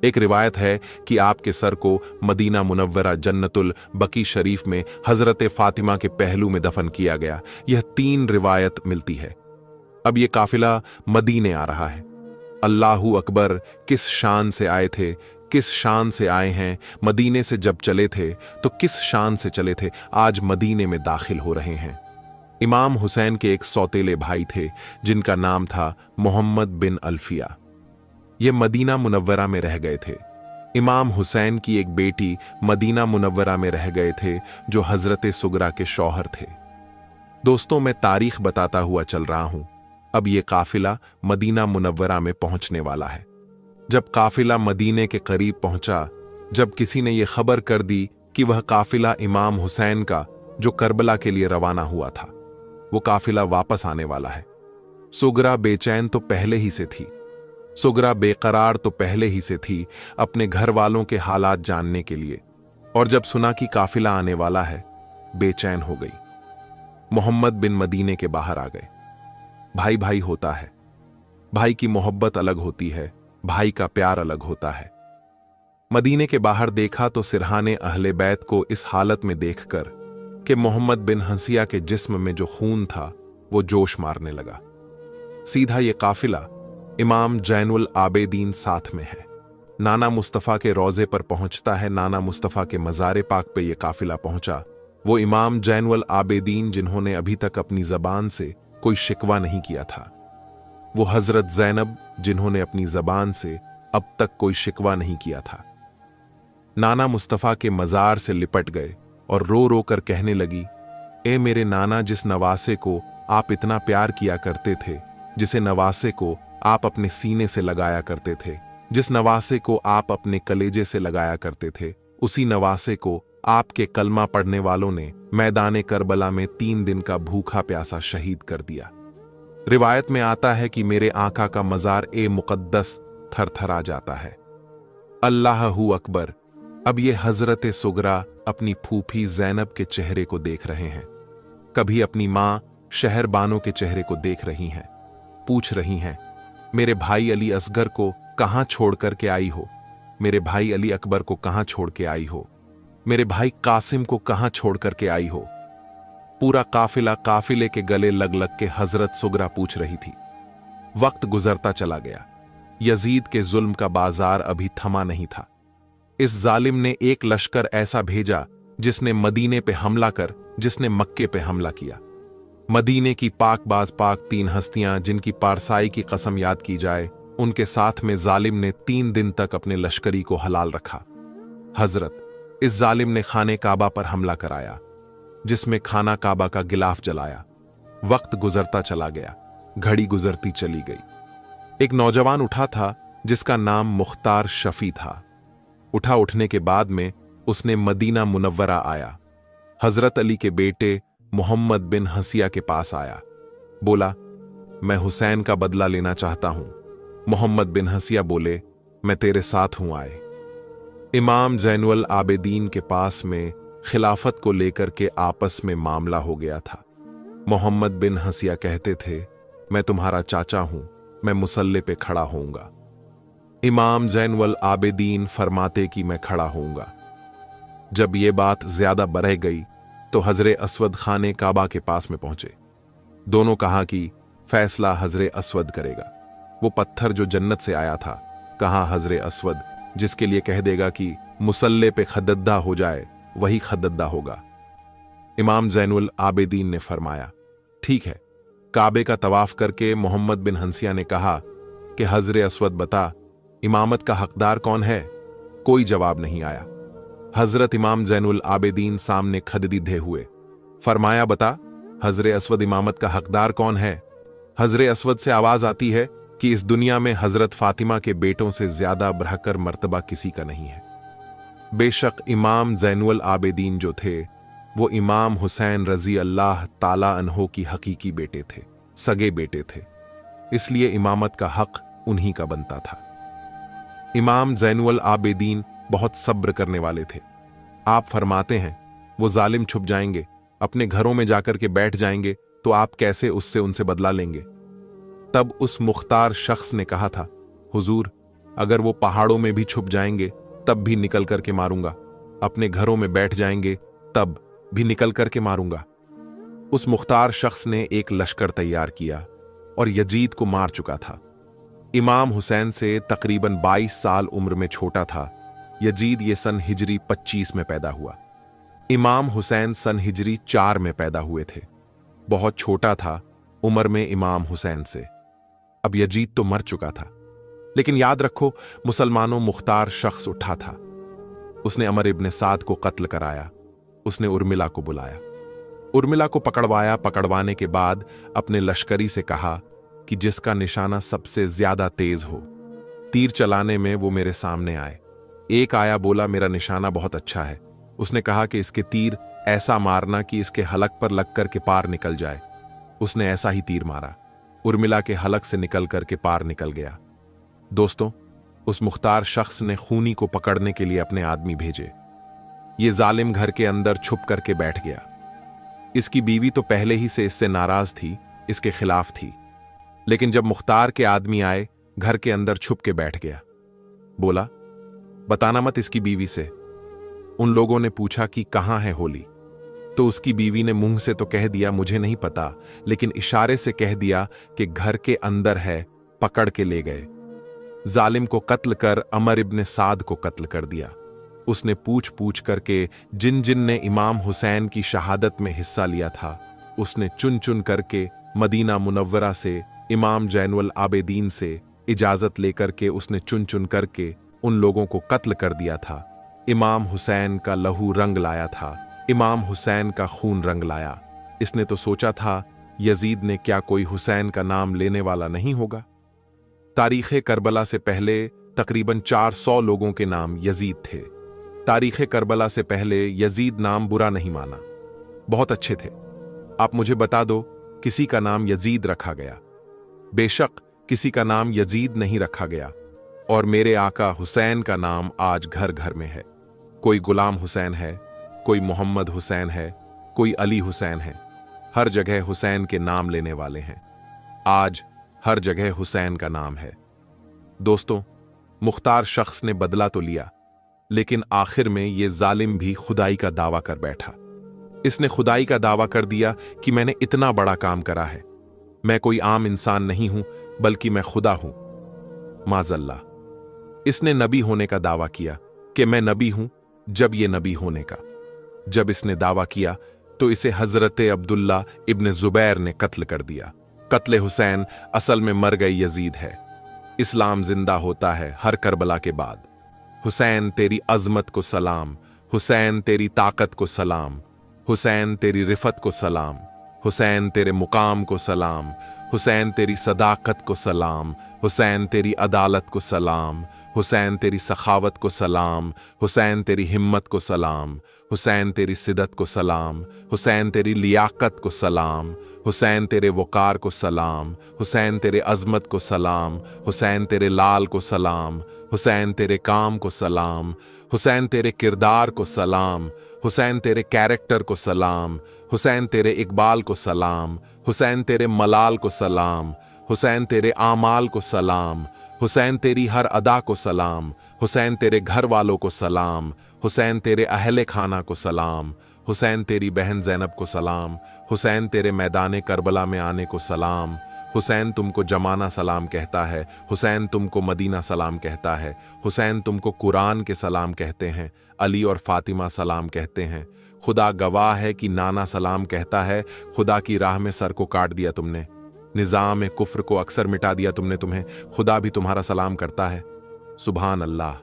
एक रिवायत है कि आपके सर को मदीना मुनव्वरा जन्नतुल बकी शरीफ में हजरत फातिमा के पहलू में दफन किया गया। यह 3 रिवायत मिलती है। अब यह काफिला मदीने आ रहा है। अल्लाहू अकबर, किस शान से आए थे, किस शान से आए हैं। मदीने से जब चले थे तो किस शान से चले थे, आज मदीने में दाखिल हो रहे हैं। इमाम हुसैन के एक सौतेले भाई थे जिनका नाम था मोहम्मद बिन अल्फिया। ये मदीना मुनव्वरा में रह गए थे। इमाम हुसैन की एक बेटी मदीना मुनव्वरा में रह गए थे, जो हजरत सुगरा के शौहर थे। दोस्तों, मैं तारीख बताता हुआ चल रहा हूं। अब यह काफिला मदीना मुनव्वरा में पहुंचने वाला है। जब काफिला मदीने के करीब पहुंचा, जब किसी ने यह खबर कर दी कि वह काफिला इमाम हुसैन का जो करबला के लिए रवाना हुआ था, वो काफिला वापस आने वाला है। सुगरा बेचैन तो पहले ही से थी, सुगरा बेकरार तो पहले ही से थी अपने घर वालों के हालात जानने के लिए, और जब सुना कि काफिला आने वाला है, बेचैन हो गई। मोहम्मद बिन मदीने के बाहर आ गए। भाई भाई होता है, भाई की मोहब्बत अलग होती है, भाई का प्यार अलग होता है। मदीने के बाहर देखा तो सिरहाने अहले बैत को इस हालत में देखकर कि मोहम्मद बिन हंसिया के जिस्म में जो खून था वो जोश मारने लगा। सीधा ये काफिला इमाम जैनुल आबेदीन साथ में है। नाना मुस्तफ़ा के रोजे पर पहुंचता है। नाना मुस्तफ़ा के मज़ारे पाक पे ये काफिला पहुंचा। वो इमाम जैनुल आबेदीन जिन्होंने अभी तक अपनी जबान से कोई शिकवा नहीं किया था, वो हजरत ज़ैनब जिन्होंने अपनी जबान से अब तक कोई शिकवा नहीं किया था, नाना मुस्तफ़ा के मज़ार से लिपट गए और रो रो कर कहने लगी, ए मेरे नाना, जिस नवासे को आप इतना प्यार किया करते थे, जिसे नवासे को आप अपने सीने से लगाया करते थे, जिस नवासे को आप अपने कलेजे से लगाया करते थे, उसी नवासे को आपके कलमा पढ़ने वालों ने मैदान करबला में 3 दिन का भूखा प्यासा शहीद कर दिया। रिवायत में आता है कि मेरे आका का मज़ार ए मुकद्दस थरथरा जाता है। अल्लाहू अकबर। अब ये हजरत सुगरा अपनी फूफी जैनब के चेहरे को देख रहे हैं, कभी अपनी मां शहरबानो के चेहरे को देख रही हैं। पूछ रही हैं, मेरे भाई अली असगर को कहां छोड़ करके आई हो? मेरे भाई अली अकबर को कहां छोड़ के आई हो? मेरे भाई कासिम को कहां छोड़ करके आई हो? पूरा काफिला काफिले के गले लग लग के हजरत सुगरा पूछ रही थी। वक्त गुजरता चला गया। यजीद के जुल्म का बाजार अभी थमा नहीं था। इस जालिम ने एक लश्कर ऐसा भेजा जिसने मदीने पे हमला कर, जिसने मक्के पे हमला किया। मदीने की पाकबाज पाक 3 हस्तियां जिनकी पारसाई की कसम याद की जाए, उनके साथ में जालिम ने 3 दिन तक अपने लश्करी को हलाल रखा। हजरत, इस जालिम ने खाने काबा पर हमला कराया, जिसमें खाना काबा का गिलाफ जलाया। वक्त गुजरता चला गया, घड़ी गुजरती चली गई। एक नौजवान उठा था जिसका नाम मुख्तार शफी था। उठने के बाद में उसने मदीना मुनव्वरा आया। हजरत अली के बेटे मोहम्मद बिन हसिया के पास आया। बोला, मैं हुसैन का बदला लेना चाहता हूं। मोहम्मद बिन हसिया बोले, मैं तेरे साथ हूं आए। इमाम जैनुल आबिदीन के पास में खिलाफत को लेकर के आपस में मामला हो गया था। मोहम्मद बिन हसिया कहते थे, मैं तुम्हारा चाचा हूं, मैं मुसल्ले पे खड़ा होऊंगा। इमाम जैनुल आबिदीन फरमाते कि मैं खड़ा होऊंगा। जब ये बात ज्यादा बढ़ गई तो हजरे असवद खाने काबा के पास में पहुंचे। दोनों कहा कि फैसला हजरे असवद करेगा। वो पत्थर जो जन्नत से आया था, कहा हजरे असवद जिसके लिए कह देगा कि मुसल्ले पे खदद्दा हो जाए, वही खदद्दा होगा। इमाम जैनुल आबिदीन ने फरमाया, ठीक है। काबे का तवाफ करके मोहम्मद बिन हंसिया ने कहा कि हजरे असवद बता, इमामत का हकदार कौन है? कोई जवाब नहीं आया। हजरत इमाम जैनुल आबिदीन सामने खददीदे हुए। फरमाया, बता हजरे असवद इमामत का हकदार कौन है? हजरे असवद से आवाज आती है कि इस दुनिया में हजरत फातिमा के बेटों से ज्यादा बढ़कर मर्तबा किसी का नहीं है। बेशक इमाम जैनुल आबिदीन जो थे वो इमाम हुसैन रजी अल्लाह ताला अन्हो की हकीकी बेटे थे, सगे बेटे थे, इसलिए इमामत का हक उन्हीं का बनता था। इमाम जैनुल आबिदीन बहुत सब्र करने वाले थे। आप फरमाते हैं, वो जालिम छुप जाएंगे, अपने घरों में जाकर के बैठ जाएंगे, तो आप कैसे उनसे बदला लेंगे? तब उस मुख्तार शख्स ने कहा था, हुजूर, अगर वो पहाड़ों में भी छुप जाएंगे तब भी निकल करके मारूंगा, अपने घरों में बैठ जाएंगे तब भी निकल करके मारूंगा। उस मुख्तार शख्स ने एक लश्कर तैयार किया और यजीद को मार चुका था। इमाम हुसैन से तकरीबन 22 साल उम्र में छोटा था। यजीद ये सन हिजरी 25 में पैदा हुआ। इमाम हुसैन सन हिजरी 4 में पैदा हुए थे। बहुत छोटा था उम्र में इमाम हुसैन से। अब यजीद तो मर चुका था, लेकिन याद रखो, मुसलमानों मुख्तार शख्स उठा था। उसने अमर इब्न साद को कत्ल कराया। उसने उर्मिला को बुलाया, उर्मिला को पकड़वाया। पकड़वाने के बाद अपने लश्करी से कहा कि जिसका निशाना सबसे ज्यादा तेज हो, तीर चलाने में वो मेरे सामने आए। एक आया, बोला मेरा निशाना बहुत अच्छा है। उसने कहा कि इसके तीर ऐसा मारना कि इसके हलक पर लग कर के पार निकल जाए। उसने ऐसा ही तीर मारा, उर्मिला के हलक से निकल करके पार निकल गया। दोस्तों, उस मुख्तार शख्स ने खूनी को पकड़ने के लिए अपने आदमी भेजे। ये जालिम घर के अंदर छुप करके बैठ गया। इसकी बीवी तो पहले ही से इससे नाराज थी, इसके खिलाफ थी, लेकिन जब मुख्तार के आदमी आए, घर के अंदर छुप के बैठ गया। बोला, बताना मत इसकी बीवी से। उन लोगों ने पूछा कि कहां है होली, तो उसकी बीवी ने मुंह से तो कह दिया मुझे नहीं पता, लेकिन इशारे से कह दिया कि घर के अंदर है, पकड़ के ले गए। जालिम को कत्ल कर अमर इब्न साद को कत्ल कर दिया। उसने पूछ पूछ करके जिन जिन ने इमाम हुसैन की शहादत में हिस्सा लिया था, उसने चुन चुन करके मदीना मुनव्वरा से इमाम जैनुल आबिदीन से इजाजत लेकर के उसने चुन चुन करके उन लोगों को कत्ल कर दिया था। इमाम हुसैन का लहू रंग लाया था, इमाम हुसैन का खून रंग लाया। इसने तो सोचा था यजीद ने क्या कोई हुसैन का नाम लेने वाला नहीं होगा। तारीख़े करबला से पहले तकरीबन 400 लोगों के नाम यजीद थे। तारीख़े करबला से पहले यजीद नाम बुरा नहीं माना, बहुत अच्छे थे। आप मुझे बता दो किसी का नाम यजीद रखा गया? बेशक किसी का नाम यजीद नहीं रखा गया। और मेरे आका हुसैन का नाम आज घर घर में है। कोई गुलाम हुसैन है, कोई मोहम्मद हुसैन है, कोई अली हुसैन है। हर जगह हुसैन के नाम लेने वाले हैं। आज हर जगह हुसैन का नाम है। दोस्तों, मुख्तार शख्स ने बदला तो लिया, लेकिन आखिर में यह जालिम भी खुदाई का दावा कर बैठा। इसने खुदाई का दावा कर दिया कि मैंने इतना बड़ा काम करा है। मैं कोई आम इंसान नहीं हूं, बल्कि मैं खुदा हूं। माजल्ला। इसने नबी होने का दावा किया कि मैं नबी हूं, जब ये नबी होने का। जब इसने दावा किया तो इसे हजरत अब्दुल्ला इब्न जुबैर ने कत्ल कर दिया। कत्ले हुसैन असल में मर गई यजीद है। इस्लाम जिंदा होता है हर करबला के बाद। हुसैन तेरी अजमत को सलाम, हुसैन तेरी ताकत को सलाम, हुसैन तेरी रिफत को सलाम, हुसैन तेरे मुकाम को सलाम, हुसैन तेरी सदाकत को सलाम, हुसैन तेरी अदालत को सलाम, हुसैन तेरी सखावत को सलाम, हुसैन तेरी हिम्मत को सलाम, हुसैन तेरी सिदत को सलाम, हुसैन तेरी लियाकत को सलाम, हुसैन तेरे वकार को सलाम, हुसैन तेरे अजमत को सलाम, हुसैन तेरे लाल को सलाम, हुसैन तेरे काम को सलाम, हुसैन तेरे किरदार को सलाम, हुसैन तेरे कैरेक्टर को सलाम, हुसैन तेरे इकबाल को सलाम, हुसैन तेरे मलाल को सलाम, हुसैन तेरे आमाल को सलाम, हुसैन तेरी हर अदा को सलाम, हुसैन तेरे घर वालों को सलाम, हुसैन तेरे अहले खाना को सलाम, हुसैन तेरी बहन ज़ैनब को सलाम, हुसैन तेरे मैदान करबला में आने को सलाम, हुसैन तुमको जमाना सलाम कहता है, हुसैन तुमको मदीना सलाम कहता है, हुसैन तुमको कुरान के सलाम कहते हैं, अली और फातिमा सलाम कहते हैं। खुदा गवाह है कि नाना सलाम कहता है। खुदा की राह में सर को काट दिया तुमने, निज़ाम कुफ्र को अक्सर मिटा दिया तुमने, तुम्हें खुदा भी तुम्हारा सलाम करता है। सुभान अल्लाह।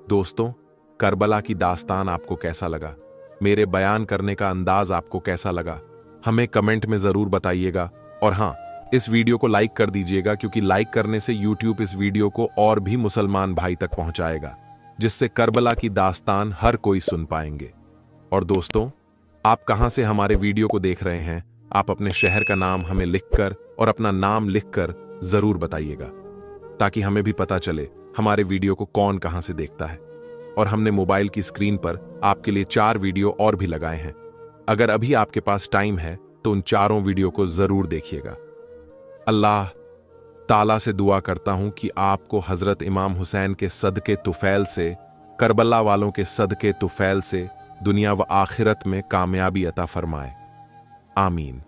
दोस्तों, करबला की दास्तान आपको कैसा लगा? मेरे बयान करने का अंदाज आपको कैसा लगा? हमें कमेंट में ज़रूर बताइएगा। और हाँ, इस वीडियो को लाइक कर दीजिएगा, क्योंकि लाइक करने से यूट्यूब इस वीडियो को और भी मुसलमान भाई तक पहुंचाएगा, जिससे करबला की दास्तान हर कोई सुन पाएंगे। और दोस्तों, आप कहां से हमारे वीडियो को देख रहे हैं? आप अपने शहर का नाम हमें लिखकर और अपना नाम लिखकर जरूर बताइएगा, ताकि हमें भी पता चले हमारे वीडियो को कौन कहां से देखता है। और हमने मोबाइल की स्क्रीन पर आपके लिए 4 वीडियो और भी लगाए हैं। अगर अभी आपके पास टाइम है तो उन चारों वीडियो को जरूर देखिएगा। अल्लाह ताला से दुआ करता हूं कि आपको हजरत इमाम हुसैन के सदके तुफैल से, करबला वालों के सदके तुफैल से दुनिया व आखिरत में कामयाबी अता फरमाए। आमीन।